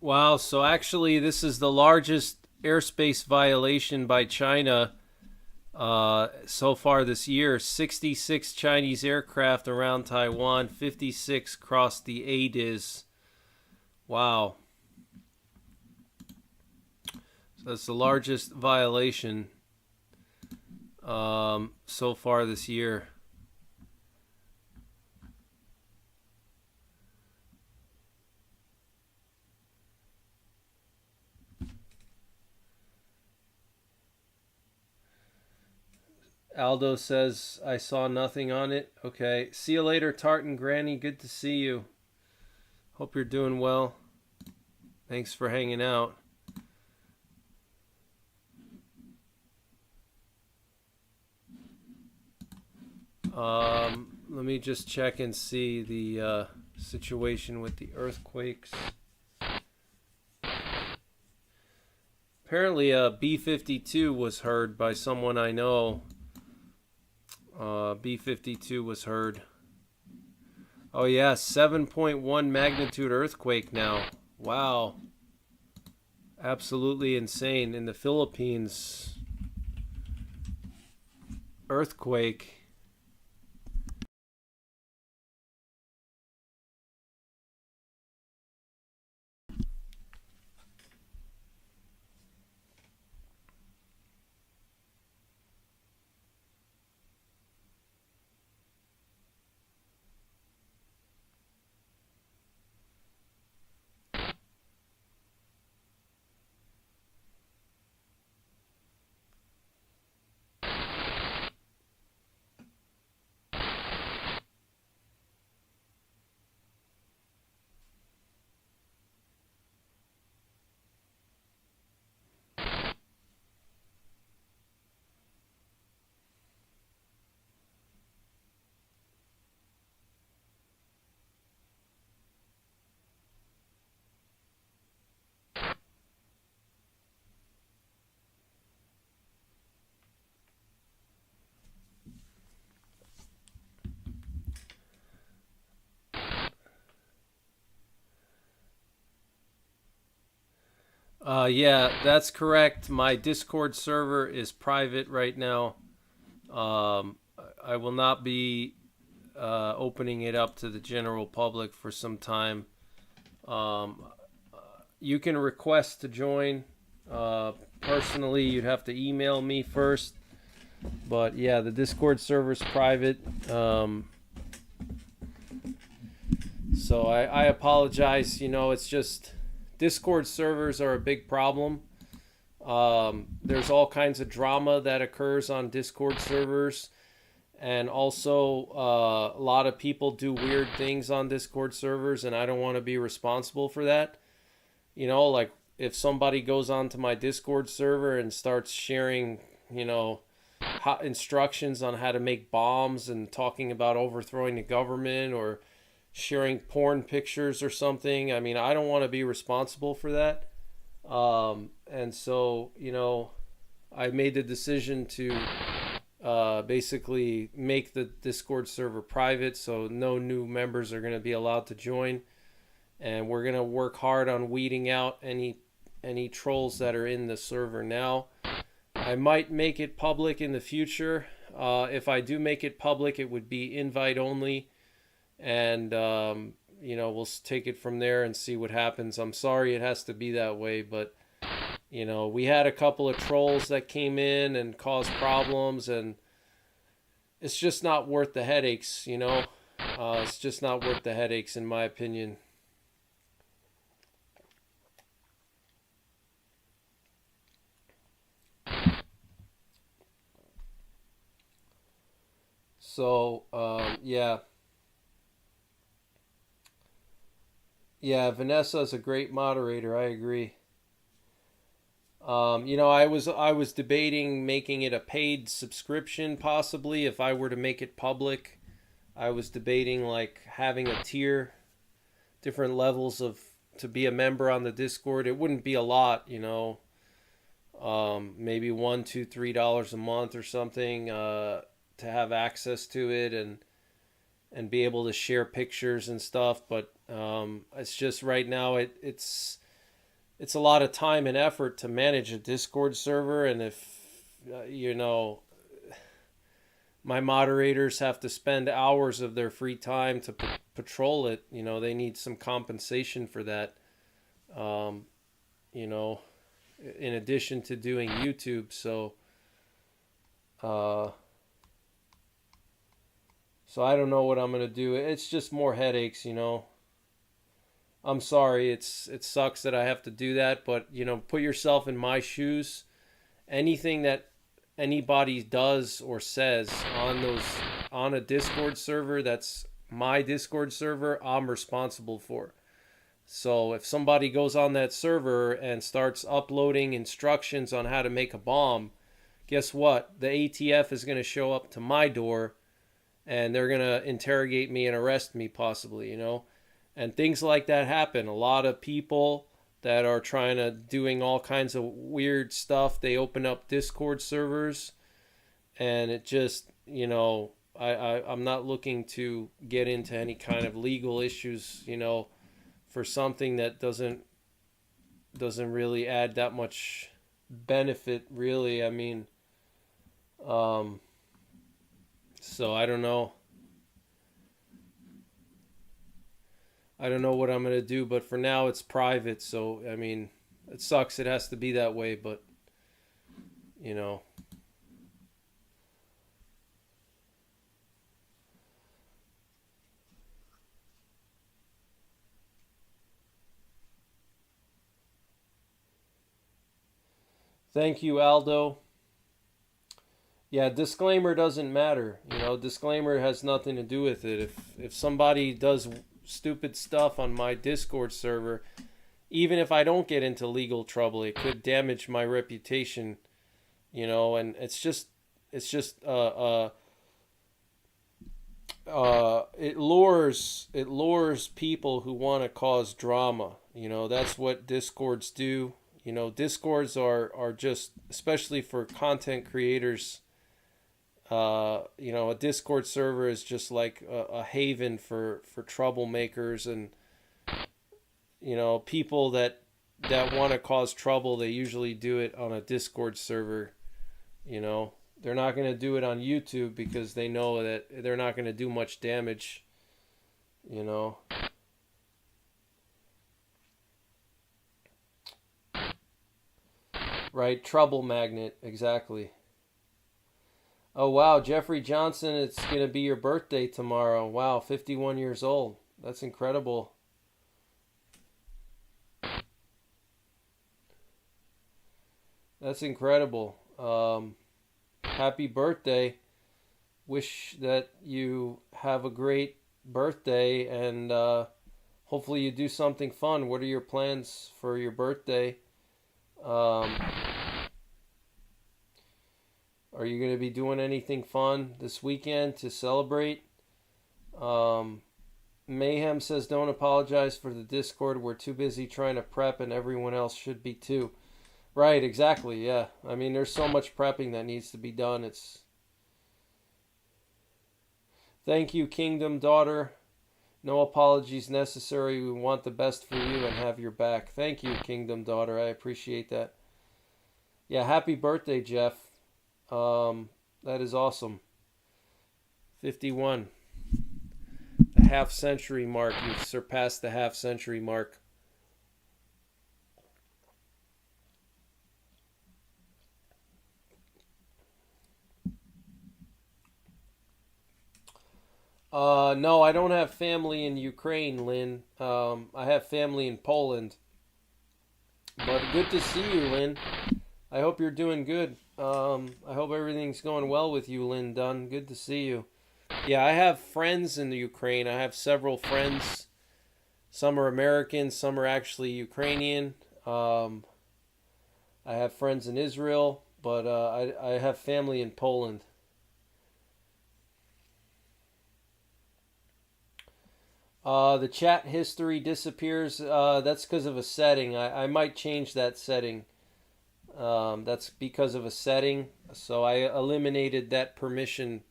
Wow, so actually this is the largest airspace violation by China so far this year. 66 Chinese aircraft around Taiwan, 56 crossed the ADIZ. Wow. So that's the largest violation so far this year. Aldo says, I saw nothing on it. Okay. See you later, Tartan Granny. Good to see you. Hope you're doing well. Thanks for hanging out. Let me just check and see the situation with the earthquakes. Apparently a B-52 was heard by someone I know. B-52 was heard. Oh yeah, 7.1 magnitude earthquake now. Wow. Absolutely insane. In the Philippines, earthquake. Yeah, that's correct. My Discord server is private right now. I will not be opening it up to the general public for some time. You can request to join. Personally, you'd have to email me first. But yeah, the Discord server is private. So I apologize. You know, it's just Discord servers are a big problem. There's all kinds of drama that occurs on Discord servers. And also, a lot of people do weird things on Discord servers, and I don't want to be responsible for that. You know, like if somebody goes onto my Discord server and starts sharing, you know, instructions on how to make bombs and talking about overthrowing the government or sharing porn pictures or something, I mean, I don't want to be responsible for that. And so, you know, I made the decision to basically make the Discord server private, so no new members are going to be allowed to join. And we're going to work hard on weeding out any trolls that are in the server now. I might make it public in the future. If I do make it public, it would be invite only. and we'll take it from there and see what happens. I'm sorry it has to be that way, but we had a couple of trolls that came in and caused problems, and it's just not worth the headaches. It's just not worth the headaches, in my opinion. So, yeah. Yeah, Vanessa is a great moderator. I agree. I was debating making it a paid subscription, possibly, if I were to make it public. I was debating like having a tier, different levels of to be a member on the Discord. It wouldn't be a lot, maybe $1, $2, $3 a month or something, to have access to it and be able to share pictures and stuff. But it's just right now it's a lot of time and effort to manage a Discord server, and if my moderators have to spend hours of their free time to patrol it, they need some compensation for that. In addition to doing YouTube, so I don't know what I'm gonna do. It's just more headaches, I'm sorry. It sucks that I have to do that, but put yourself in my shoes. Anything that anybody does or says on a Discord server that's my Discord server, I'm responsible for. So if somebody goes on that server and starts uploading instructions on how to make a bomb, guess what? The ATF is going to show up to my door and they're going to interrogate me and arrest me possibly, And things like that happen. A lot of people that are doing all kinds of weird stuff, they open up Discord servers, and it just, I'm not looking to get into any kind of legal issues, for something that doesn't really add that much benefit, really. I mean, so I don't know. I don't know what I'm going to do, but for now it's private. So, I mean, it sucks. It has to be that way, but, Thank you, Aldo. Yeah, disclaimer doesn't matter. Disclaimer has nothing to do with it. If somebody does stupid stuff on my Discord server, even if I don't get into legal trouble, it could damage my reputation, and it lures people who want to cause drama. That's what Discords do. Discords are just, especially for content creators, a Discord server is just like a haven for troublemakers and, people that want to cause trouble. They usually do it on a Discord server. They're not going to do it on YouTube because they know that they're not going to do much damage, Right, trouble magnet, exactly. Oh, wow, Jeffrey Johnson, it's going to be your birthday tomorrow. Wow, 51 years old. That's incredible. That's incredible. Happy birthday. Wish that you have a great birthday, and hopefully you do something fun. What are your plans for your birthday? Are you going to be doing anything fun this weekend to celebrate? Mayhem says, don't apologize for the Discord. We're too busy trying to prep, and everyone else should be too. Right, exactly, yeah. I mean, there's so much prepping that needs to be done. Thank you, Kingdom Daughter. No apologies necessary. We want the best for you and have your back. Thank you, Kingdom Daughter. I appreciate that. Yeah, happy birthday, Jeff. That is awesome. 51. half-century mark. You've surpassed the half-century mark. No, I don't have family in Ukraine, Lynn. I have family in Poland. But good to see you, Lynn. I hope you're doing good. I hope everything's going well with you, Lynn Dunn. Good to see you. Yeah, I have friends in the Ukraine. I have several friends. Some are American, some are actually Ukrainian. I have friends in Israel, but I have family in Poland. The chat history disappears. That's because of a setting. I might change that setting. That's because of a setting. So I eliminated that permission,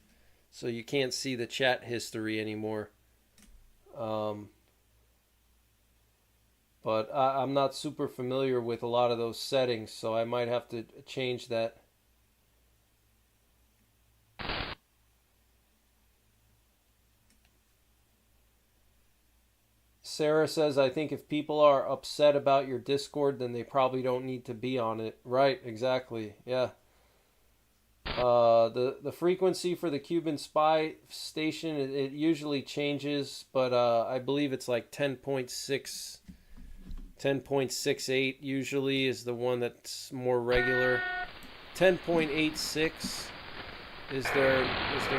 so you can't see the chat history anymore. But I'm not super familiar with a lot of those settings, so I might have to change that. Sarah says, I think if people are upset about your Discord, then they probably don't need to be on it. Right, exactly. Yeah. The frequency for the Cuban spy station, it usually changes, but I believe it's like 10.6, 10.68 usually is the one that's more regular. 10.86 is their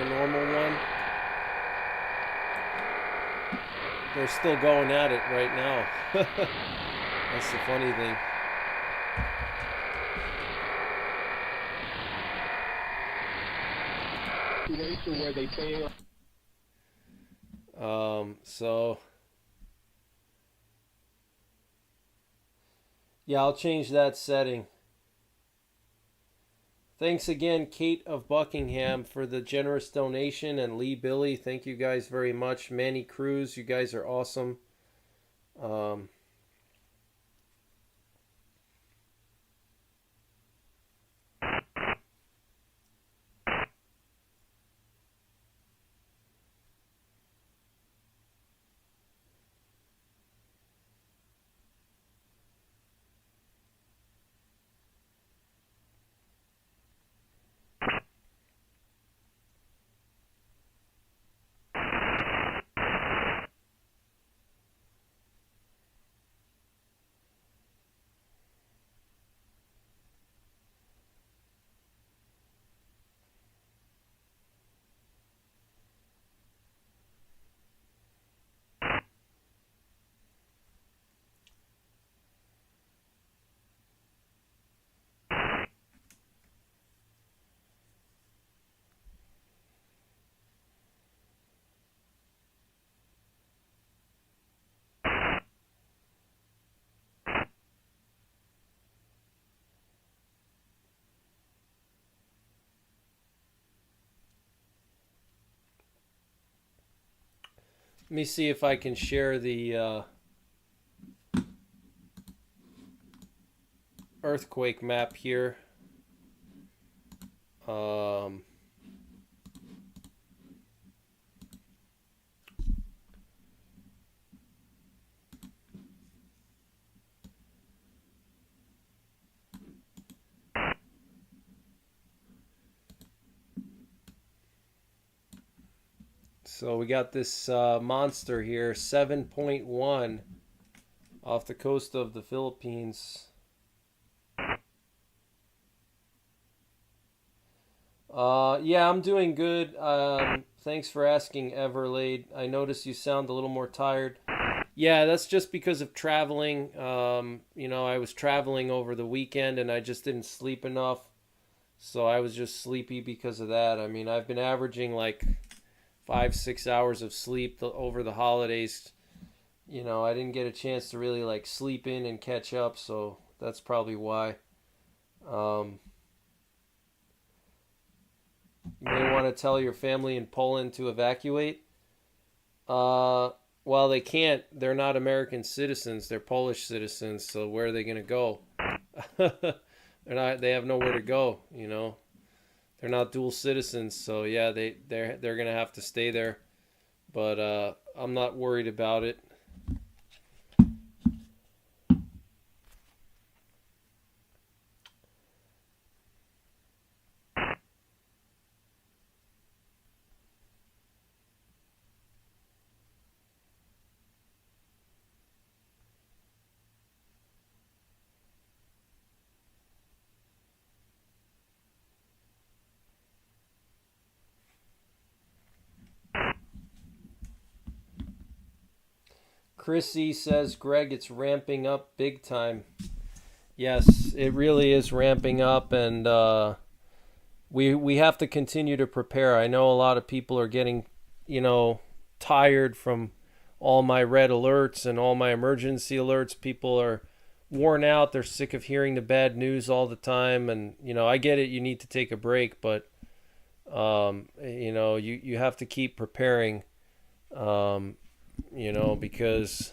normal one. They're still going at it right now. That's the funny thing. Where they say so yeah, I'll change that setting. Thanks again, Kate of Buckingham, for the generous donation, and Lee Billy, thank you guys very much. Manny Cruz, you guys are awesome. Let me see if I can share the earthquake map here. So we got this monster here, 7.1 off the coast of the Philippines. Yeah, I'm doing good. Thanks for asking, Everlade. I notice you sound a little more tired. Yeah, that's just because of traveling. I was traveling over the weekend and I just didn't sleep enough. So I was just sleepy because of that. I mean, I've been averaging like 5-6 hours of sleep over the holidays. I didn't get a chance to really like sleep in and catch up, so that's probably why. You may want to tell your family in Poland to evacuate. Well, they can't. They're not American citizens. They're Polish citizens. So where are they going to go? They have nowhere to go. They're not dual citizens. So yeah, they're going to have to stay there but I'm not worried about it. Chrissy says, Greg, it's ramping up big time. Yes, it really is ramping up, and we have to continue to prepare. I know a lot of people are getting, tired from all my red alerts and all my emergency alerts. People are worn out. They're sick of hearing the bad news all the time, and I get it. You need to take a break, but you have to keep preparing. Because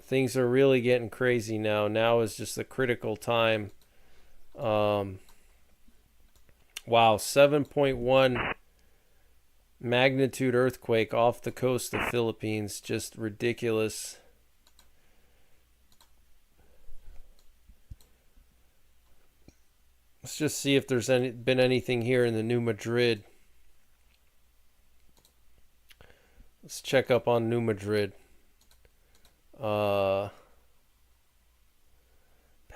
things are really getting crazy now. Now is just a critical time. Wow, 7.1 magnitude earthquake off the coast of Philippines. Just ridiculous. Let's just see if there's been anything here in the New Madrid. Let's check up on New Madrid. Past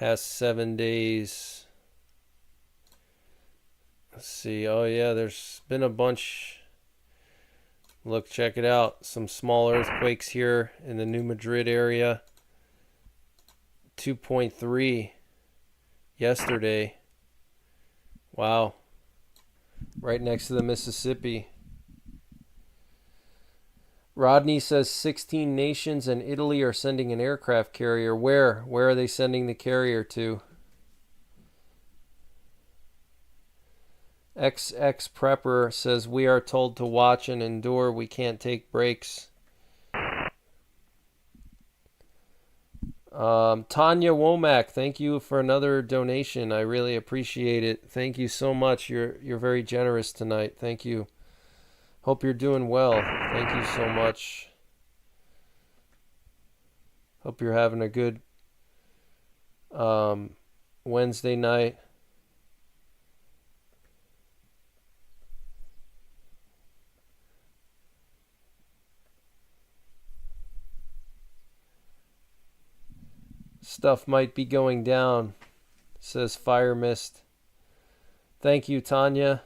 7 days. Let's see. Oh yeah, there's been a bunch. Look, check it out. Some small earthquakes here in the New Madrid area. 2.3 yesterday. Wow. Right next to the Mississippi. Rodney says 16 nations and Italy are sending an aircraft carrier. Where? Where are they sending the carrier to? NYPrepper says we are told to watch and endure. We can't take breaks. Tanya Womack, thank you for another donation. I really appreciate it. Thank you so much. You're very generous tonight. Thank you. Hope you're doing well. Thank you so much. Hope you're having a good Wednesday night. Stuff might be going down, says Fire Mist. Thank you, Tanya.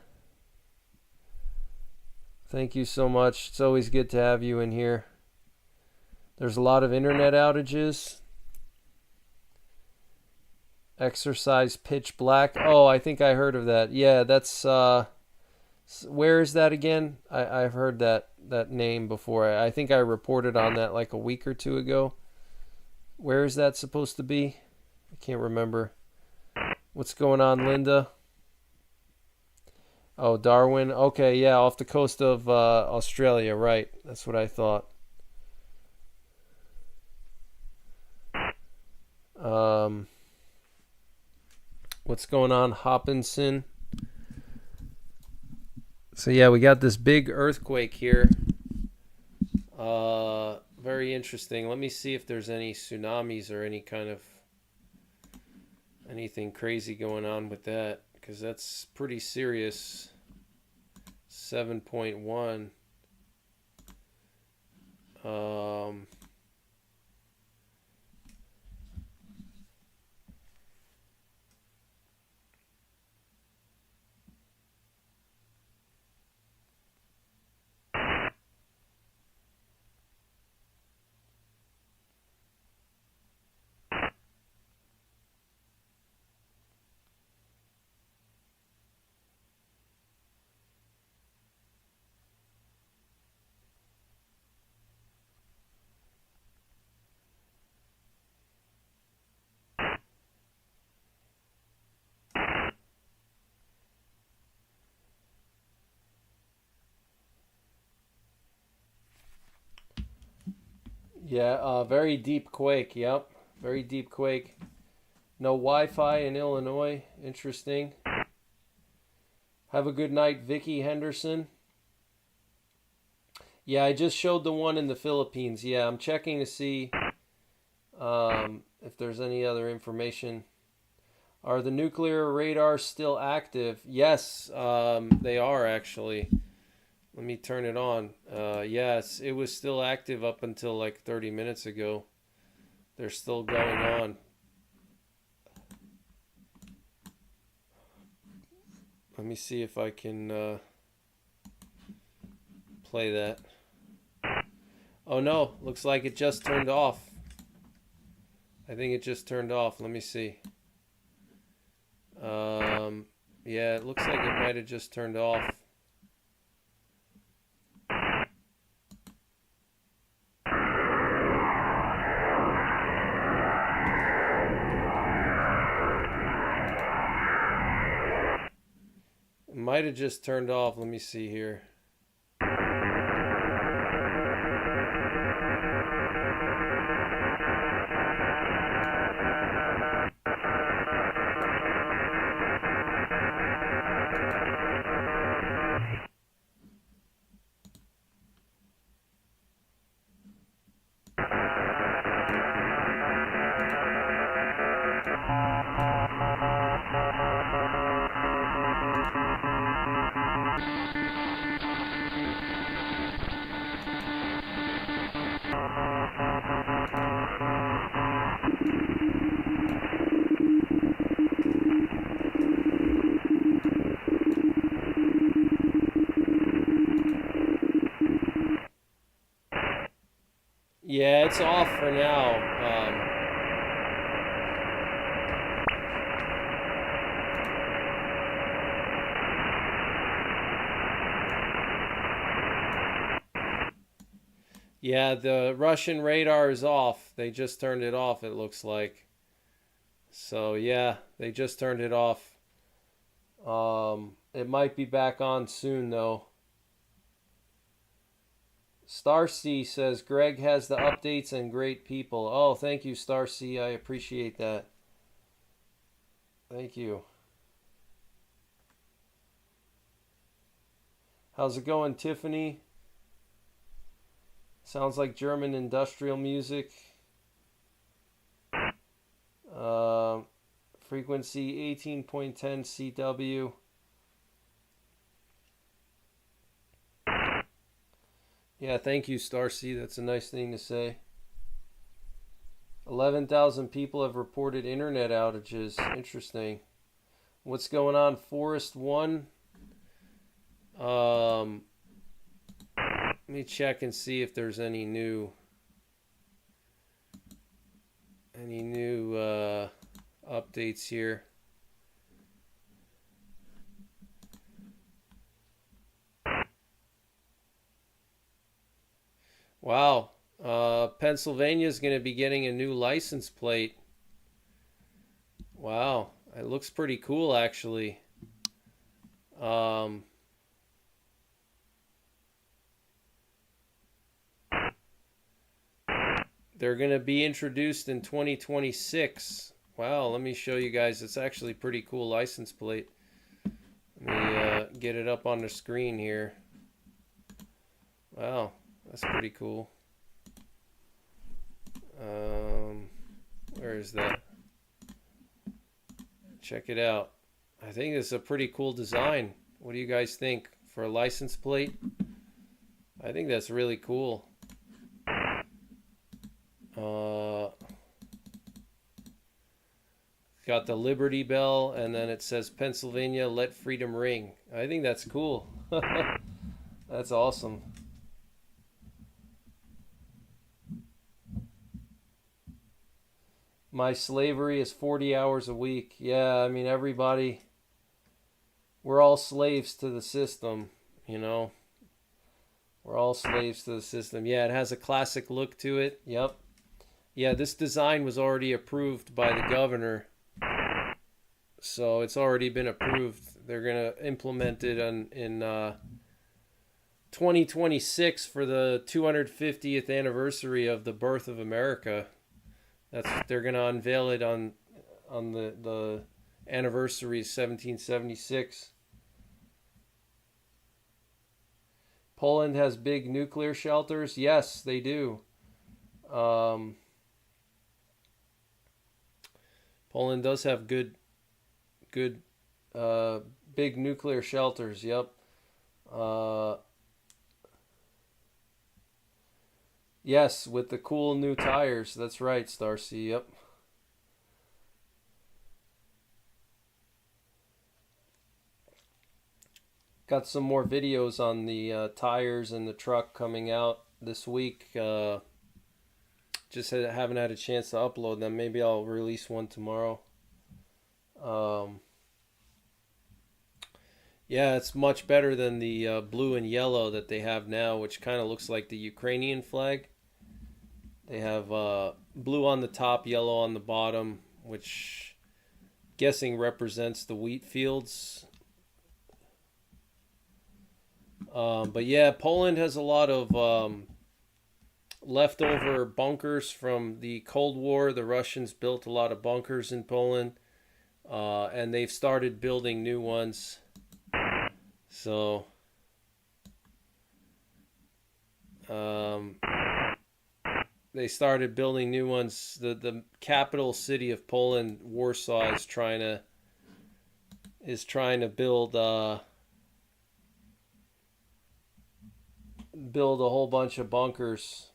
Thank you so much. It's always good to have you in here. There's a lot of internet outages. Exercise pitch black. Oh, I think I heard of that. Yeah, that's where is that again? I've heard that name before. I think I reported on that like a week or two ago. Where is that supposed to be? I can't remember. What's going on, Linda? Oh, Darwin. Okay, yeah, off the coast of Australia, right. That's what I thought. What's going on, Hopkinson? So yeah, we got this big earthquake here. Very interesting. Let me see if there's any tsunamis or any kind of anything crazy going on with that, because that's pretty serious. 7.1. Yeah, very deep quake. Yep, very deep quake. No Wi-Fi in Illinois. Interesting. Have a good night, Vicky Henderson. Yeah, I just showed the one in the Philippines. Yeah, I'm checking to see if there's any other information. Are the nuclear radars still active? Yes, they are actually. Let me turn it on. Yes, it was still active up until like 30 minutes ago. They're still going on. Let me see if I can play that. Oh no, looks like it just turned off. I think it just turned off. Let me see. Yeah, it looks like it might have just turned off. It might have just turned off. Let me see here. Yeah, it's off for now. Yeah, the Russian radar is off. They just turned it off, it looks like. So, yeah, they just turned it off. It might be back on soon, though. Starcy says, Greg has the updates and great people. Oh, thank you, Starcy. I appreciate that. Thank you. How's it going, Tiffany? Sounds like German industrial music. Frequency 18.10 CW. Yeah, thank you, Starcy. That's a nice thing to say. 11,000 people have reported internet outages. Interesting. What's going on, Forest One? Let me check and see if there's any new updates here. Wow. Pennsylvania is going to be getting a new license plate. Wow. It looks pretty cool, actually. They're going to be introduced in 2026. Wow, let me show you guys. It's actually a pretty cool license plate. Let me get it up on the screen here. Wow, that's pretty cool. Where is that? Check it out. I think it's a pretty cool design. What do you guys think for a license plate? I think that's really cool. Got the Liberty Bell, and then it says Pennsylvania, let freedom ring. I think that's cool. That's awesome. My slavery is 40 hours a week. Yeah, I mean, everybody, we're all slaves to the system, you know. We're all slaves to the system. Yeah, it has a classic look to it. Yep. Yeah, this design was already approved by the governor. So it's already been approved. They're going to implement it in 2026 for the 250th anniversary of the birth of America. They're going to unveil it on the anniversary of 1776. Poland has big nuclear shelters. Yes, they do. Poland does have good, big nuclear shelters. Yep. Yes, with the cool new tires. That's right, Starcy. Yep. Got some more videos on the tires and the truck coming out this week. Just haven't had a chance to upload them. Maybe I'll release one tomorrow. Yeah, it's much better than the blue and yellow that they have now, which kind of looks like the Ukrainian flag. They have blue on the top, yellow on the bottom, which I'm guessing represents the wheat fields. But yeah, Poland has a lot of leftover bunkers from the Cold War. The Russians built a lot of bunkers in Poland, and they've started building new ones. So, they started building new ones. The capital city of Poland, Warsaw, is trying to build a whole bunch of bunkers.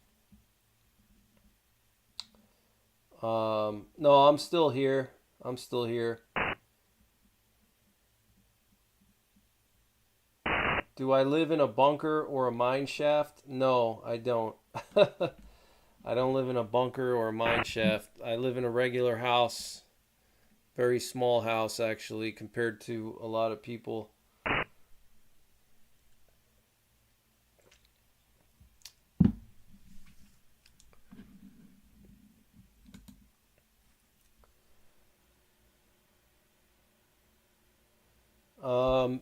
No, I'm still here. Do I live in a bunker or a mine shaft? No, I don't. I don't live in a bunker or a mine shaft. I live in a regular house. Very small house, actually, compared to a lot of people.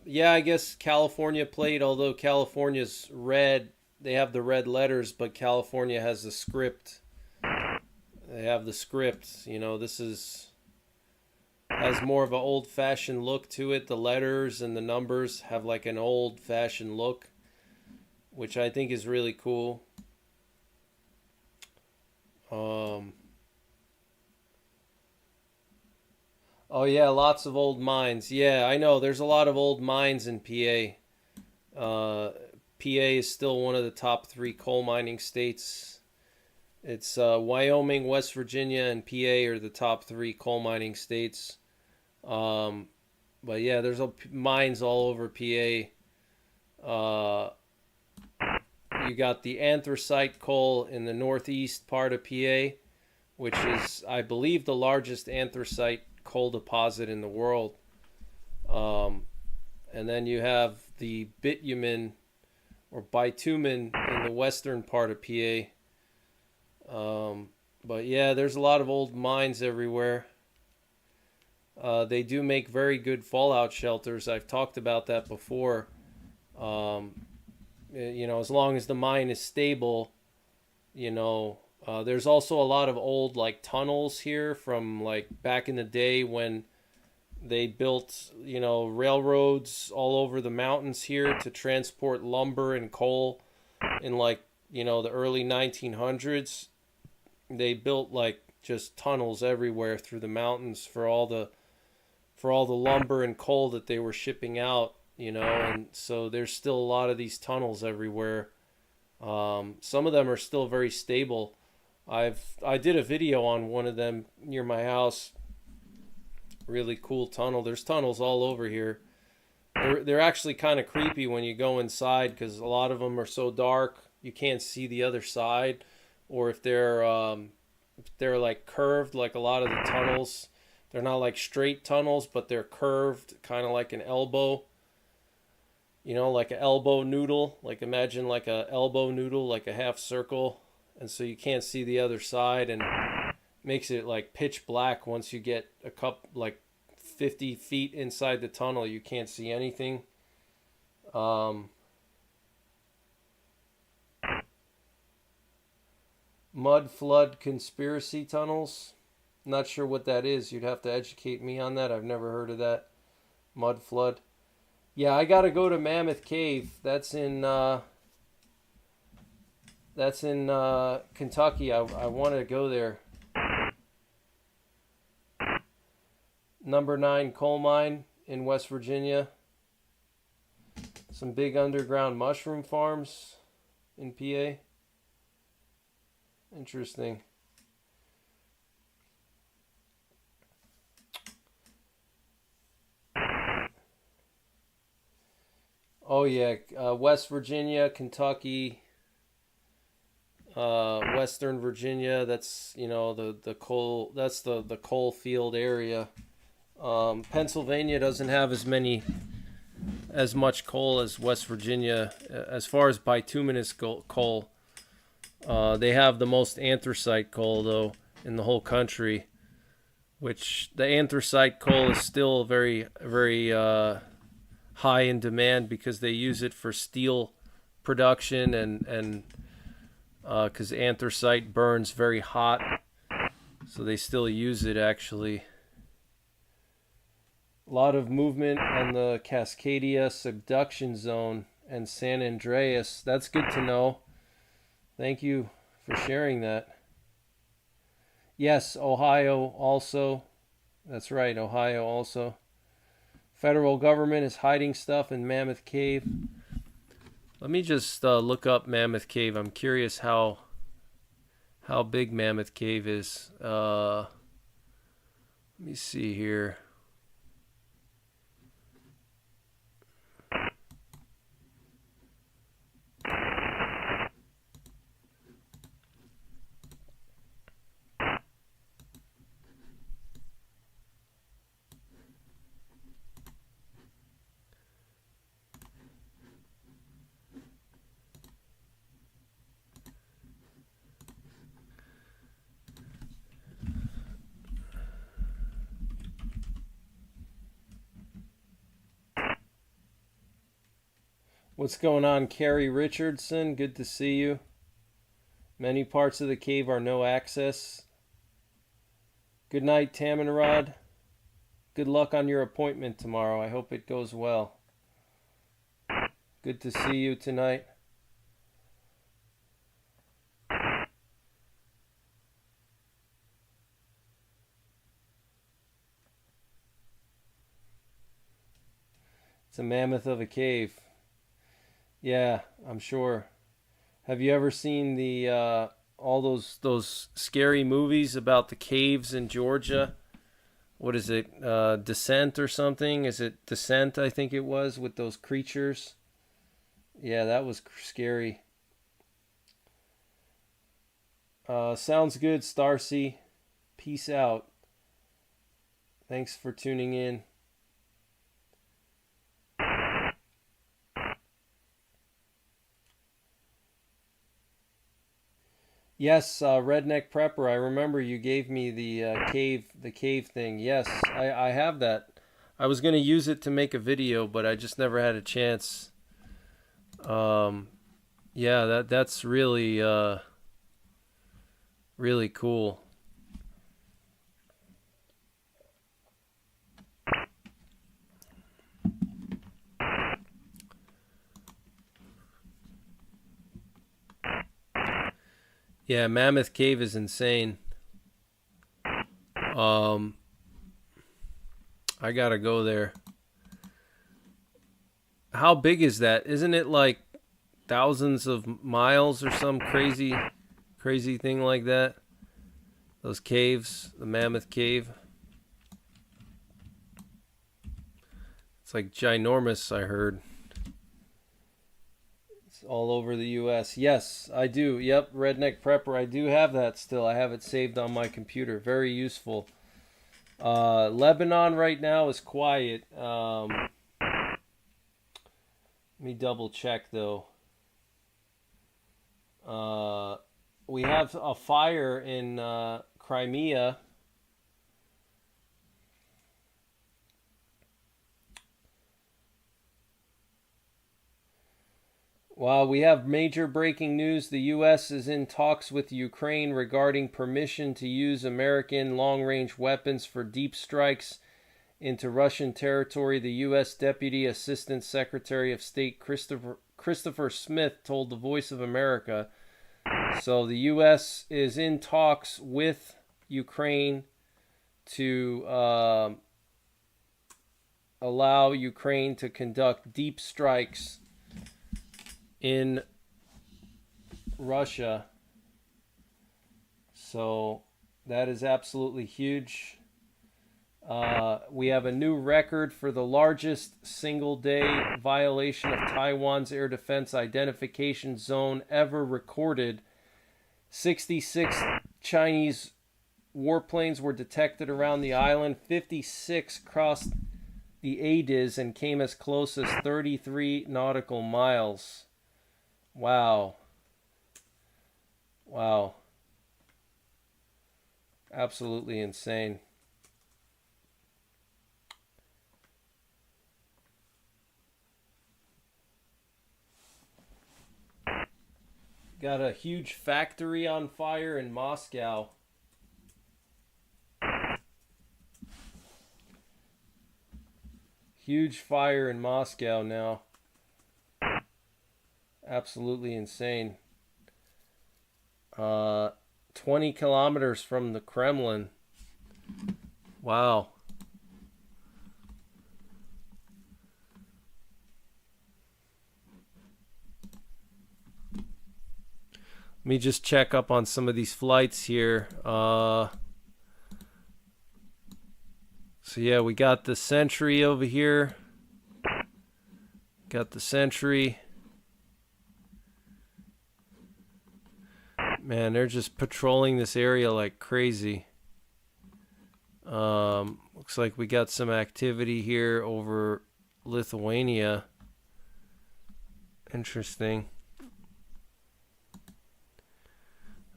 Yeah, I guess California played, although California's red. They have the red letters, but California has the script. They have the script. This has more of an old-fashioned look to it. The letters and the numbers have like an old-fashioned look, which I think is really cool. Oh yeah, lots of old mines. Yeah, I know. There's a lot of old mines in PA. PA is still one of the top 3 coal mining states. It's Wyoming, West Virginia, and PA are the top 3 coal mining states. But yeah, there's mines all over PA. You got the anthracite coal in the northeast part of PA, which is, I believe, the largest anthracite coal deposit in the world. And then you have the bitumen or bitumen in the western part of PA. But yeah, there's a lot of old mines everywhere. They do make very good fallout shelters. I've talked about that before. As long as the mine is stable, there's also a lot of old tunnels here from back in the day when they built, railroads all over the mountains here to transport lumber and coal in the early 1900s. They built just tunnels everywhere through the mountains for all the lumber and coal that they were shipping out, and so there's still a lot of these tunnels everywhere. Some of them are still very stable. I did a video on one of them near my house. Really cool tunnel. There's tunnels all over here. They're actually kind of creepy when you go inside because a lot of them are so dark you can't see the other side, or if they're curved, like a lot of the tunnels. They're not straight tunnels, but they're curved, kind of like an elbow. Like an elbow noodle. Imagine like a elbow noodle, like a half circle. And so you can't see the other side, and makes it pitch black once you get 50 feet inside the tunnel. You can't see anything. Mud flood conspiracy tunnels. Not sure what that is. You'd have to educate me on that. I've never heard of that. Mud flood. Yeah, I gotta go to Mammoth Cave. That's in That's in Kentucky. I want to go there. Number 9 coal mine in West Virginia. Some big underground mushroom farms in PA. Interesting. Oh yeah, West Virginia, Kentucky, Western Virginia. That's the coal. That's the coal field area. Pennsylvania doesn't have as much coal as West Virginia as far as bituminous coal. They have the most anthracite coal though in the whole country, which the anthracite coal is still very very high in demand because they use it for steel production and because anthracite burns very hot, so they still use it actually. A lot of movement on the Cascadia subduction zone and San Andreas. That's good to know. Thank you for sharing that. Yes, Ohio also. That's right, Ohio also. Federal government is hiding stuff in Mammoth Cave. Let me just look up Mammoth Cave. I'm curious how big Mammoth Cave is. Let me see here. What's going on, Carrie Richardson? Good to see you. Many parts of the cave are no access. Good night, Tamanrod. Good luck on your appointment tomorrow. I hope it goes well. Good to see you tonight. It's a mammoth of a cave. Yeah, I'm sure. Have you ever seen the all those scary movies about the caves in Georgia? What is it? Descent or something? Is it Descent? I think it was, with those creatures. Yeah, that was scary. Sounds good, Starcy. Peace out. Thanks for tuning in. Yes, Redneck Prepper. I remember you gave me the cave thing. Yes, I have that. I was gonna use it to make a video, but I just never had a chance. Yeah, that's really really cool. Yeah, Mammoth Cave is insane. I gotta go there. How big is that? Isn't it like thousands of miles or some crazy thing like that? Those caves, the Mammoth Cave. It's like ginormous, I heard. All over the U.S. Yes, I do. Yep, Redneck Prepper. I do have that still. I have it saved on my computer. Very useful. Lebanon right now is quiet. Let me double check though. We have a fire in Crimea. Well, we have major breaking news. The U.S. is in talks with Ukraine regarding permission to use American long-range weapons for deep strikes into Russian territory. The U.S. Deputy Assistant Secretary of State Christopher Smith told the Voice of America So the U.S. is in talks with Ukraine to allow Ukraine to conduct deep strikes in Russia. So that is absolutely huge. We have a new record for the largest single-day violation of Taiwan's air defense identification zone ever recorded. 66 Chinese warplanes were detected around the island. 56 crossed the ADIZ and came as close as 33 nautical miles. Wow. Wow. Absolutely insane. Got a huge factory on fire in Moscow. Huge fire in Moscow now. Absolutely insane. 20 kilometers from the Kremlin. Wow. Let me just check up on some of these flights here. So yeah, we got the Sentry over here. Got the Sentry. Man, they're just patrolling this area like crazy. Looks like we got some activity here over Lithuania. Interesting.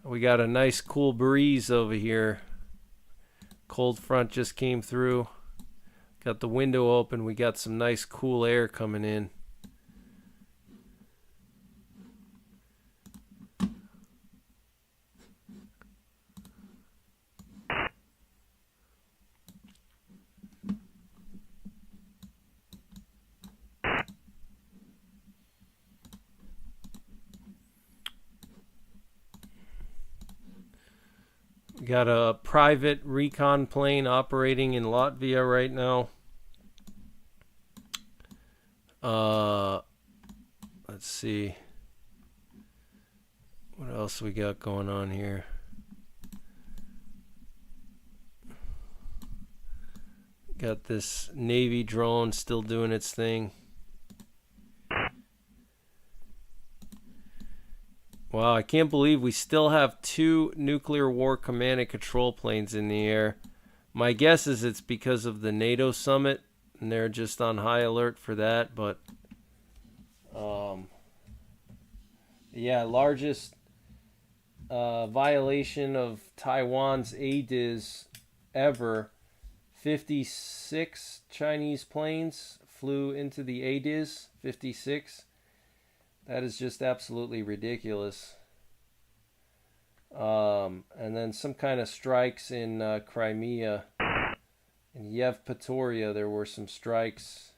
We got a nice cool breeze over here. Cold front just came through. Got the window open. We got some nice cool air coming in. We got a private recon plane operating in Latvia right now. Let's see. What else we got going on here? Got this Navy drone still doing its thing. Wow, I can't believe we still have 2 nuclear war command and control planes in the air. My guess is it's because of the Nato summit, and they're just on high alert for that. But, yeah, largest violation of Taiwan's ADIZ ever. 56 Chinese planes flew into the ADIZ. 56. That is just absolutely ridiculous. And then some kind of strikes in Crimea. In Yevpatoria, there were some strikes.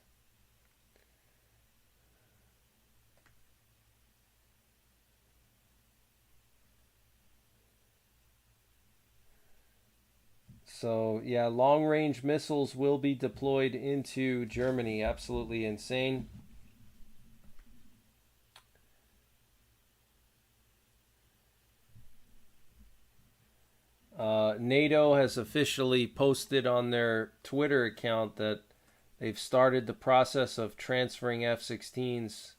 So, yeah, long-range missiles will be deployed into Germany. Absolutely insane. NATO has officially posted on their Twitter account that they've started the process of transferring F-16s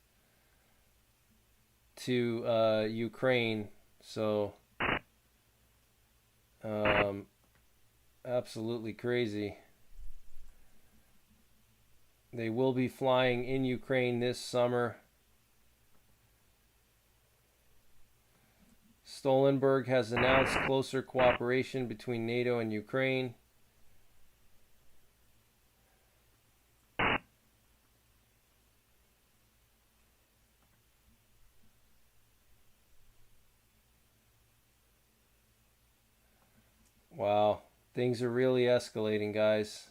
to Ukraine. So, absolutely crazy. They will be flying in Ukraine this summer. Stoltenberg has announced closer cooperation between NATO and Ukraine. Wow, things are really escalating, guys.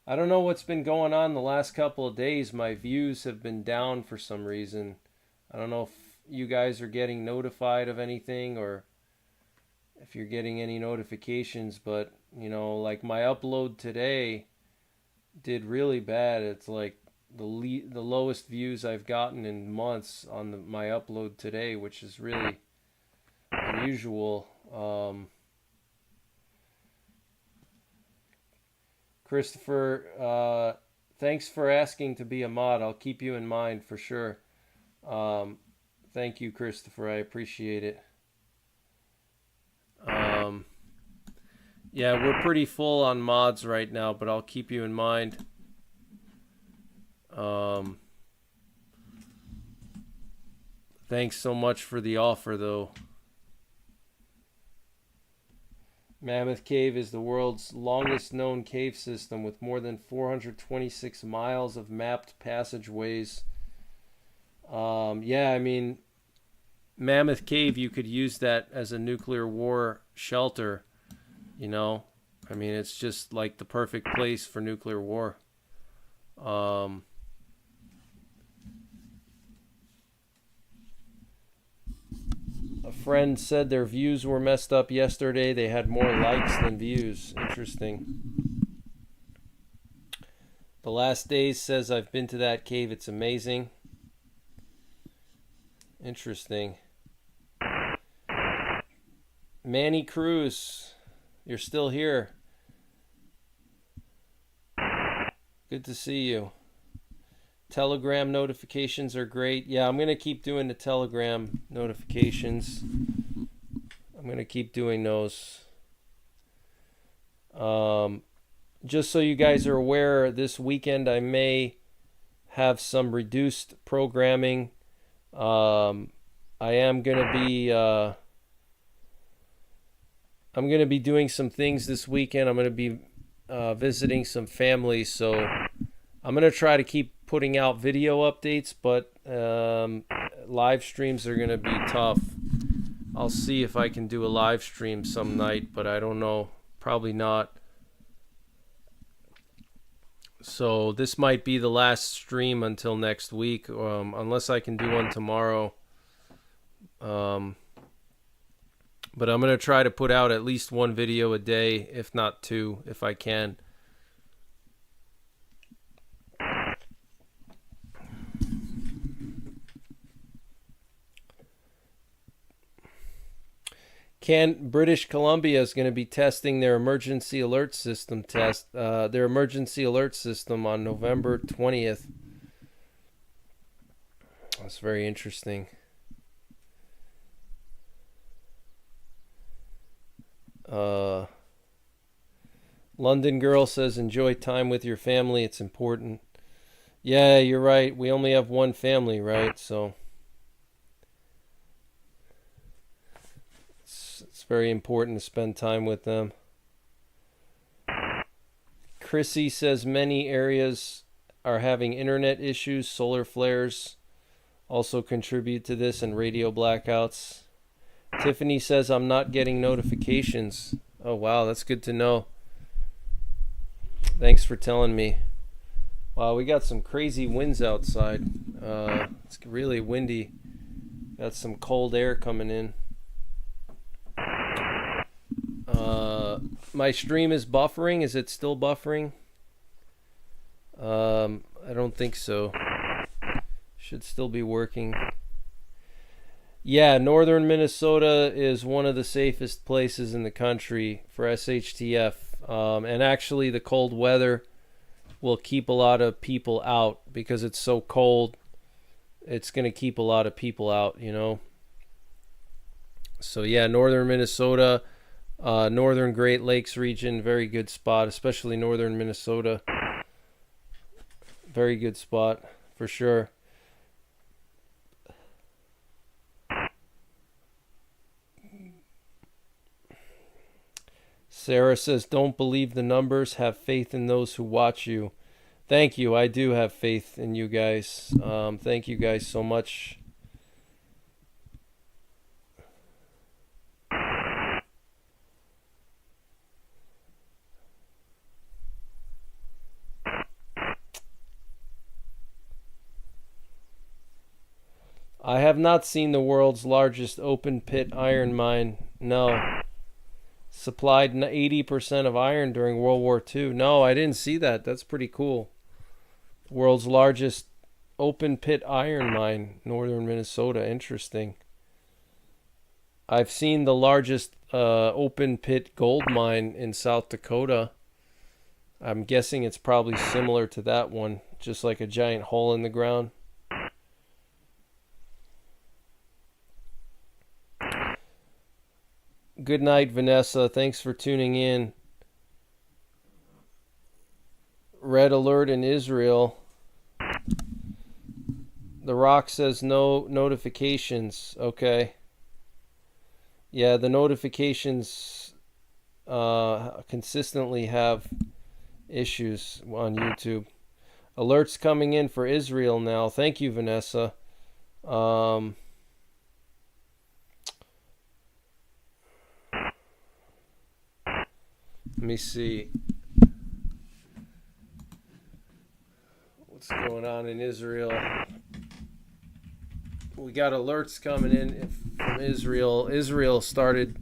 I don't know what's been going on the last couple of days. My views have been down for some reason. I don't know if you guys are getting notified of anything or if you're getting any notifications, but you know, like my upload today did really bad. It's like the lowest views I've gotten in months on my upload today, which is really unusual. Christopher, thanks for asking to be a mod. I'll keep you in mind for sure. Thank you, Christopher. I appreciate it. Yeah, we're pretty full on mods right now, but I'll keep you in mind. Thanks so much for the offer, though. Mammoth Cave is the world's longest known cave system with more than 426 miles of mapped passageways. Yeah, I mean, Mammoth Cave, you could use that as a nuclear war shelter, you know? I mean, it's just like the perfect place for nuclear war. A friend said their views were messed up yesterday. They had more likes than views. Interesting. The Last Days says I've been to that cave. It's amazing. Interesting. Manny Cruz, you're still here. Good to see you. Telegram notifications are great. Yeah, I'm going to keep doing the Telegram notifications. I'm going to keep doing those. Just so you guys are aware, this weekend I may have some reduced programming. I am going to be I'm going to be doing some things this weekend. I'm going to be visiting some family, so I'm going to try to keep putting out video updates, but live streams are going to be tough. I'll see if I can do a live stream some night, but I don't know. Probably not. So this might be the last stream until next week, unless I can do one tomorrow. But I'm going to try to put out at least one video a day, if not two, if I can. British Columbia is going to be testing their emergency alert system on November 20th. That's very interesting. London Girl says enjoy time with your family. It's important. Yeah, you're right. We only have one family, right? So it's very important to spend time with them. Chrissy says many areas are having internet issues. Solar flares also contribute to this, and radio blackouts. Tiffany says I'm not getting notifications. Oh wow, that's good to know. Thanks for telling me. Wow, we got some crazy winds outside. It's really windy. Got some cold air coming in. My stream is buffering. Is it still buffering? I don't think so. Should still be working. Yeah, northern Minnesota is one of the safest places in the country for SHTF. And actually the cold weather will keep a lot of people out because it's so cold. It's going to keep a lot of people out, you know. So yeah, northern Minnesota, northern Great Lakes region, very good spot, especially northern Minnesota. Very good spot for sure. Sarah says, don't believe the numbers. Have faith in those who watch you. Thank you. I do have faith in you guys. Thank you guys so much. I have not seen the world's largest open pit iron mine. No. Supplied 80% of iron during World War II. No, I didn't see that. That's pretty cool. World's largest open pit iron mine, northern Minnesota. Interesting. I've seen the largest open pit gold mine in South Dakota. I'm guessing it's probably similar to that one, just like a giant hole in the ground. Good night, Vanessa. Thanks for tuning in. Red alert in Israel. The Rock says no notifications. Okay. Yeah, the notifications consistently have issues on YouTube. Alerts coming in for Israel now. Thank you, Vanessa. Let me see what's going on in Israel. We got alerts coming in from Israel. Israel started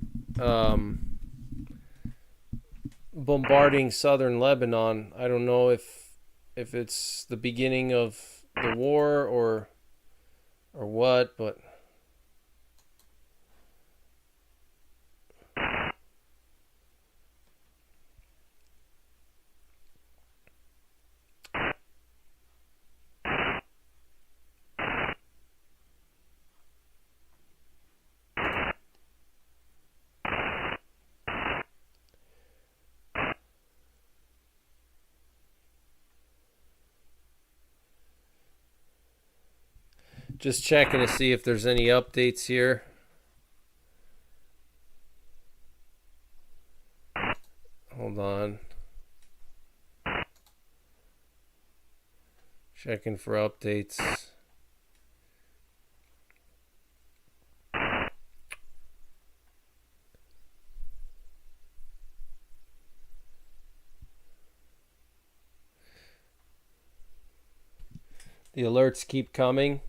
bombarding southern Lebanon. I don't know if it's the beginning of the war or what, but just checking to see if there's any updates here. Hold on. Checking for updates. The alerts keep coming.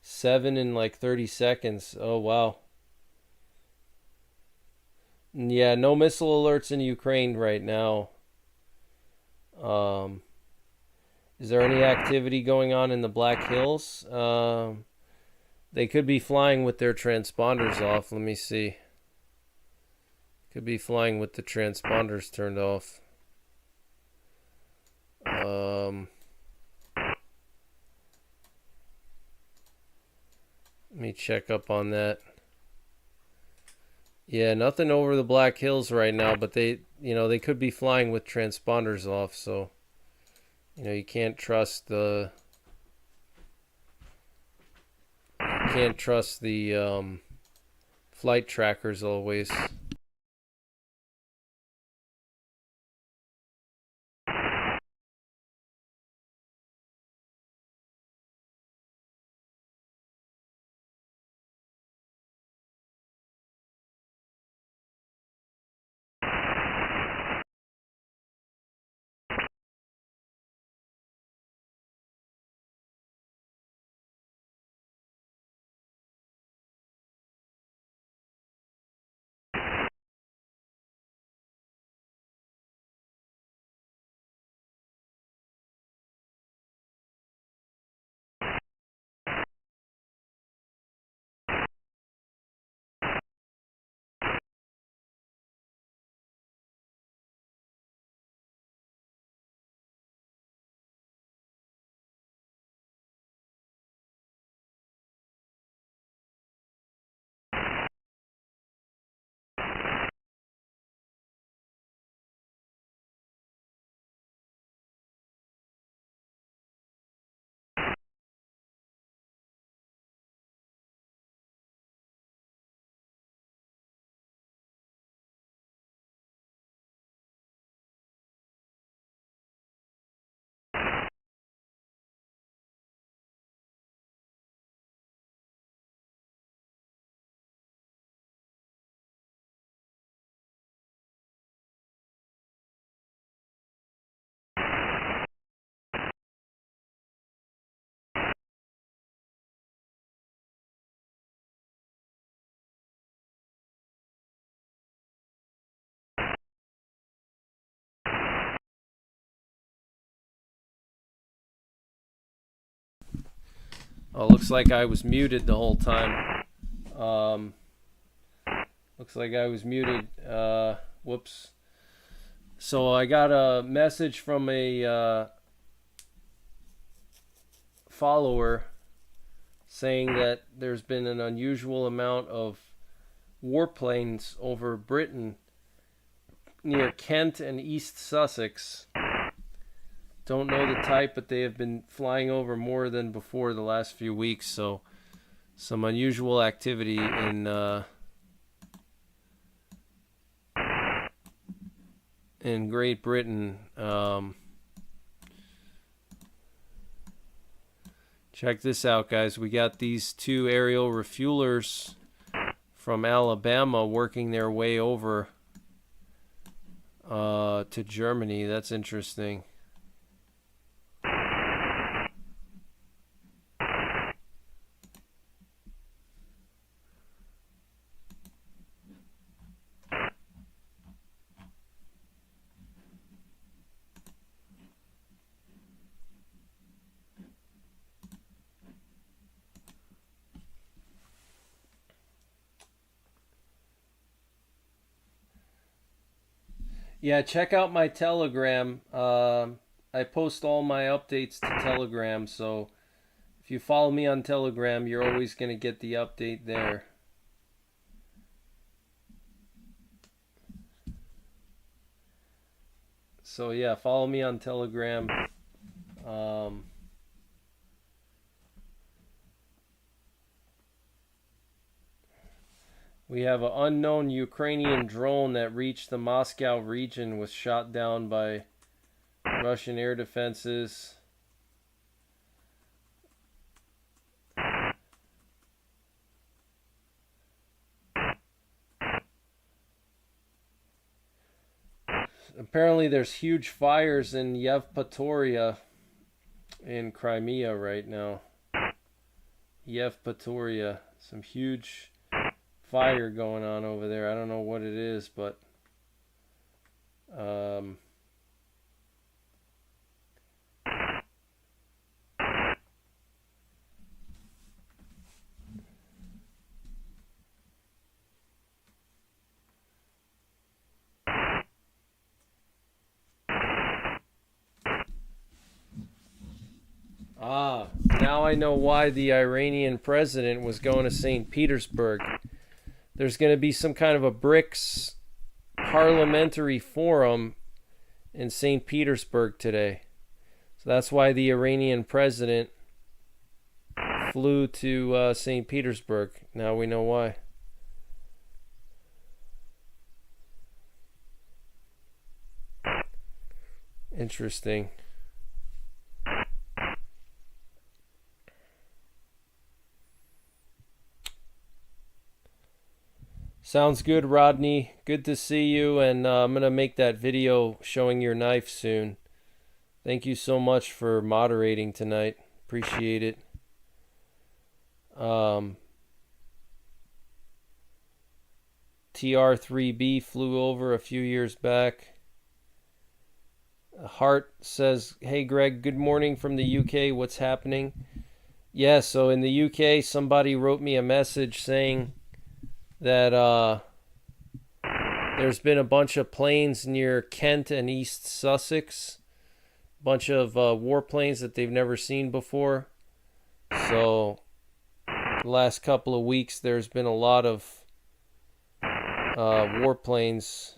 7 in like 30 seconds. Oh, wow. Yeah, no missile alerts in Ukraine right now. Is there any activity going on in the Black Hills? They could be flying with their transponders off. Let me see. Could be flying with the transponders turned off. Let me check up on that. Yeah, nothing over the Black Hills right now, but they could be flying with transponders off, so you can't trust the flight trackers always. Oh, looks like I was muted the whole time. Looks like I was muted. Whoops. So I got a message from a follower saying that there's been an unusual amount of warplanes over Britain near Kent and East Sussex. Don't know the type, but they have been flying over more than before the last few weeks. So some unusual activity in Great Britain. Check this out, guys. We got these two aerial refuelers from Alabama working their way over to Germany. That's interesting. Yeah, check out my Telegram. I post all my updates to Telegram, so if you follow me on Telegram, you're always going to get the update there. So yeah, follow me on Telegram. We have an unknown Ukrainian drone that reached the Moscow region, was shot down by Russian air defenses. Apparently there's huge fires in Yevpatoria in Crimea right now. Yevpatoria, some huge fire going on over there. I don't know what it is, but now I know why the Iranian president was going to St. Petersburg. There's going to be some kind of a BRICS parliamentary forum in St. Petersburg today. So that's why the Iranian president flew to St. Petersburg. Now we know why. Interesting. Sounds good, Rodney. Good to see you, and I'm going to make that video showing your knife soon. Thank you so much for moderating tonight. Appreciate it. TR3B flew over a few years back. Hart says, hey Greg, good morning from the UK. What's happening? Yeah, so in the UK, somebody wrote me a message saying that there's been a bunch of planes near Kent and East Sussex. Bunch of warplanes that they've never seen before. So the last couple of weeks there's been a lot of warplanes.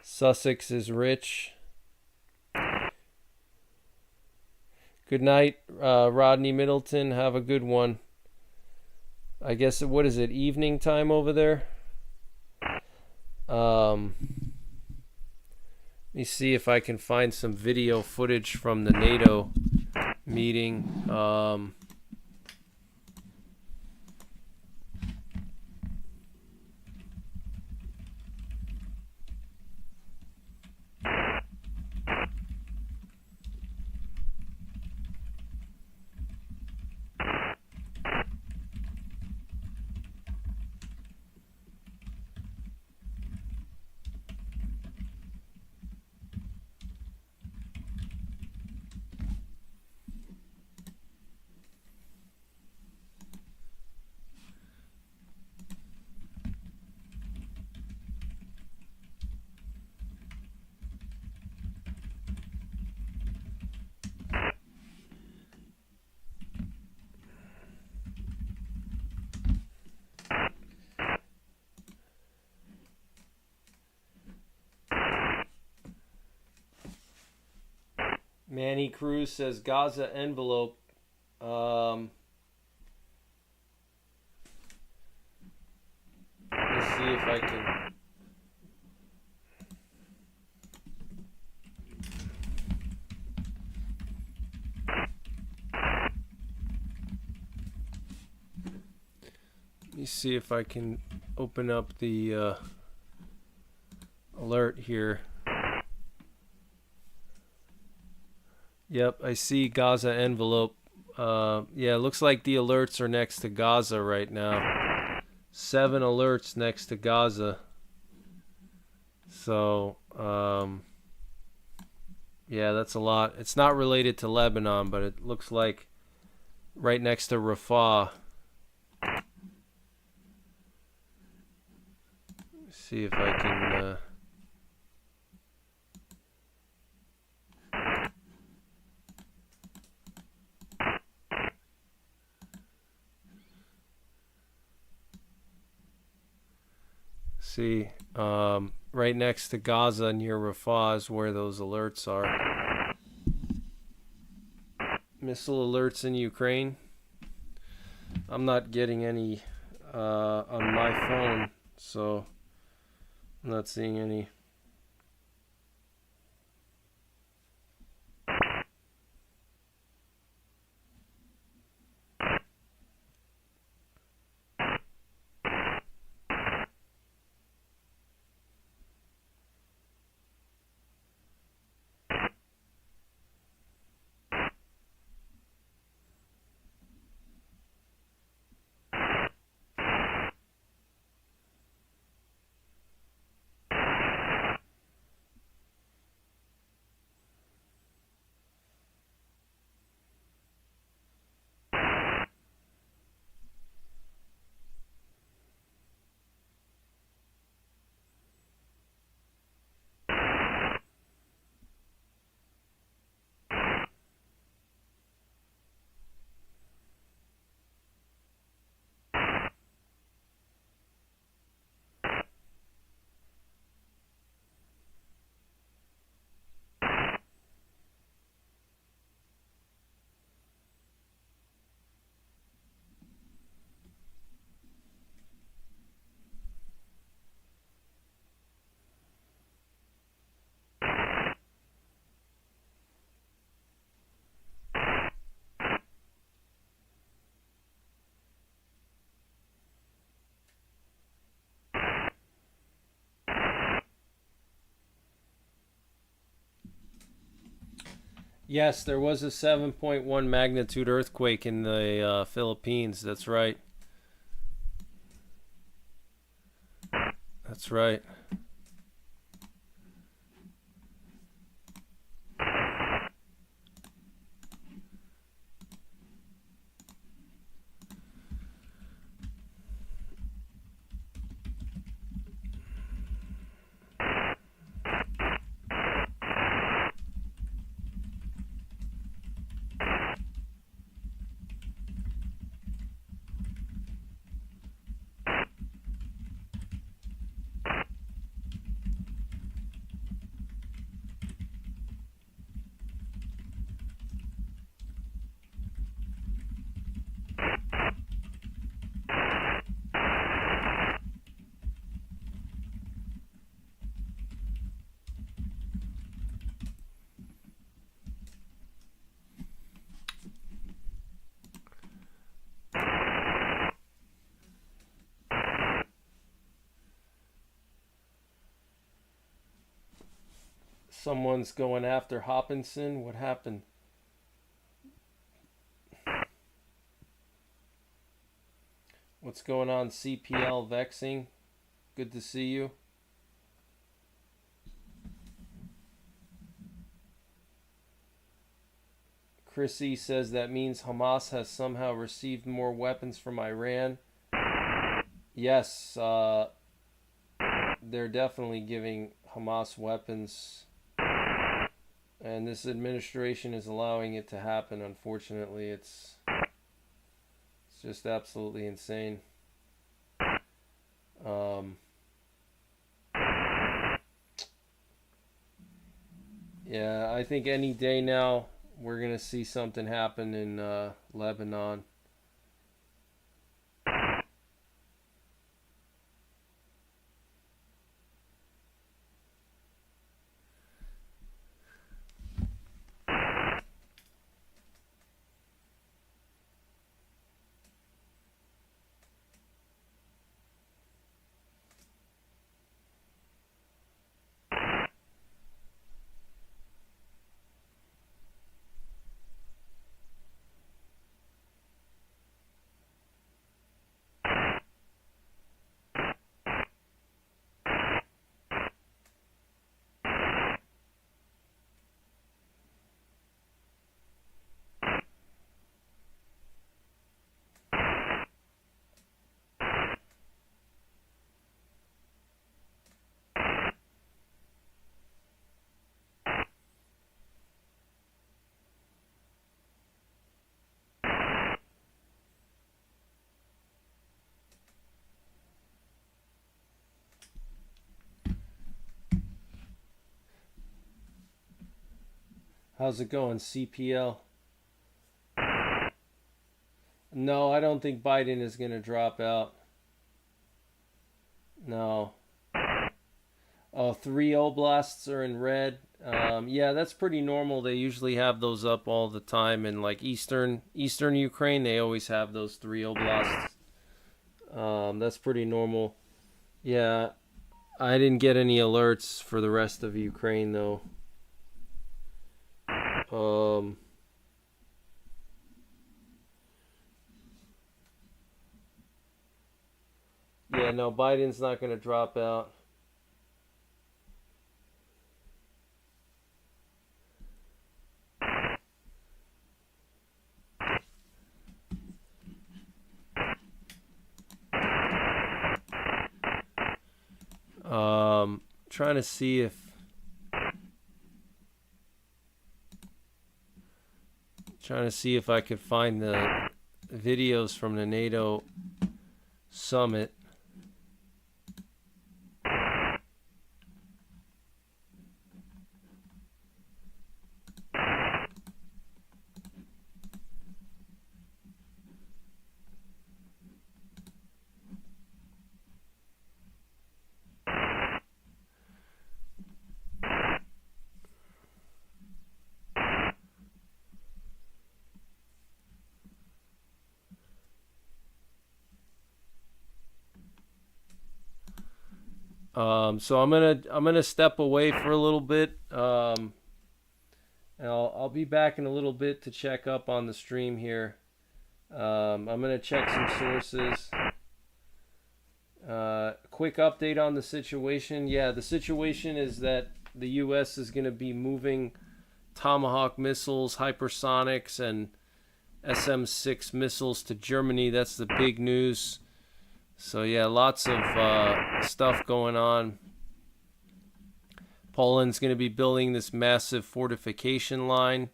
Sussex is rich. Good night, Rodney Middleton. Have a good one. I guess, what is it, evening time over there? Let me see if I can find some video footage from the NATO meeting. Manny Cruz says Gaza envelope. Let's see if I can. Let me see if I can open up the alert here. Yep, I see Gaza envelope. Yeah, it looks like the alerts are next to Gaza right now. 7 alerts next to Gaza. So, yeah, that's a lot. It's not related to Lebanon, but it looks like right next to Rafah. See if I can see right next to Gaza near Rafah is where those alerts are. Missile alerts in Ukraine. I'm not getting any on my phone, so I'm not seeing any. Yes, there was a 7.1 magnitude earthquake in the Philippines. That's right. That's right. Someone's going after Hopkinson. What happened? What's going on, CPL Vexing? Good to see you. Chrissy says that means Hamas has somehow received more weapons from Iran. Yes, they're definitely giving Hamas weapons. And this administration is allowing it to happen. Unfortunately, it's just absolutely insane. Yeah, I think any day now we're gonna see something happen in Lebanon. How's it going, CPL? No, I don't think Biden is gonna drop out. No. Oh, three oblasts are in red. Yeah, that's pretty normal. They usually have those up all the time in like Eastern Ukraine. They always have those three oblasts. That's pretty normal. Yeah, I didn't get any alerts for the rest of Ukraine though. Um, yeah, no, Biden's not going to drop out. Trying to see if I could find the videos from the NATO summit. So I'm gonna step away for a little bit. And I'll be back in a little bit to check up on the stream here. I'm gonna check some sources. Quick update on the situation. Yeah, the situation is that the U.S. is gonna be moving Tomahawk missiles, hypersonics, and SM-6 missiles to Germany. That's the big news. So yeah, lots of stuff going on. Poland's going to be building this massive fortification line.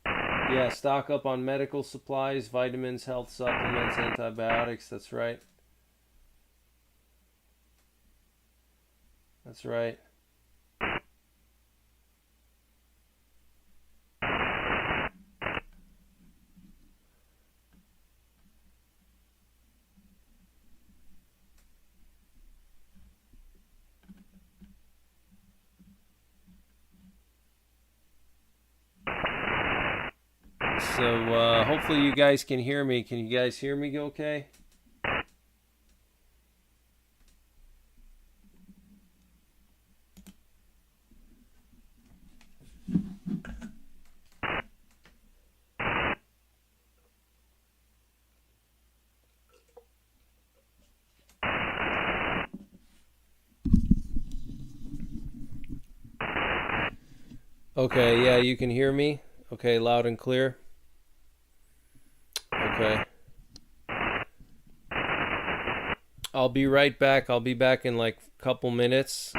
Yeah, stock up on medical supplies, vitamins, health supplements, antibiotics. That's right. That's right. So hopefully you guys can hear me. Can you guys hear me okay? Okay, yeah, you can hear me? Okay, loud and clear? Okay. I'll be right back. I'll be back in like a couple minutes.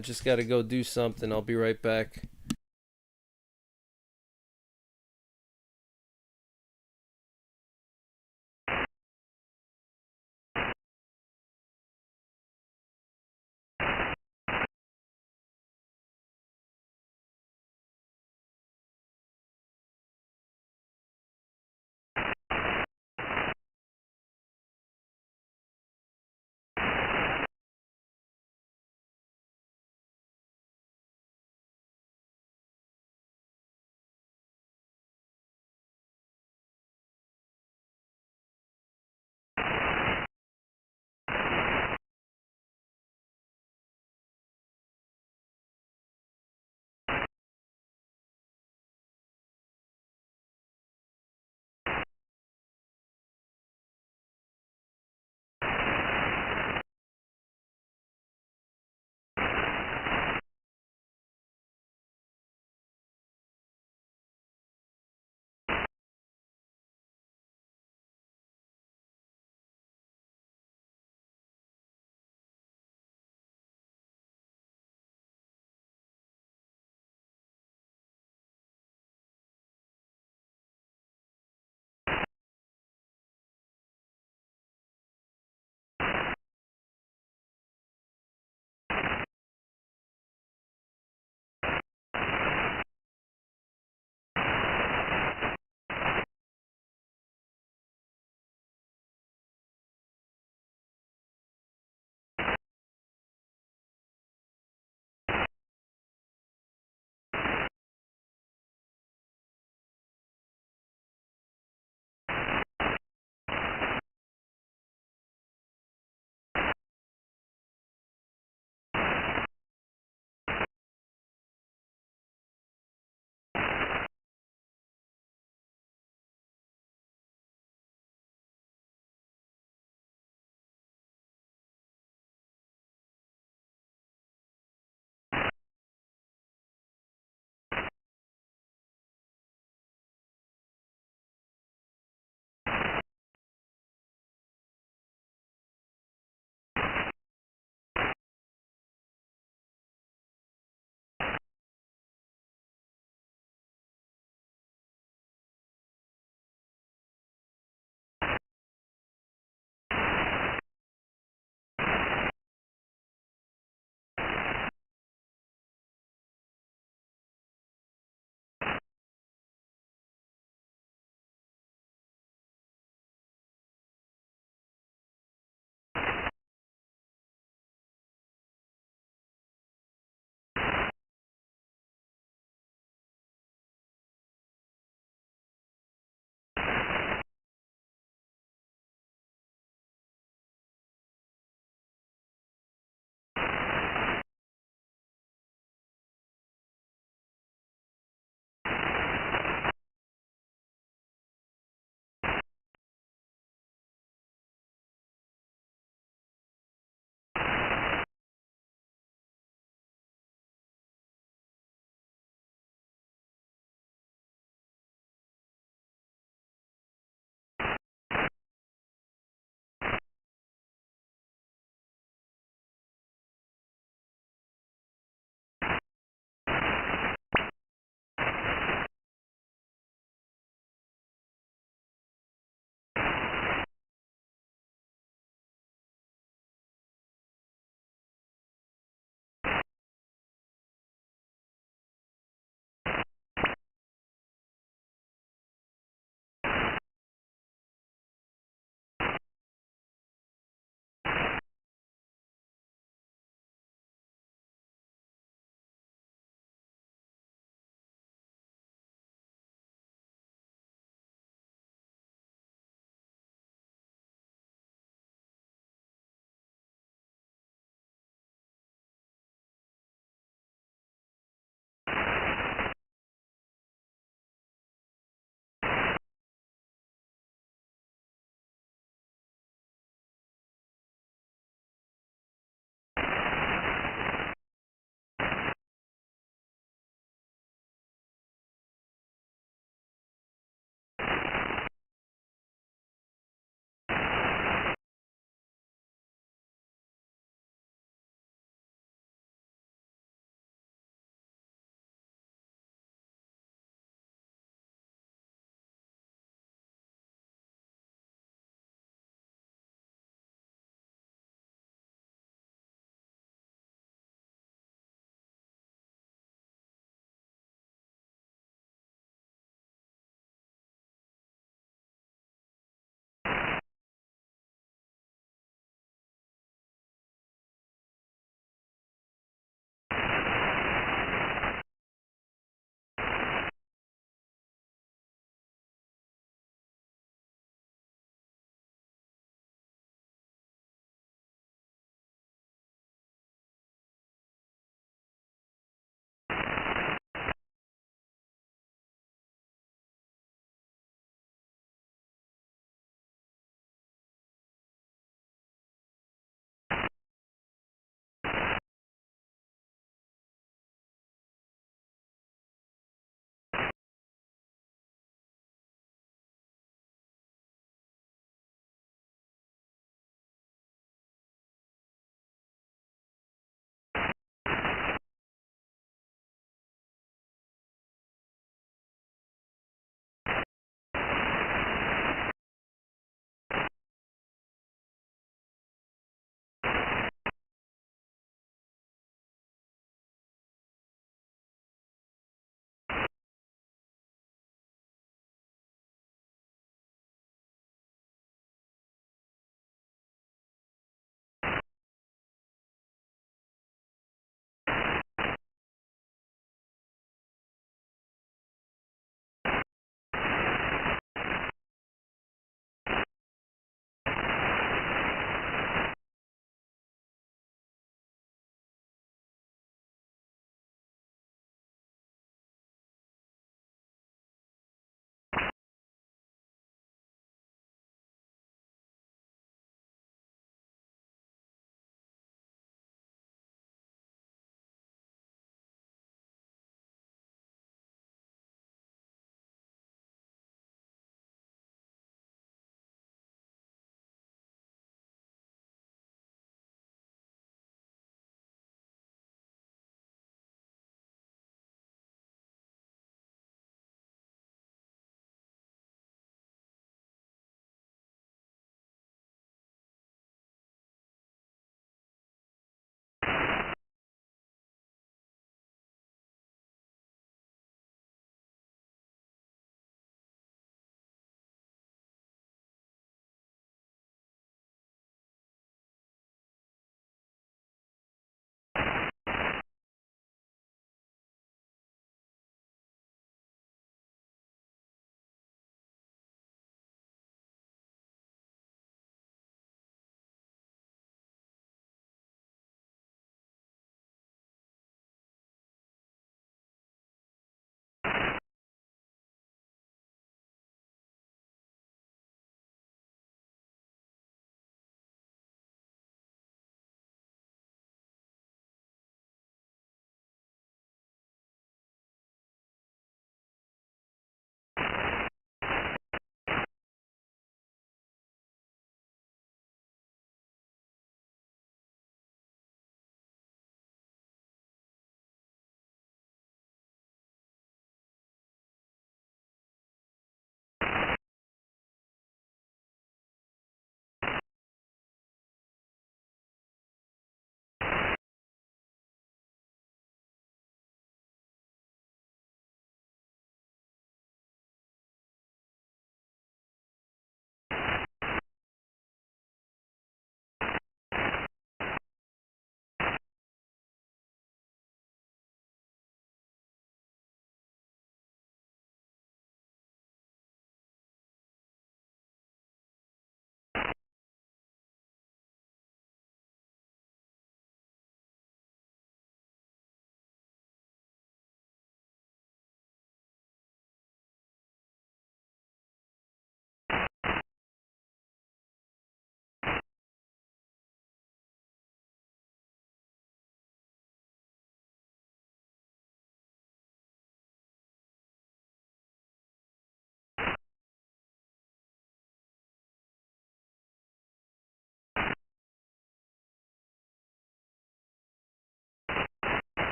Just got to go do something. I'll be right back.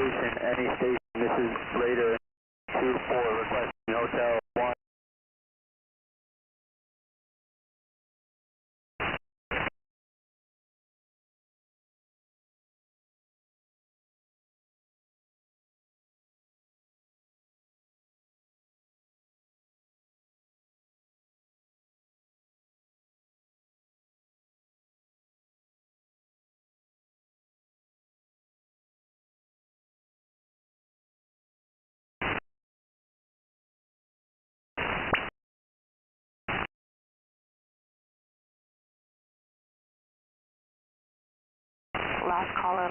any station, this is Raider 2-4 requesting Hotel 1.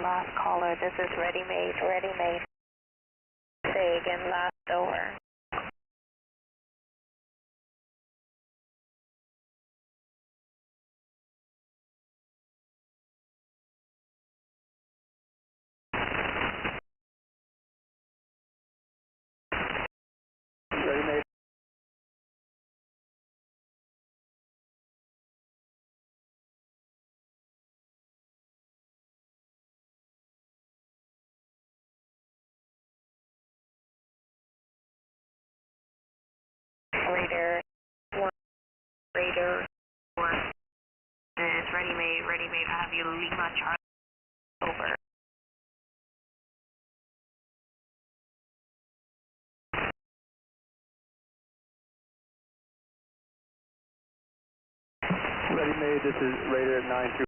Last caller, this is ready made. Say again, last over. Ready made. Raider 1, Raider 1. This is ready made. Have you Lima Charlie over. Ready made, this is Raider 9-2.